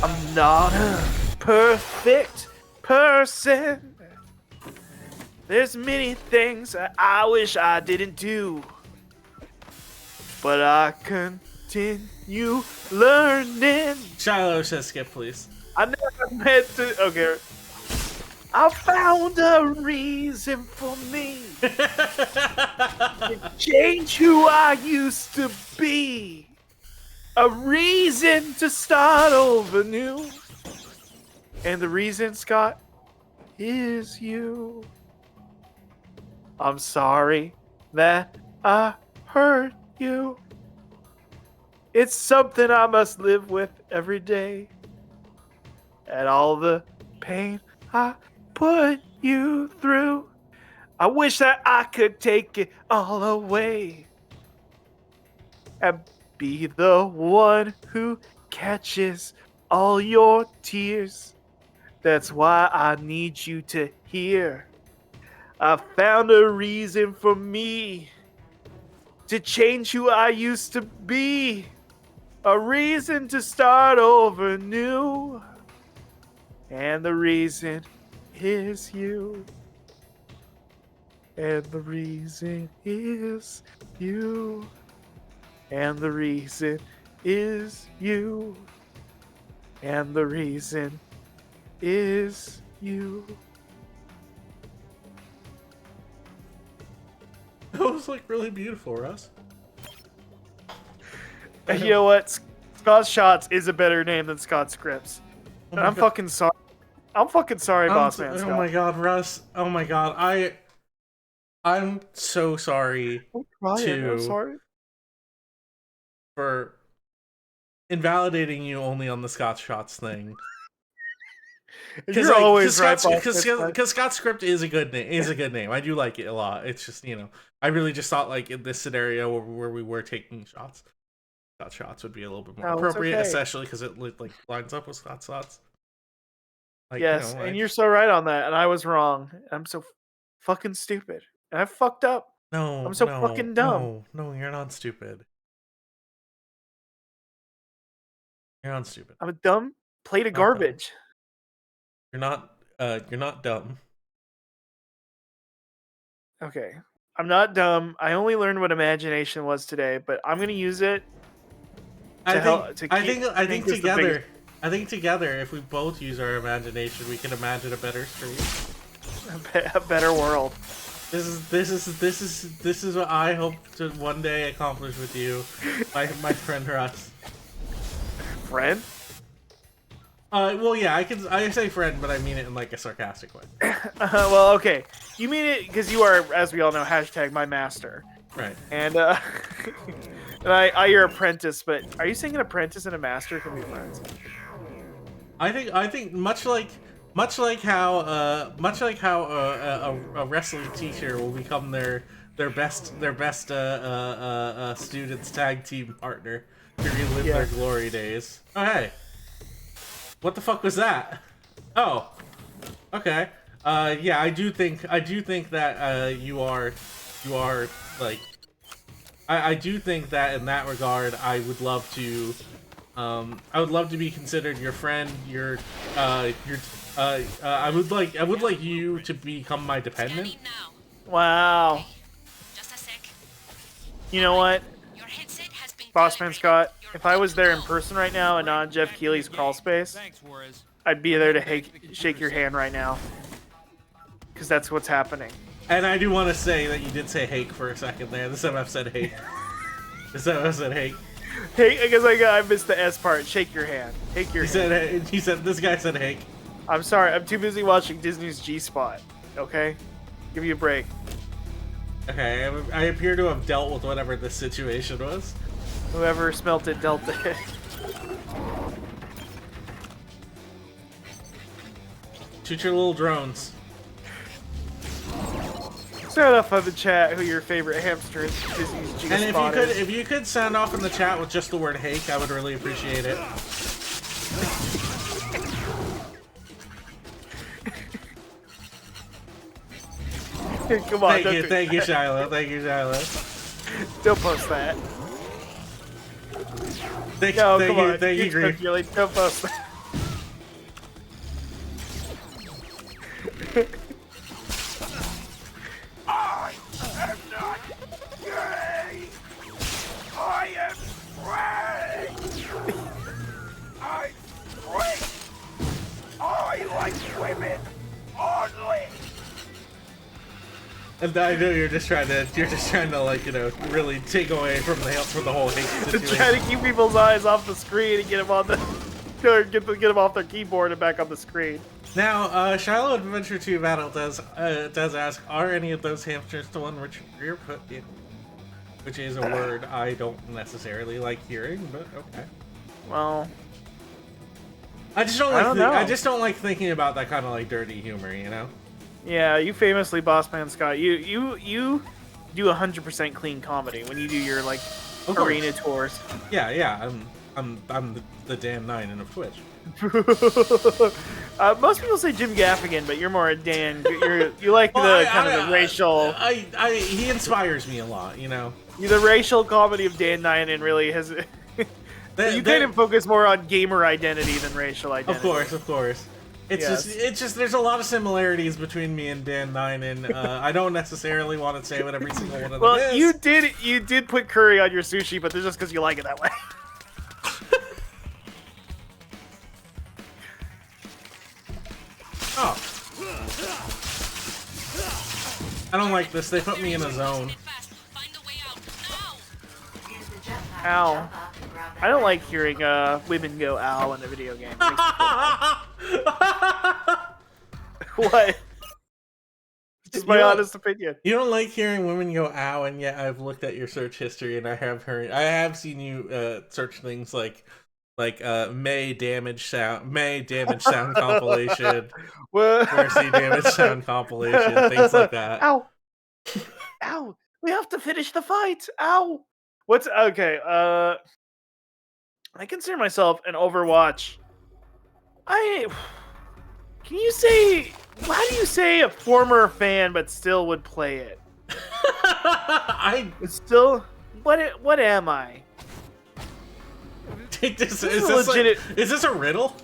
I'm not a perfect person. There's many things I wish I didn't do, but I continue learning. Shiloh says skip, please. I never meant to. Okay. I found a reason for me to change who I used to be. A reason to start over new. And the reason, Scott, is you. I'm sorry that I hurt you. It's something I must live with every day. And all the pain I put you through, I wish that I could take it all away and be the one who catches all your tears. That's why I need you to hear. I found a reason for me to change who I used to be. A reason to start over new. And the reason is you. And the reason is you. And the reason is you. And the reason is you. That was like really beautiful, Russ. You know what? Scott Shots is a better name than Scott Scripts. And I'm fucking sorry. I'm fucking sorry, boss man. Oh my god, Russ. Oh my god. I'm so sorry. I'm sorry for invalidating you only on the Scott Shots thing. You're always right, because Scott Script is a good name. I do like it a lot. It's just, I really just thought like in this scenario where we were taking shots, Scott Shots would be a little bit more appropriate, especially because it like lines up with Scott Shots. Like, yes, and you're so right on that, and I was wrong. I'm so fucking stupid, and I fucked up. No, I'm so fucking dumb. No, you're not stupid. You're not stupid. I'm a dumb plate of garbage. You're not dumb. Okay. I'm not dumb. I only learned what imagination was today, but I'm gonna use it. I think together, if we both use our imagination, we can imagine a better stream. A better world. This is what I hope to one day accomplish with you, my friend Russ. Friend? Well, yeah, I say friend, but I mean it in like a sarcastic way. Well, okay. You mean it because you are, as we all know, hashtag my master. Right. And and I your apprentice, but are you saying an apprentice and a master can be friends? I think much like how a wrestling teacher will become their best student's tag team partner to relive their glory days. Oh hey, what the fuck was that? Oh, okay. Yeah, I do think that you are like I do think that in that regard I would love to be considered your friend. I would like you to become my dependent. Wow. Just a sec. You know what, Your headset has been Bossman Scott? If I was there in person right now and not Jeff Keighley's crawl space, Thanks, Juarez. I'd be there to shake your hand right now. Because that's what's happening. And I do want to say that you did say hake for a second there. This MF said hake. This MF said hake. Hey, I guess I missed the S part. Shake your hand. Shake your hand. He said this guy said hake. I'm sorry. I'm too busy watching Disney's G-Spot. Okay? Give you a break. Okay, I appear to have dealt with whatever this situation was. Whoever smelt it dealt it. Shoot your little drones. Start off on the chat who your favorite hamster is. Disney's G-Spot And if you could sound off in the chat with just the word hake, I would really appreciate it. Come on. Thank you, Shiloh. Thank you, Shiloh. Don't post that. Thank you, Grief. Really, don't post that. I am not gay. I am straight. I'm straight. I like women only. And I know you're just trying to like, you know, really take away from the whole hate situation. Trying to keep people's eyes off the screen and get them on the get them off their keyboard and back on the screen. Now, Shiloh Adventure 2 Battle does ask, are any of those hamsters the one Richard Greer put in? Which is a word I don't necessarily like hearing, but okay. Well, I just don't like thinking about that kind of like dirty humor, you know? Yeah, you famously, Bossman Scott, you do 100% clean comedy when you do your like arena tours. Yeah, I'm the Dan Nine of Twitch. Most people say Jim Gaffigan, but you're more a Dan. You like the racial. He inspires me a lot, you know. The racial comedy of Dan Nine and really has. You kind of focus more on gamer identity than racial identity. Of course. It's just there's a lot of similarities between me and Dan Nine, and I don't necessarily want to say what every single one of them is. Well, you did put curry on your sushi, but that's just because you like it that way. Oh. I don't like this. They put me in a zone. Ow. I don't like hearing women go ow in a video game. What? Just my honest opinion. You don't like hearing women go ow, and yet I've looked at your search history and I have seen you search things like May damage sound compilation, Mercy damage sound compilation, things like that. Ow! Ow! We have to finish the fight. Ow! What's okay? I consider myself an Overwatch. Can you say? How do you say a former fan but still would play it? What am I? Is this a riddle?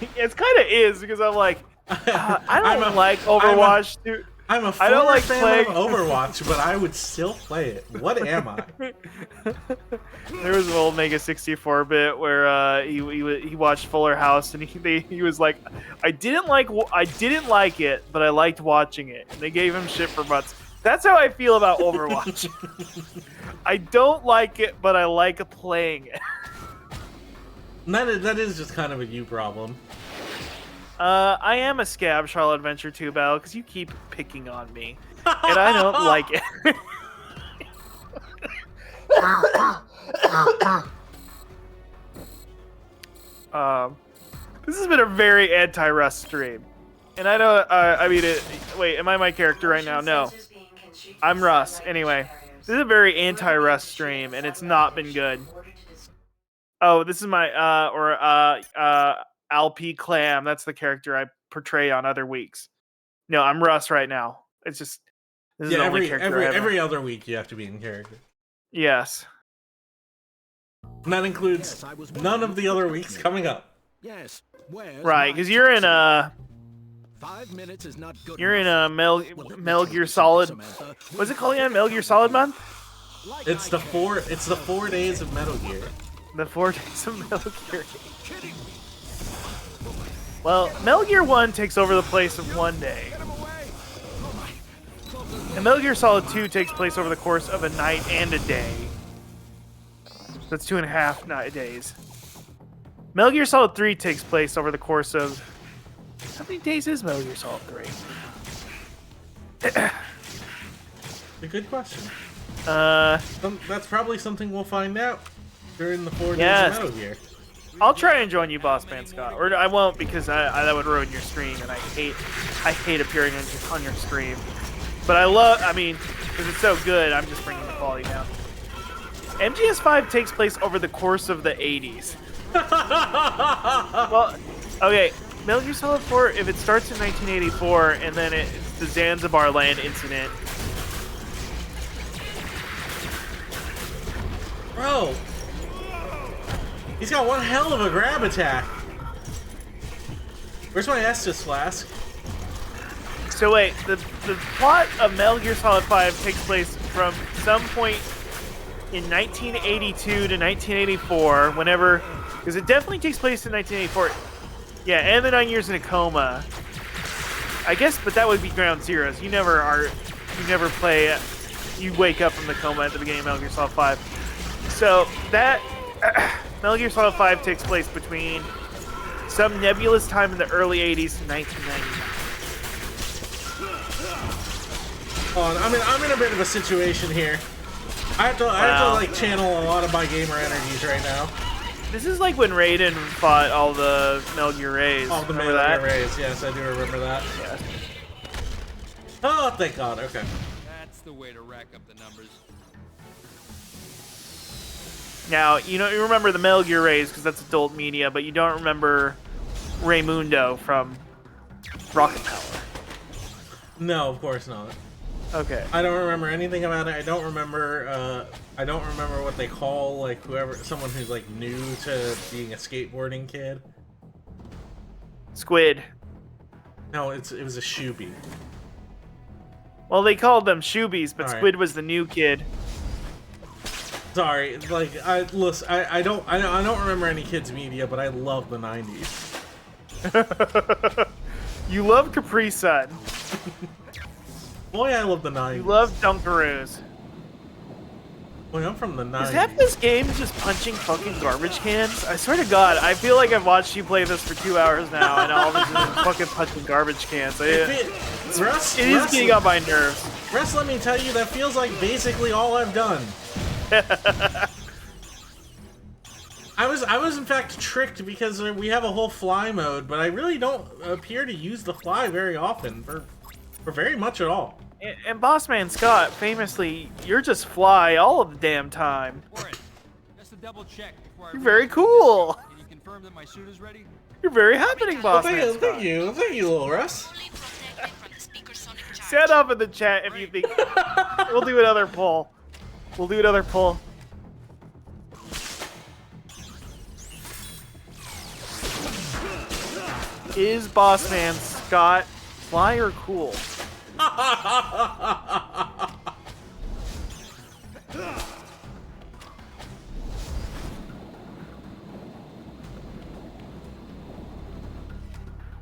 It kind of is because I'm like, I don't like Overwatch, dude. I'm a I don't former like fan playing- of Overwatch, but I would still play it. What am I? There was an old Mega 64 bit where he watched Fuller House and he was like, I didn't like it, but I liked watching it, and they gave him shit for months. That's how I feel about Overwatch. I don't like it, but I like playing it. That is just kind of a you problem. I am a scab, Charlotte Adventure 2 Battle, because you keep picking on me, and I don't like it. This has been a very anti-Rust stream, and I know. Wait, am I my character right now? No, I'm Russ. Anyway, this is a very anti-Rust stream, and it's not been good. Oh, this is my Alp Clam. That's the character I portray on other weeks. No, I'm Russ right now. It's just this is the only character I have. every other week you have to be in character. Yes. And that includes none of the other weeks coming up. Yes. Right, because you're in a 5 minutes is not good. you're in a Metal Gear Solid. What's it called again? Metal Gear Solid month? It's the 4 days of Metal Gear. The 4 days of Metal Gear. Well, Metal Gear 1 takes over the place of 1 day. And Metal Gear Solid 2 takes place over the course of a night and a day. That's 2.5 days. Metal Gear Solid 3 takes place over the course of... How many days is Metal Gear Solid 3? A good question. That's probably something we'll find out during the 4 days of Metal Gear. I'll try and join you, Boss Man Scott. Or I won't, because that would ruin your stream, and I hate appearing on your stream. But because it's so good, I'm just bringing the quality down. MGS5 takes place over the course of the 80s. Well, okay, Metal Gear Solid 4, if it starts in 1984, and then it's the Zanzibar land incident. Bro! He's got one hell of a grab attack. Where's my Estus flask? So wait, the plot of Metal Gear Solid 5 takes place from some point in 1982 to 1984, whenever, because it definitely takes place in 1984. Yeah, and the 9 years in a coma. I guess, but that would be Ground Zeroes. You never play, you wake up from the coma at the beginning of Metal Gear Solid 5. So that, Metal Gear Solid 5 takes place between some nebulous time in the early 80s to 1990. I'm in a bit of a situation here. I have to like channel a lot of my gamer energies right now. This is like when Raiden fought all the Metal Gear Rays. All the Metal Gear Rays, yes, I do remember that. Yeah. Oh, thank God, okay. That's the way to rack up the numbers. Now, you remember the Metal Gear Rays because that's adult media, but you don't remember Raymundo from Rocket Power. No, of course not. Okay. I don't remember anything about it. I don't remember what they call like someone who's like new to being a skateboarding kid. Squid. No, it was a shoebie. Well, they called them shoobies, but All Squid right. was the new kid. Sorry, like I don't remember any kids media, but I love the 90s. You love Capri Sun. Boy, I love the 90s. You love Dunkaroos. Boy, I'm from the 90s. Is half this game just punching fucking garbage cans? I swear to God, I feel like I've watched you play this for 2 hours now, and all of a sudden fucking punching garbage cans. It is getting on my nerves. Russ, let me tell you, that feels like basically all I've done. I was in fact tricked because we have a whole fly mode, but I really don't appear to use the fly very often for very much at all. And Bossman Scott, famously, you're just fly all of the damn time. Just to double check before You're very cool. Can you confirm that my suit is ready? You're very happening, Bossman Scott. Thank you, little Russ. Set up in the chat if you think. We'll do another poll. Is Bossman Scott fly or cool?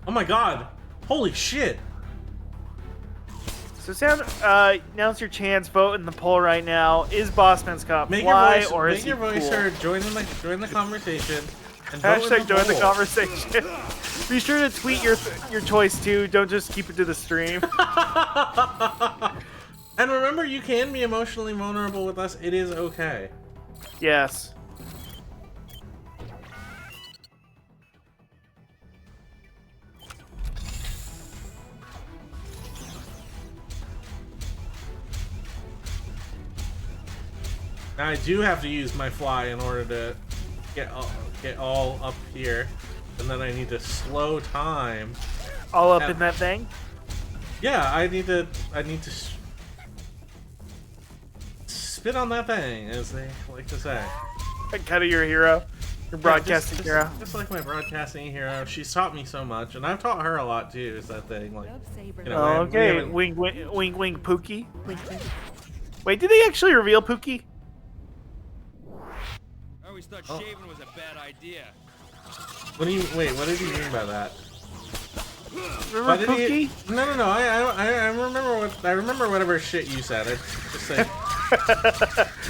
Oh my god. Holy shit. So, Sound, now's your chance. Vote in the poll right now. Is Bossman's Cop Make fly your voice, or is make he your voice cool? heard. Join the conversation. And vote in Hashtag join the poll. conversation. Be sure to tweet your choice too. Don't just keep it to the stream. And remember, you can be emotionally vulnerable with us. It is okay. Yes. Now I do have to use my fly in order to get all up here, and then I need to slow time. All up in that thing? Yeah, I need to spit on that thing, as they like to say. Kind of your hero, your broadcasting hero. Just like my broadcasting hero, she's taught me so much, and I've taught her a lot too. Is that thing like? You know, Oh, okay, wink, wink, wink, wink, Pookie. Wink, wink. Wait, did they actually reveal Pookie? I always thought shaving was a bad idea. What do you wait? What did you mean by that? Remember Pookie? No. I remember whatever shit you said. It's just like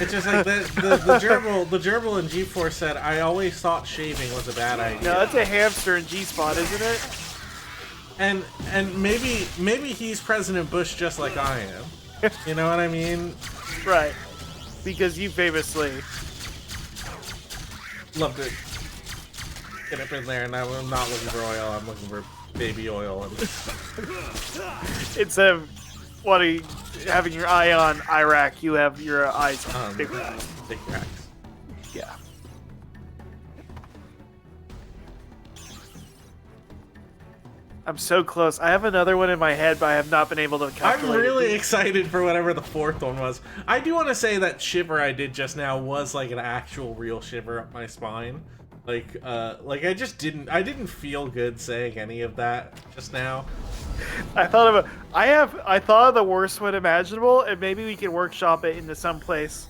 it's just like the gerbil in G-Force said. I always thought shaving was a bad idea. No, that's a hamster in G-Spot, isn't it? And maybe he's President Bush just like I am. You know what I mean? Right. Because you famously love to get up in there, and I'm not looking for oil. I'm looking for baby oil. It's having your eye on Iraq. You have your eyes on big cracks. Big cracks. Yeah. I'm so close. I have another one in my head, but I have not been able to calculate. I'm really excited for whatever the fourth one was. I do want to say that shiver I did just now was like an actual real shiver up my spine. Like I didn't feel good saying any of that just now. I thought of the worst one imaginable, and maybe we can workshop it into some place,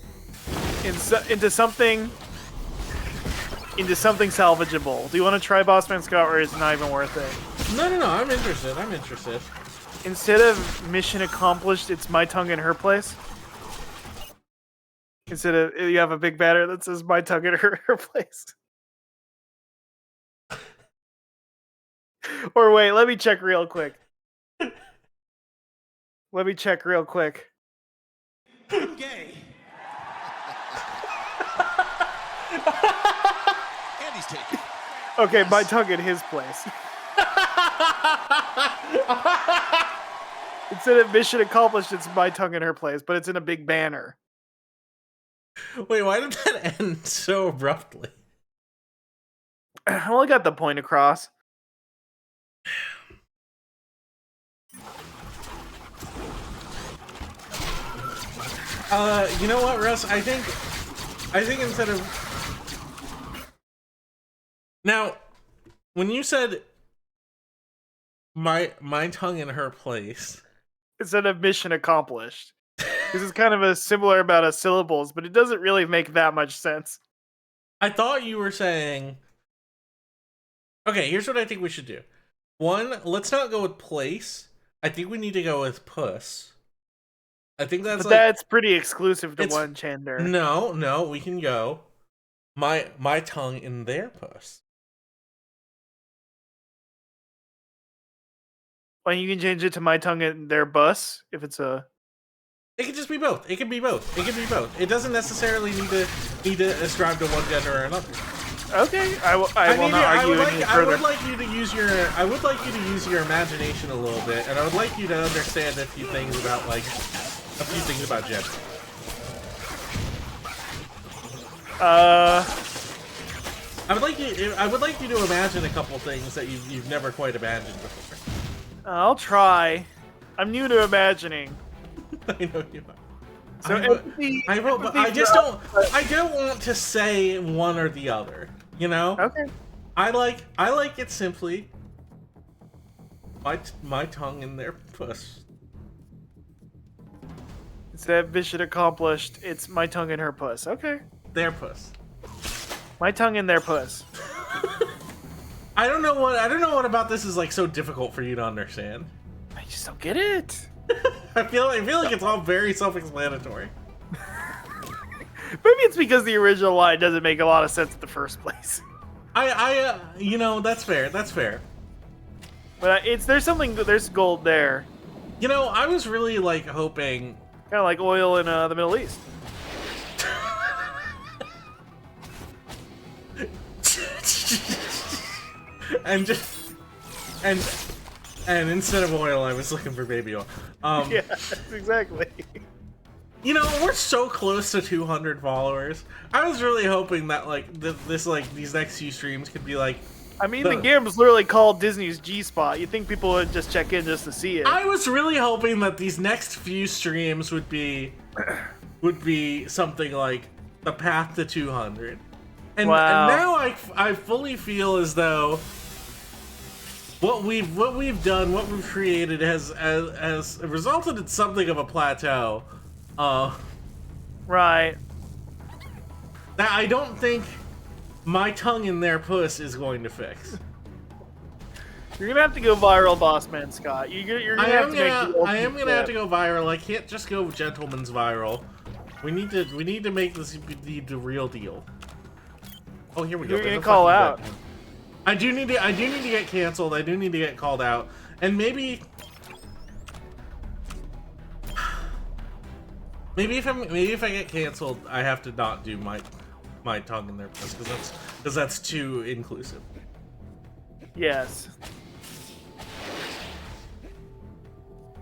into something salvageable. Do you want to try Bossman Scott, or is it not even worth it? No. I'm interested. Instead of mission accomplished, it's my tongue in her place. Instead of you have a big banner that says my tongue in her place. Or wait, let me check real quick. I'm gay. And he's taken. Okay, my tongue in his place. Instead of mission accomplished, it's my tongue in her place, but it's in a big banner. Wait, why did that end so abruptly? I only got the point across. You know what, Russ? I think instead of now, when you said my tongue in her place, instead of mission accomplished, this is kind of a similar amount of syllables, but it doesn't really make that much sense. I thought you were saying. Okay, here's what I think we should do. One, let's not go with place. I think we need to go with puss. I think that's pretty exclusive to one gender. No, we can go my tongue in their puss. Well, you can change it to my tongue in their bus if it's a. It could just be both. It can be both. It doesn't necessarily need to ascribe to one gender or another. Okay, I will not argue any further. I would like you to use your imagination a little bit, and I would like you to understand a few things about gender. I would like you to imagine a couple things that you've never quite imagined before. I'll try. I'm new to imagining. I know you are. So I don't want to say one or the other. You know? Okay. I like it simply. My tongue in their puss. Instead of mission accomplished, it's my tongue in her puss. Okay. Their puss. My tongue in their puss. I don't know what about this is like so difficult for you to understand. I just don't get it. I feel like it's all very self-explanatory. Maybe it's because the original line doesn't make a lot of sense in the first place. You know, that's fair. That's fair. But there's gold there. You know, I was really like hoping, kind of like oil in the Middle East. and instead of oil, I was looking for baby oil. Yeah, exactly. You know, we're so close to 200 followers. I was really hoping that like these next few streams could be like. I mean, the game was literally called Disney's G-Spot. You'd think people would just check in just to see it. I was really hoping that these next few streams would be something like the path to 200. And now I fully feel as though what we've done, what we've created has resulted in something of a plateau. Right. That I don't think my tongue in their puss is going to fix. You're gonna have to go viral, boss man Scott. You're gonna have to I am gonna have to go viral. I can't just go gentleman's viral. We need to make this be the real deal. Oh, here we go. You're gonna call out. I do need to get canceled. I do need to get called out, and maybe if I get canceled, I have to not do my tongue in their puss because that's too inclusive. Yes.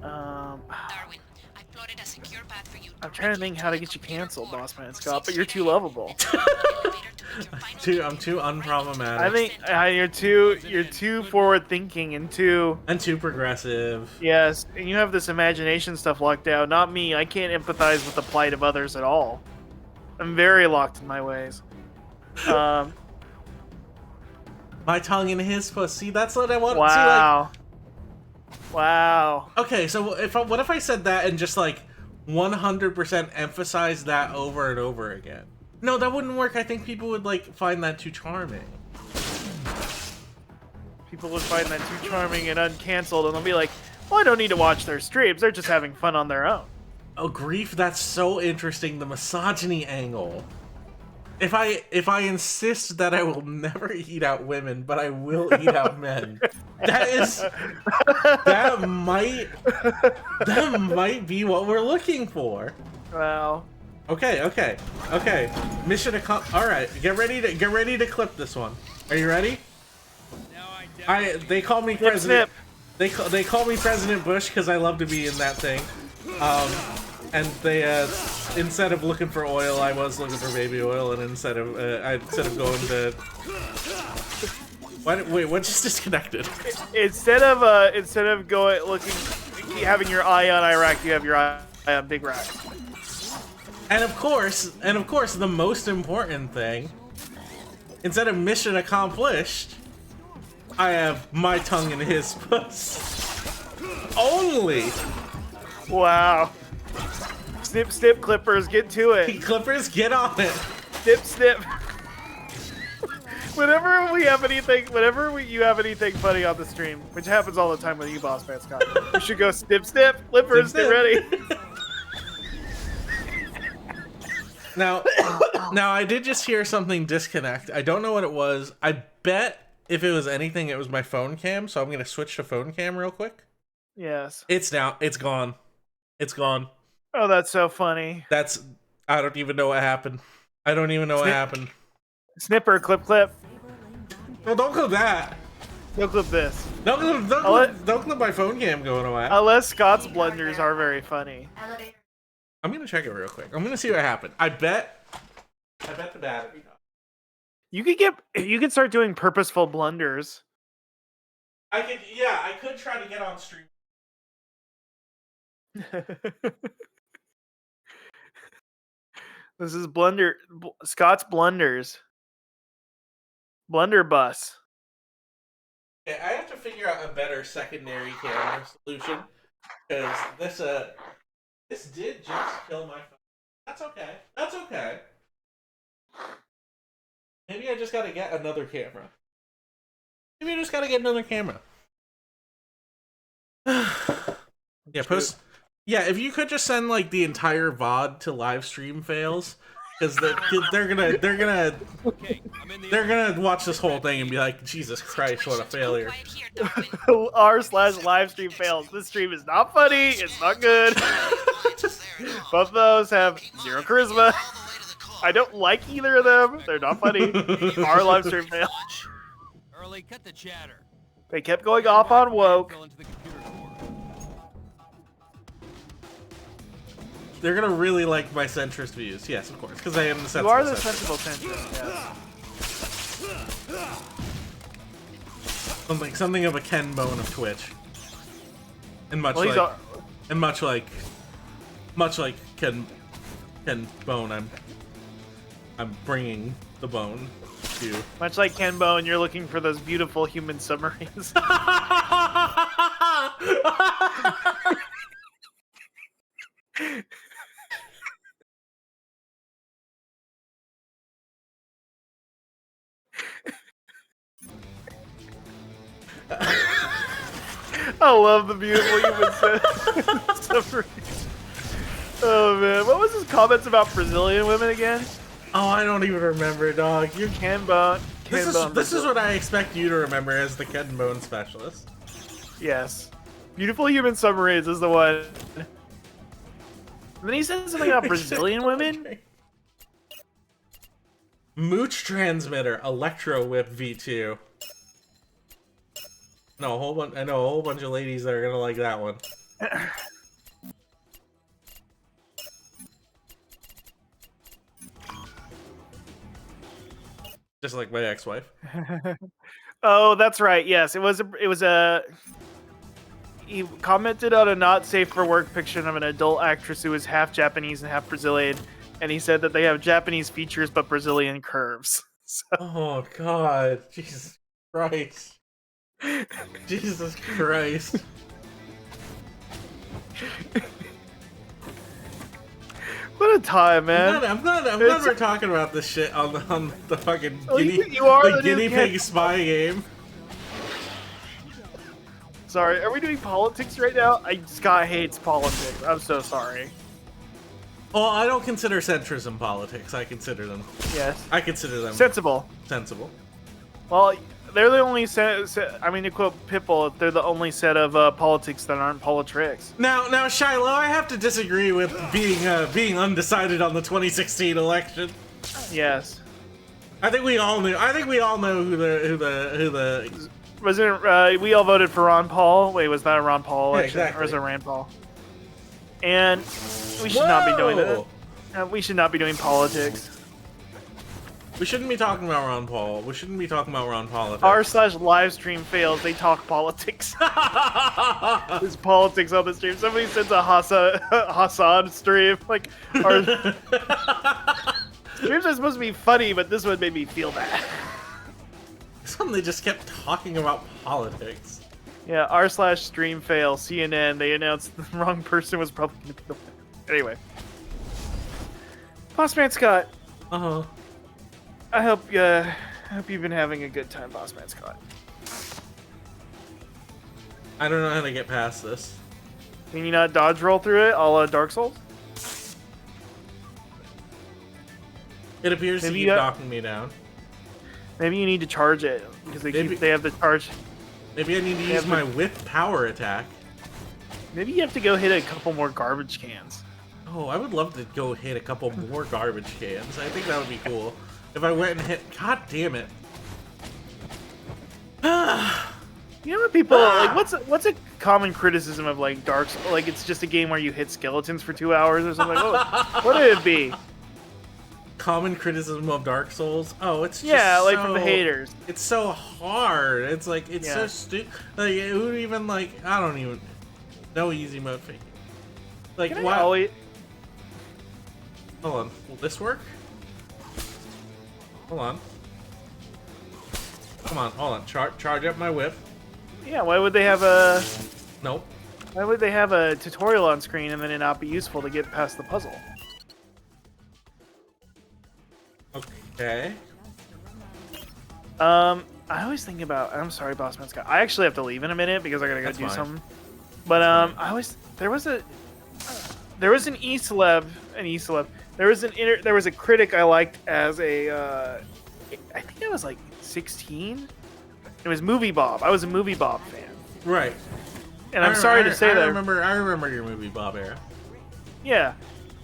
Darwin, I plotted a secure path for you. I'm trying to think how to get you canceled, boss man Scott, but you're too lovable. I'm too unproblematic. I think you're too forward thinking and too progressive. Yes, and you have this imagination stuff locked down. Not me. I can't empathize with the plight of others at all. I'm very locked in my ways. My tongue in his puss. See, that's what I want. Wow. See, like... Wow. Okay, so what if I said that and just like 100% emphasize that over and over again? No, that wouldn't work. I think people would like find that too charming. People would find that too charming and uncancelled, and they'll be like, well, I don't need to watch their streams. They're just having fun on their own. Oh, grief, that's so interesting. The misogyny angle. If I insist that I will never eat out women, but I will eat out men, that might be what we're looking for. Wow. Okay. Mission accomplished. All right, get ready to clip this one. Are you ready? They call me President. They call me President Bush because I love to be in that thing. And they instead of looking for oil, I was looking for baby oil, and instead of going to wait, what just disconnected? Instead of going looking, having your eye on Iraq, you have your eye on Big Rack. And of course, the most important thing, instead of mission accomplished, I have my tongue in his puss. Only. Wow. Snip, Clippers, get to it. Clippers, get on it. Snip. Whenever you have anything funny on the stream, which happens all the time with you, Boss Man Scott, you should go snip, Clippers, get ready. Now, I did just hear something disconnect. I don't know what it was. I bet if it was anything, it was my phone cam. So I'm gonna switch to phone cam real quick. Yes. It's gone. It's gone. Oh, that's so funny. I don't even know what happened. I don't even know what happened. Snipper, clip. Well, don't clip that. Don't clip this. Don't clip my phone cam going away. Unless Scott's blunders are very funny. I'm gonna check it real quick. I'm gonna see what happened. I bet the battery. You could start doing purposeful blunders. I could try to get on stream. This is Scott's blunders. Blunderbuss. Okay, I have to figure out a better secondary camera solution because This did just kill my phone. That's okay. That's okay. Maybe I just gotta get another camera. Maybe I just gotta get another camera. Yeah, post. Yeah, if you could just send like the entire VOD to live stream fails, because they're gonna watch this whole thing and be like, Jesus Christ, what a failure. r/live stream fails. This stream is not funny. It's not good. Both of those have 0 charisma. I don't like either of them. They're not funny. Our live stream failed. Early, cut the chatter. They kept going off on woke. They're gonna really like my centrist views. Yes, of course, because I am the sensible. You are the sensible centrist. Yes. Something of a Ken Bone of Twitch, and much like Ken Bone, I'm bringing the bone to. Much like Ken Bone, you're looking for those beautiful human submarines. I love the beautiful human submarines. Oh man, what was his comments about Brazilian women again? Oh, I don't even remember, dog. You're Ken Bone. This is what I expect you to remember as the Ken Bone specialist. Yes. Beautiful human submarines is the one. And then he said something about Brazilian women? Mooch transmitter, Electro Whip V2. No, I know a whole bunch of ladies that are gonna like that one. Just like my ex-wife. Oh, that's right. Yes, it was a. He commented on a not safe for work picture of an adult actress who was half Japanese and half Brazilian, and he said that they have Japanese features but Brazilian curves. So. Oh God, Jesus Christ! Jesus Christ! What a time, man! I'm never talking about this shit on the fucking guinea pig spy game. Sorry, are we doing politics right now? Scott hates politics. I'm so sorry. Well, I don't consider centrism politics. I consider them. Yes. I consider them sensible. Sensible. Well, they're the only set. I mean, to quote Pitbull, they're the only set of politics that aren't politricks. Now, Shiloh, I have to disagree with being undecided on the 2016 election. Yes. I think we all knew. I think we all know who the. We all voted for Ron Paul. Wait, was that a Ron Paul election? Yeah, exactly. Or was it Rand Paul? And we should not be doing that. We should not be doing politics. We shouldn't be talking about Ron Paul. We shouldn't be talking about Ron politics. r/live stream fails. They talk politics. There's politics on the stream. Somebody sends a Hassan stream. Like, our streams are supposed to be funny, but this one made me feel bad. They just kept talking about politics. Yeah, r/stream fail. CNN. They announced the wrong person was probably going to be the winner. Anyway, Bossman Scott. I hope you've been having a good time, Bossman Scott. I don't know how to get past this. Can you not dodge roll through it, a la Dark Souls? It appears to keep knocking me down. Maybe you need to charge it because they have the charge. Maybe I need to use my whip power attack. Maybe you have to go hit a couple more garbage cans. Oh, I would love to go hit a couple more garbage cans. I think that would be cool. If I went and hit... God damn it. You know what people... like, what's a common criticism of, like, Dark Souls? Like, it's just a game where you hit skeletons for 2 hours or something? What would it be? Common criticism of Dark Souls? Oh, it's just like from the haters. It's so hard. It's like, it's so stupid. Like, who even, like... I don't even... No easy mode faking. Like, why... Hold on. Will this work? Hold on. Come on, hold on. Charge up my whip. Yeah, why would they have a... Nope. Why would they have a tutorial on screen and then it not be useful to get past the puzzle? Okay. I always think about. I'm sorry, Bossman Scott. I actually have to leave in a minute because I gotta go That's do fine. something. But I always there was an eCeleb, there was a critic I liked as a. I think I was like 16. It was Movie Bob. I was a Movie Bob fan. Right. And I'm sorry to say I that. I remember your movie Bob era. Yeah.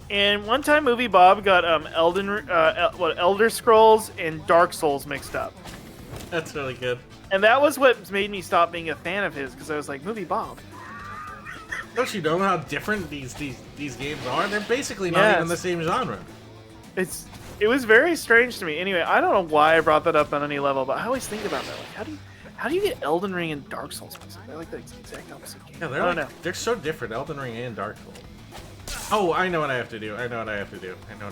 And one time, Movie Bob got Elder Scrolls and Dark Souls mixed up. That's really good. And that was what made me stop being a fan of his, because I was like, Movie Bob. Don't you know how different these games are? They're basically not even the same genre. It was very strange to me. Anyway, I don't know why I brought that up on any level, but I always think about that. Like, how do you get Elden Ring and Dark Souls mixed up? They're like the exact opposite game. Yeah, I don't know. They're so different, Elden Ring and Dark Souls. Oh, I know what I have to do. I know what I have to do. I have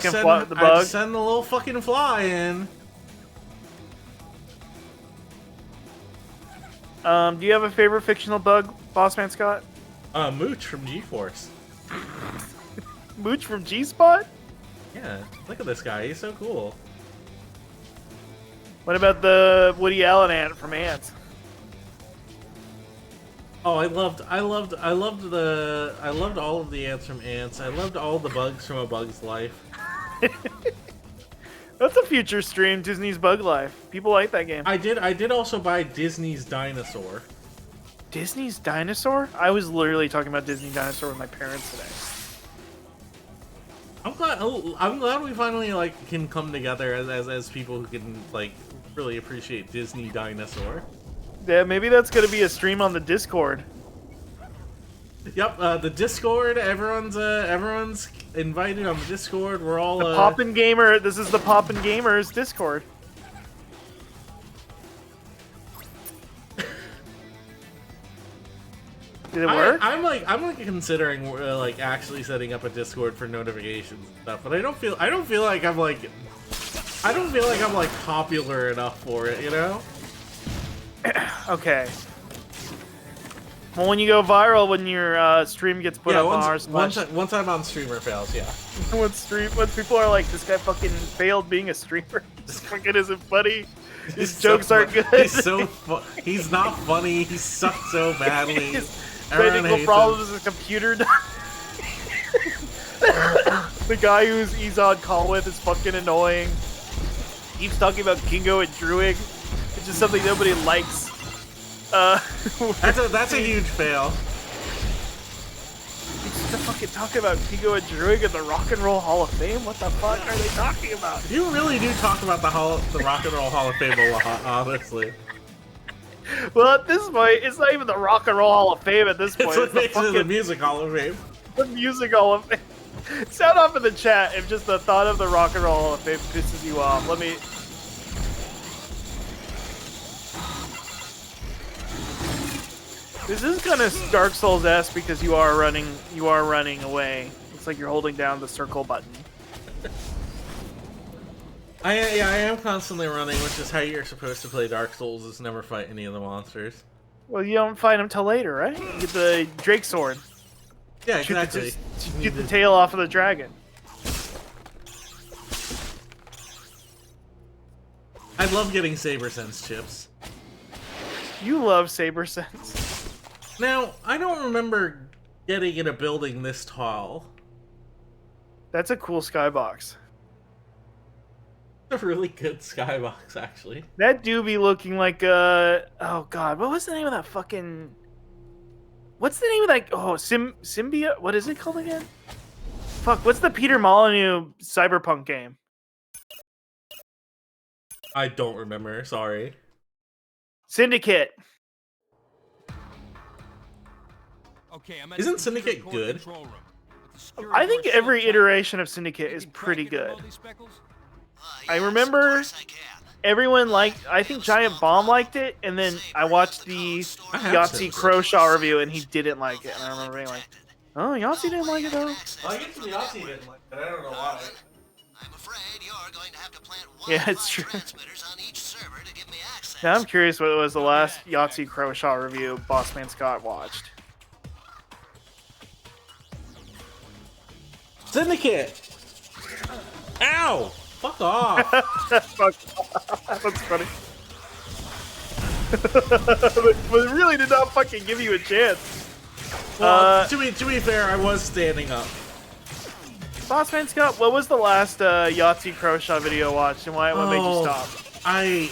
to send the little fucking fly in. Do you have a favorite fictional bug, Bossman Scott? Mooch from G-Force. Mooch from G-Spot? Yeah, look at this guy. He's so cool. What about the Woody Allen ant from Ants? Oh, I loved all of the ants from Ants. I loved all the bugs from A Bug's Life. That's a future stream, Disney's Bug Life. People like that game. I did also buy Disney's Dinosaur. Disney's Dinosaur? I was literally talking about Disney Dinosaur with my parents today. I'm glad we finally like can come together as people who can like really appreciate Disney Dinosaur. Yeah, maybe that's gonna be a stream on the Discord. Yep, the Discord. Everyone's invited on the Discord. We're all the Poppin' Gamer. This is the Poppin' Gamers Discord. Did it work? I'm like considering like actually setting up a Discord for notifications and stuff, but I don't feel like I'm like popular enough for it, you know? Okay. Well, when you go viral, when your stream gets put up on our once I'm on Streamer Fails, yeah. Once people are like, this guy fucking failed being a streamer. This fucking isn't funny. His jokes aren't good. He's not funny. He sucked so badly. Technical problems with his computer. The guy he's on call with is fucking annoying. Keeps talking about Kingo and Druid, which is something nobody likes. That's a huge fail. It's to fucking talk about Kingo and Druid in the Rock and Roll Hall of Fame. What the fuck are they talking about? You really do talk about the Rock and Roll Hall of Fame a lot, honestly. Well, at this point, it's not even the Rock and Roll Hall of Fame at this point. It's the Music Hall of Fame. The Music Hall of Fame. Sound off in the chat if just the thought of the Rock and Roll Hall of Fame pisses you off. Let me... This is kind of Dark Souls-esque because you are running away. Looks like you're holding down the circle button. I am constantly running, which is how you're supposed to play Dark Souls, is never fight any of the monsters. Well, you don't fight them till later, right? You get the Drake Sword. Yeah, exactly. Get the tail off of the dragon. I love getting Saber Sense chips. You love Saber Sense. Now, I don't remember getting in a building this tall. That's a cool skybox. A really good skybox, actually. That do be looking like oh god, what was the name of that fucking... What's the name of that... Oh, Symbiote? What is it called again? Fuck, what's the Peter Molyneux cyberpunk game? I don't remember, sorry. Syndicate. Okay, Isn't Syndicate good? I think every iteration of Syndicate is pretty good. I remember everyone liked... I think Giant Bomb liked it, and then I watched the Yahtzee Croshaw review, and he didn't like it. And I remember being like, oh, Yahtzee didn't like it, though? Well, I guess Yahtzee didn't like it, I don't know why. I'm afraid you're going to have to plant Yeah, it's true. transmitters on each server to give me access. Now I'm curious what was the last Yahtzee Croshaw review Bossman Scott watched. Syndicate! Ow! Fuck off! That's funny. But it really did not fucking give you a chance. Well, to be fair, I was standing up. Bossman Scott, what was the last Yahtzee Croshaw video watched, and what made you stop? I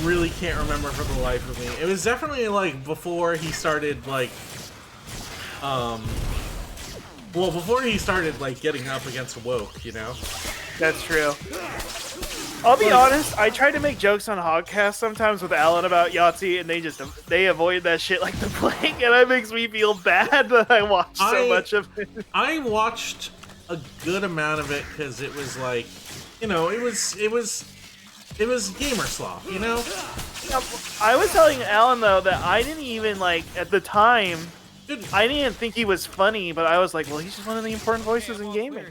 really can't remember for the life of me. It was definitely like before he started like, before he started like getting up against woke, you know. That's true. I'll be honest, I tried to make jokes on Hogcast sometimes with Alan about Yahtzee, and they avoid that shit like the plague, and that makes me feel bad that I watched so much of it. I watched a good amount of it because it was like, you know, it was gamer slop, you know? I was telling Alan, though, that I didn't even, like, at the time, I didn't think he was funny, but I was like, well, he's just one of the important voices in gaming.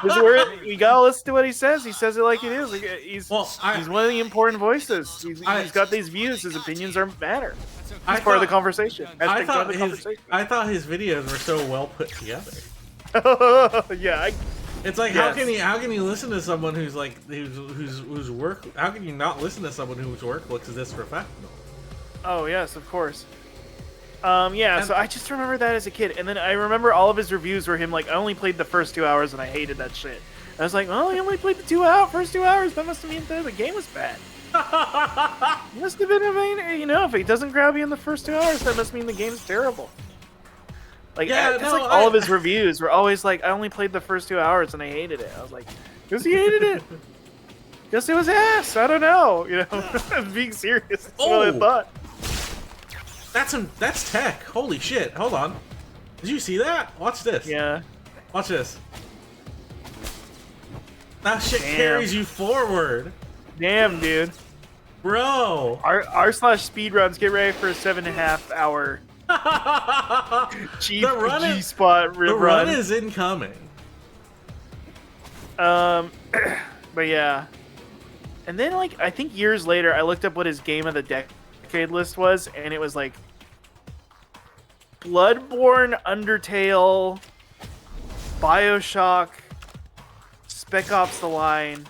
You gotta listen to what he says. He says it like it is. He's one of the important voices. He's got these views. His opinions are matter. He's part of the conversation. I thought his videos were so well put together. Yeah, it's like, yes. How can you listen to someone who's like whose work? How can you not listen to someone whose work looks this professional? Oh yes, of course. So I just remember that as a kid, and then I remember all of his reviews were him like, I only played the first 2 hours and I hated that shit. And I was like, well, he only played the first 2 hours. That must mean the game was bad. Must have been, you know, if he doesn't grab you in the first 2 hours, that must mean the game's terrible. Like, yeah, all of his reviews were always like, I only played the first 2 hours and I hated it. I was like, because he hated it. Guess it was ass. I don't know. You know, being serious. That's what I thought. That's tech. Holy shit. Hold on. Did you see that? Watch this. Yeah. Watch this. That shit carries you forward. Damn, dude. Bro. R/speedruns, get ready for a 7.5 hour G-spot run. The run is incoming. But yeah. And then, like, I think years later, I looked up what his game of the decade list was, and it was like Bloodborne, Undertale, BioShock, Spec Ops: The Line,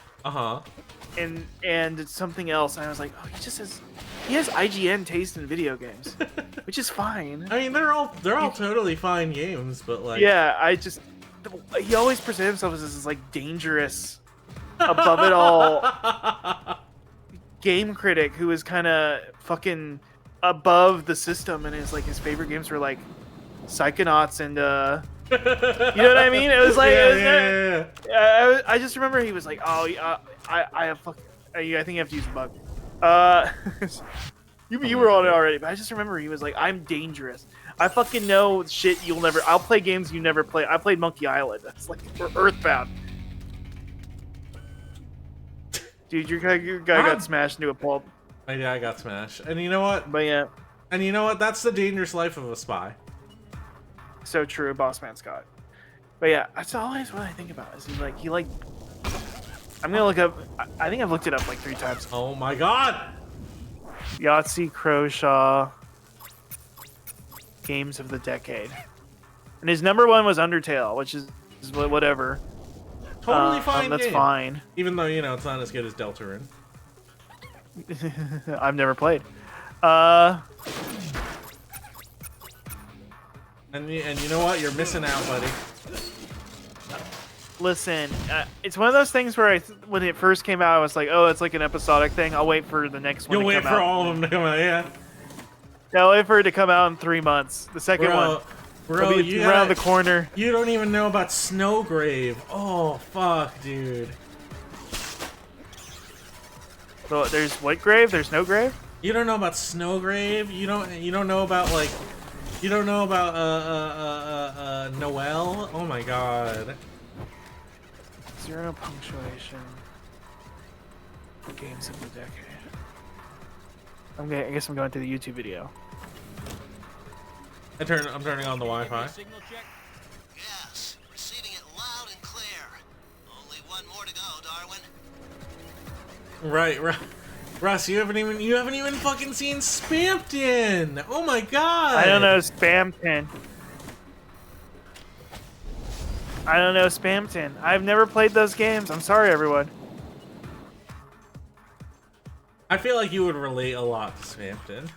and something else. And I was like, oh, he has IGN taste in video games, which is fine. I mean, they're all totally fine games, but like, yeah, he always presents himself as this like dangerous, above it all game critic who is kind of fucking above the system, and his favorite games were like Psychonauts and you know what I mean? It was like I just remember he was like, oh I have I think you have to use the bug. You were on it already, but I just remember he was like, I'm dangerous. I fucking know shit you'll never. I'll play games you never play. I played Monkey Island. That's like, or Earthbound. Dude, your guy got smashed into a pulp. My guy got smashed. And you know what? But yeah. And you know what? That's the dangerous life of a spy. So true, Bossman Scott. But yeah, that's always what I think about. Is he like I'm gonna look up. I think I've looked it up like 3 times. Oh my god! Yahtzee Croshaw games of the decade, and his number 1 was Undertale, which is whatever. Totally fine. That's fine. Even though, you know, it's not as good as Deltarune. I've never played. And you know what? You're missing out, buddy. Listen, it's one of those things where when it first came out, I was like, oh, it's like an episodic thing. I'll wait for the next one to come out. You'll wait for all of them to come out, yeah. I'll wait for it to come out in 3 months. The second one. Bro, will be around the corner. You don't even know about Snowgrave. Oh, fuck, dude. So there's what grave? There's no grave? You don't know about Snowgrave? You don't know about, like... You don't know about, Noel? Oh my god. 0 punctuation. Games of the decade. I guess I'm going to the YouTube video. I'm turning on the Wi-Fi. Yes, receiving it loud and clear. Only one more to go, Darwin. Right. Russ, you haven't even fucking seen Spampton. Oh my god. I don't know Spampton. I don't know Spampton. I've never played those games. I'm sorry, everyone. I feel like you would relate a lot to Spampton.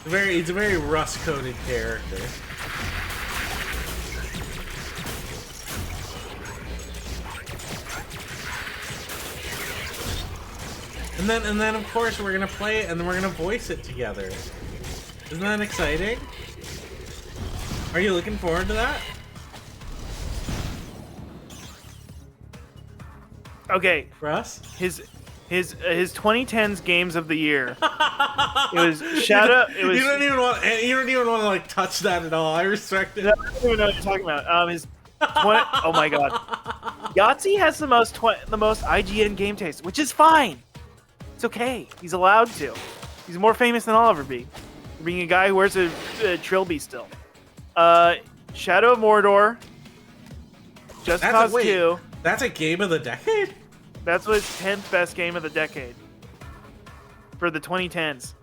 It's a very rust-coated character. And then of course we're gonna play it and then we're gonna voice it together. Isn't that exciting? Are you looking forward to that? Okay, Russ? his 2010s games of the year. It was Shadow. It was. You don't even want to like touch that at all. I respect it. I don't even know what you're talking about. His 20. Oh my god. Yahtzee has the most IGN game taste, which is fine. It's okay. He's allowed to. He's more famous than I'll ever be. For being a guy who wears a trilby still. Shadow of Mordor. Just Cause 2. That's a game of the decade? That's what his 10th best game of the decade. For the 2010s.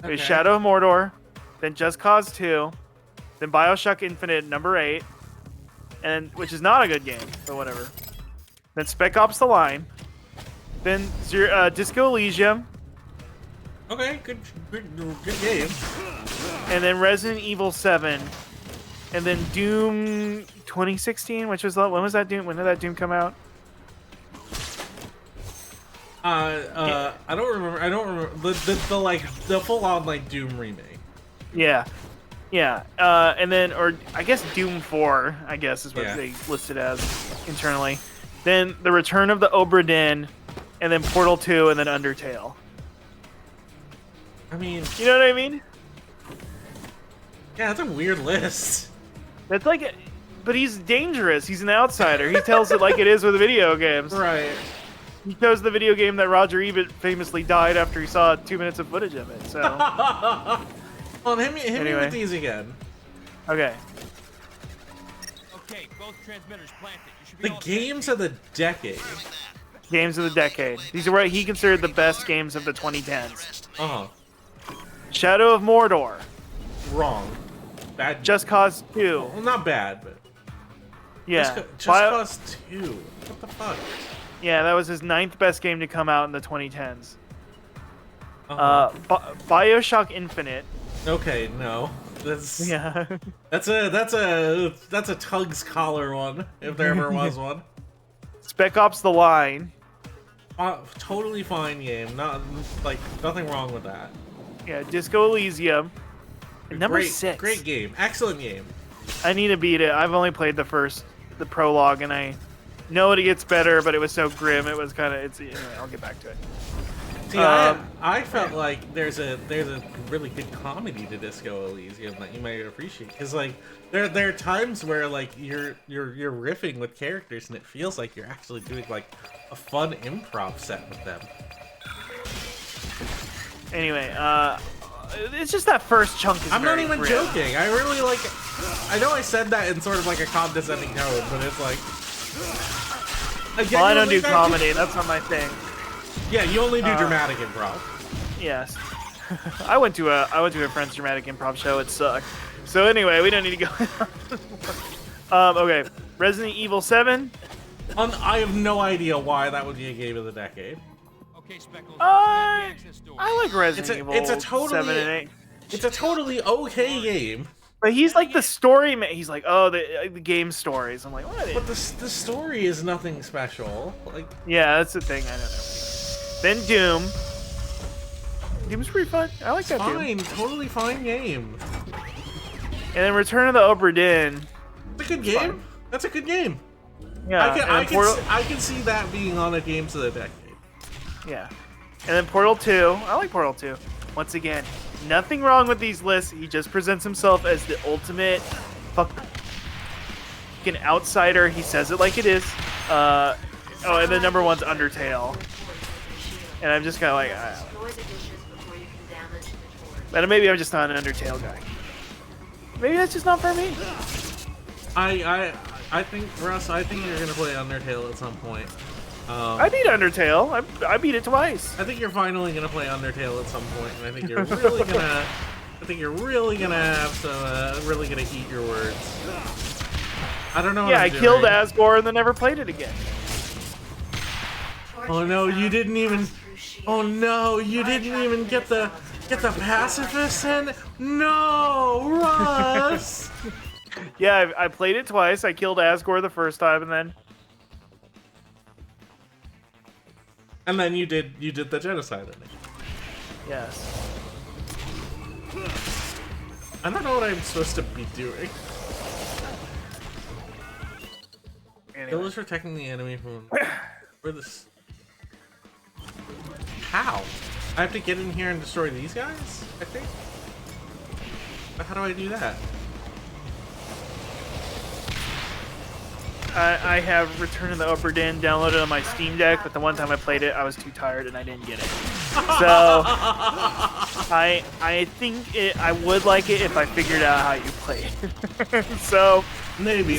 It was Shadow of Mordor, then Just Cause 2, then Bioshock Infinite, number 8, and which is not a good game, but whatever. Then Spec Ops: The Line, then Disco Elysium. Okay, good game. And then Resident Evil 7, and then Doom 2016, which was when was that Doom? When did that Doom come out? I don't remember. I don't remember the full on like Doom remake. Yeah. And then, or I guess Doom 4, I guess is what they listed as internally. Then the Return of the Obra Dinn, and then Portal 2, and then Undertale. I mean, you know what I mean? Yeah, that's a weird list. That's like, but he's dangerous. He's an outsider. He tells it like it is with video games. Right. He chose the video game that Roger Ebert famously died after he saw 2 minutes of footage of it. So. Well, hit me with these again. Okay. Okay, both transmitters planted. You should be The games of the decade. Games of the decade. These are what he considered the best games of the 2010s. Shadow of Mordor. Wrong. Bad. Just Cause 2. Well, not bad, but. Yeah. Just Cause 2. What the fuck? Yeah, that was his 9th best game to come out in the 2010s. Bioshock Infinite. Okay, no. That's yeah. That's a Tug's collar one, if there ever was one. Spec Ops: The Line. Totally fine game. Nothing wrong with that. Yeah, Disco Elysium. And number 6. Great game. Excellent game. I need to beat it. I've only played the prologue, and I know it gets better, but it was so grim. It was kind of. Anyway, I'll get back to it. See, I felt like there's a really good comedy to Disco Elysium that you might appreciate, because like there are times where like you're riffing with characters and it feels like you're actually doing like a fun improv set with them. Anyway, it's just that first chunk is I'm not even grim. joking. I really like. I know I said that in sort of like a condescending tone, but it's like. Well, I don't do comedy. That's not my thing. Yeah, you only do dramatic improv. Yes. I went to a friend's dramatic improv show. It sucked. So anyway, we don't need to go. Okay, Resident Evil 7. I have no idea why that would be a game of the decade. Okay, Speckles. I like Resident Evil. It's a totally 7 and 8. It's a totally okay game. But he's like the story man. He's like, oh, the game stories. I'm like, what? But the story is nothing special. Like, yeah, that's the thing. I don't know. Then Doom. Doom's pretty fun. I like that Doom. Totally fine game. And then Return of the Obra Dinn. It's a good game. Fun. That's a good game. Yeah. I can see that being on a Games of the Decade. Yeah. And then Portal 2. I like Portal 2. Once again, nothing wrong with these lists. He just presents himself as the ultimate fucking outsider. He says it like it is. And then number 1's Undertale. And I'm just kind of like, but maybe I'm just not an Undertale guy. Maybe that's just not for me. I think, Russ, I think you're gonna play Undertale at some point. I beat Undertale. I beat it twice. I think you're finally gonna play Undertale at some point, and I think you're really gonna. I think you're really gonna have some. Really gonna eat your words. I don't know. Yeah, what I I'm killed doing. Asgore and then never played it again. Oh no, you didn't even. Oh no, you didn't even get the pacifist in. No, Russ. Yeah, I played it twice. I killed Asgore the first time, and then. And then you did the genocide in it. Yes. I don't know what I'm supposed to be doing. Anyway. Kill is protecting the enemy from where this. How? I have to get in here and destroy these guys, I think? But how do I do that? I have Return of the Upper Den downloaded on my Steam Deck, but the one time I played it, I was too tired and I didn't get it. So I think I would like it if I figured out how you play it. So maybe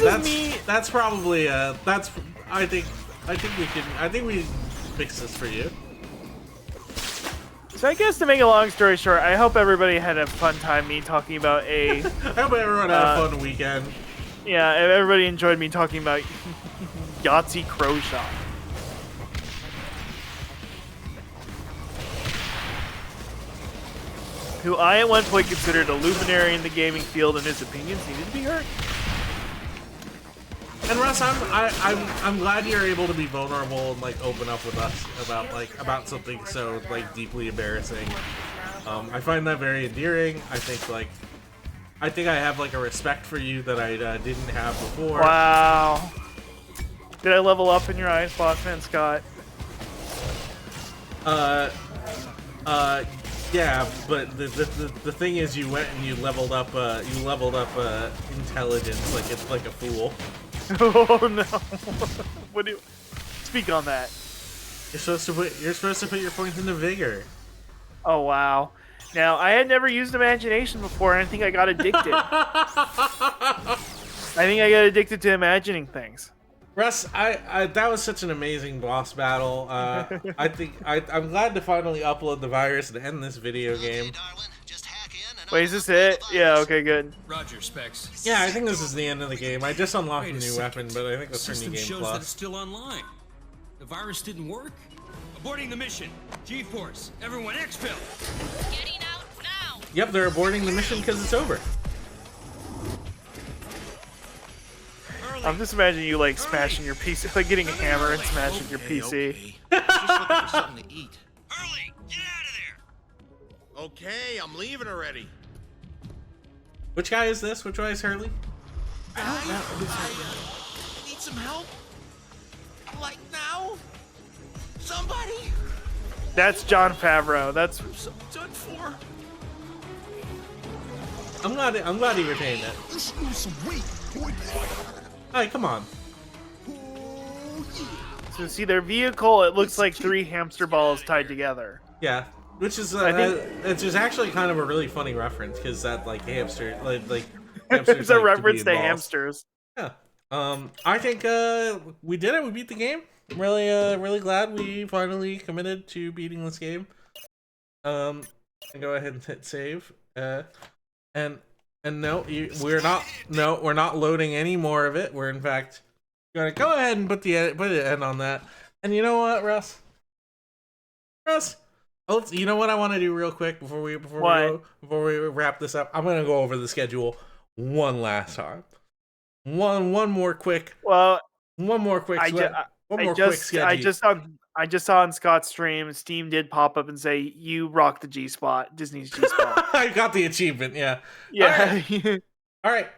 that's probably that's I think we fix this for you. So I guess to make a long story short, I hope everybody had a fun time me talking about a. I hope everyone had a fun weekend. Yeah, everybody enjoyed me talking about Yahtzee Crow Shot. Who I at one point considered a luminary in the gaming field, and his opinions needed to be heard. And Russ, I'm glad you're able to be vulnerable and like open up with us about something so like deeply embarrassing. I find that very endearing. I think I have like a respect for you that I didn't have before. Wow. Did I level up in your eyes, Bossman Scott? Yeah, but the thing is, you went and you leveled up intelligence like it's like a fool. Oh no! What do you speak on that? You're supposed to put your points into vigor. Oh wow! Now I had never used imagination before, and I think I got addicted. I think I got addicted to imagining things. Russ, that was such an amazing boss battle. I think I'm glad to finally upload the virus and end this video game. Wait, is this it? Yeah, okay, good. Roger, Specs. Yeah, I think this is the end of the game. I just unlocked a new weapon, but I think that's for new game shows plus. that it's still online. The virus didn't work. Aborting the mission. G-Force. Everyone, exfil. Getting out now. Yep, they're aborting the mission because it's over. I'm just imagining you like smashing your PC, like getting a hammer and smashing your PC. Okay. Just looking for something to eat. Hurley, get out of there. Okay, I'm leaving already. Which guy is this? Which guy is Hurley? I need some help. Like now? Somebody? That's John Favreau. That's I'm so done for. I'm glad he retained it. You should lose some weight, boy. Hey, come on. so see their vehicle. It looks like 3 hamster balls tied together. Yeah, which is it's just actually kind of a really funny reference because that like hamster like hamsters It's a like reference be to in balls. hamsters. Yeah. I think we did it. We beat the game. I'm really glad we finally committed to beating this game. And go ahead and hit save. And no, we're not loading any more of it. We're in fact gonna go ahead and put the end on that. And you know what, Russ? You know what I want to do real quick before we wrap this up. I'm gonna go over the schedule one last time. One more quick. Well, schedule. I just saw on Scott's stream, Steam did pop up and say you rock the G spot, Disney's G spot. I got the achievement. Yeah. Yeah. All right.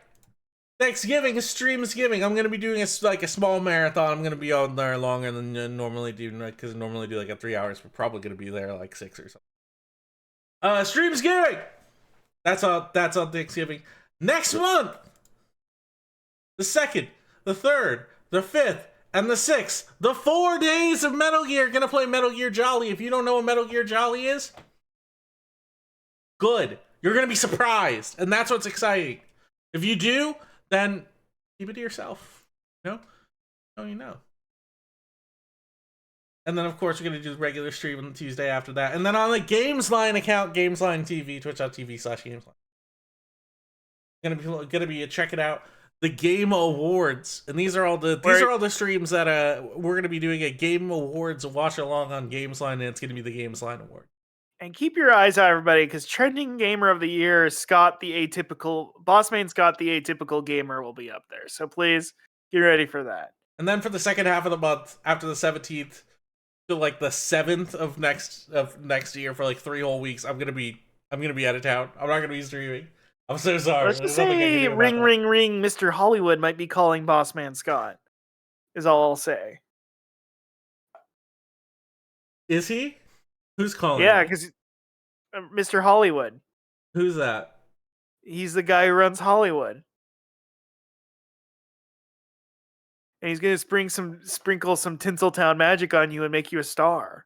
Thanksgiving is Streamsgiving. I'm gonna be doing a small marathon. I'm gonna be on there longer than I normally do, because I normally do like a 3 hours. We're probably gonna be there like 6 or something. Streamsgiving. That's on Thanksgiving. Next month, the 2nd, the 3rd, the 5th, and the 6th, the 4 days of Metal Gear. Gonna play Metal Gear Jolly. If you don't know what Metal Gear Jolly is, good. You're gonna be surprised, and that's what's exciting. If you do, then keep it to yourself. You know? And then, of course, we're going to do the regular stream on the Tuesday after that. And then on the GamesLine account, GamesLine TV, twitch.tv/GamesLine. Gonna be check it out. The Game Awards. And these are all the streams that we're gonna be doing a Game Awards watch along on GamesLine, and it's gonna be the GamesLine Award. And keep your eyes out, everybody, because trending gamer of the year, Scott the Atypical, Bossman Scott the Atypical Gamer will be up there. So please get ready for that. And then for the second half of the month, after the 17th to like the 7th of next year, for like 3 whole weeks, I'm gonna be out of town. I'm not gonna be streaming. I'm so sorry. Let's just say ring, Mr. Hollywood might be calling Bossman Scott, is all I'll say. Is he? Who's calling? Yeah, because Mr. Hollywood. Who's that? He's the guy who runs Hollywood. And he's going to sprinkle some Tinseltown magic on you and make you a star.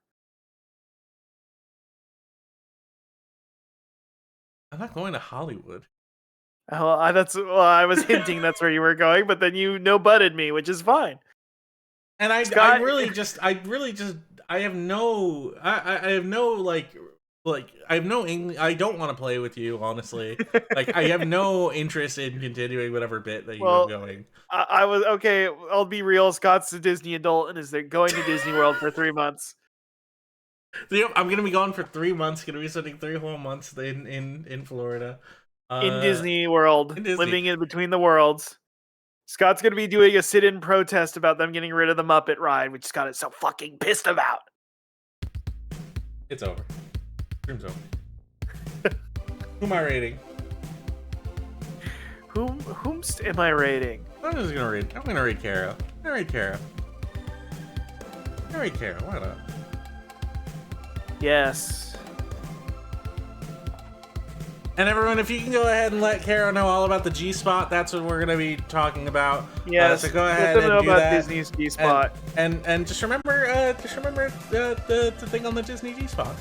I'm not going to Hollywood. Oh, I was hinting that's where you were going, but then you no-butted me, which is fine. And I have no I don't want to play with you, honestly. Like, I have no interest in continuing whatever bit that you were going. I was okay. I'll be real. Scott's a Disney adult and is going to Disney World for 3 months. I'm gonna be gone for 3 months. Gonna be spending 3 whole months in Florida, in Disney World, living in between the worlds. Scott's gonna be doing a sit-in protest about them getting rid of the Muppet ride, which Scott is so fucking pissed about. It's over. Stream's over. Who am I rating? Whomst am I rating? I'm gonna rate Kara. I rate Kara. Why not? Yes. And everyone, if you can go ahead and let Kara know all about the G-Spot, that's what we're going to be talking about. Yes. So go ahead and do about that. Disney's G-Spot. And just remember the thing on the Disney G-Spot.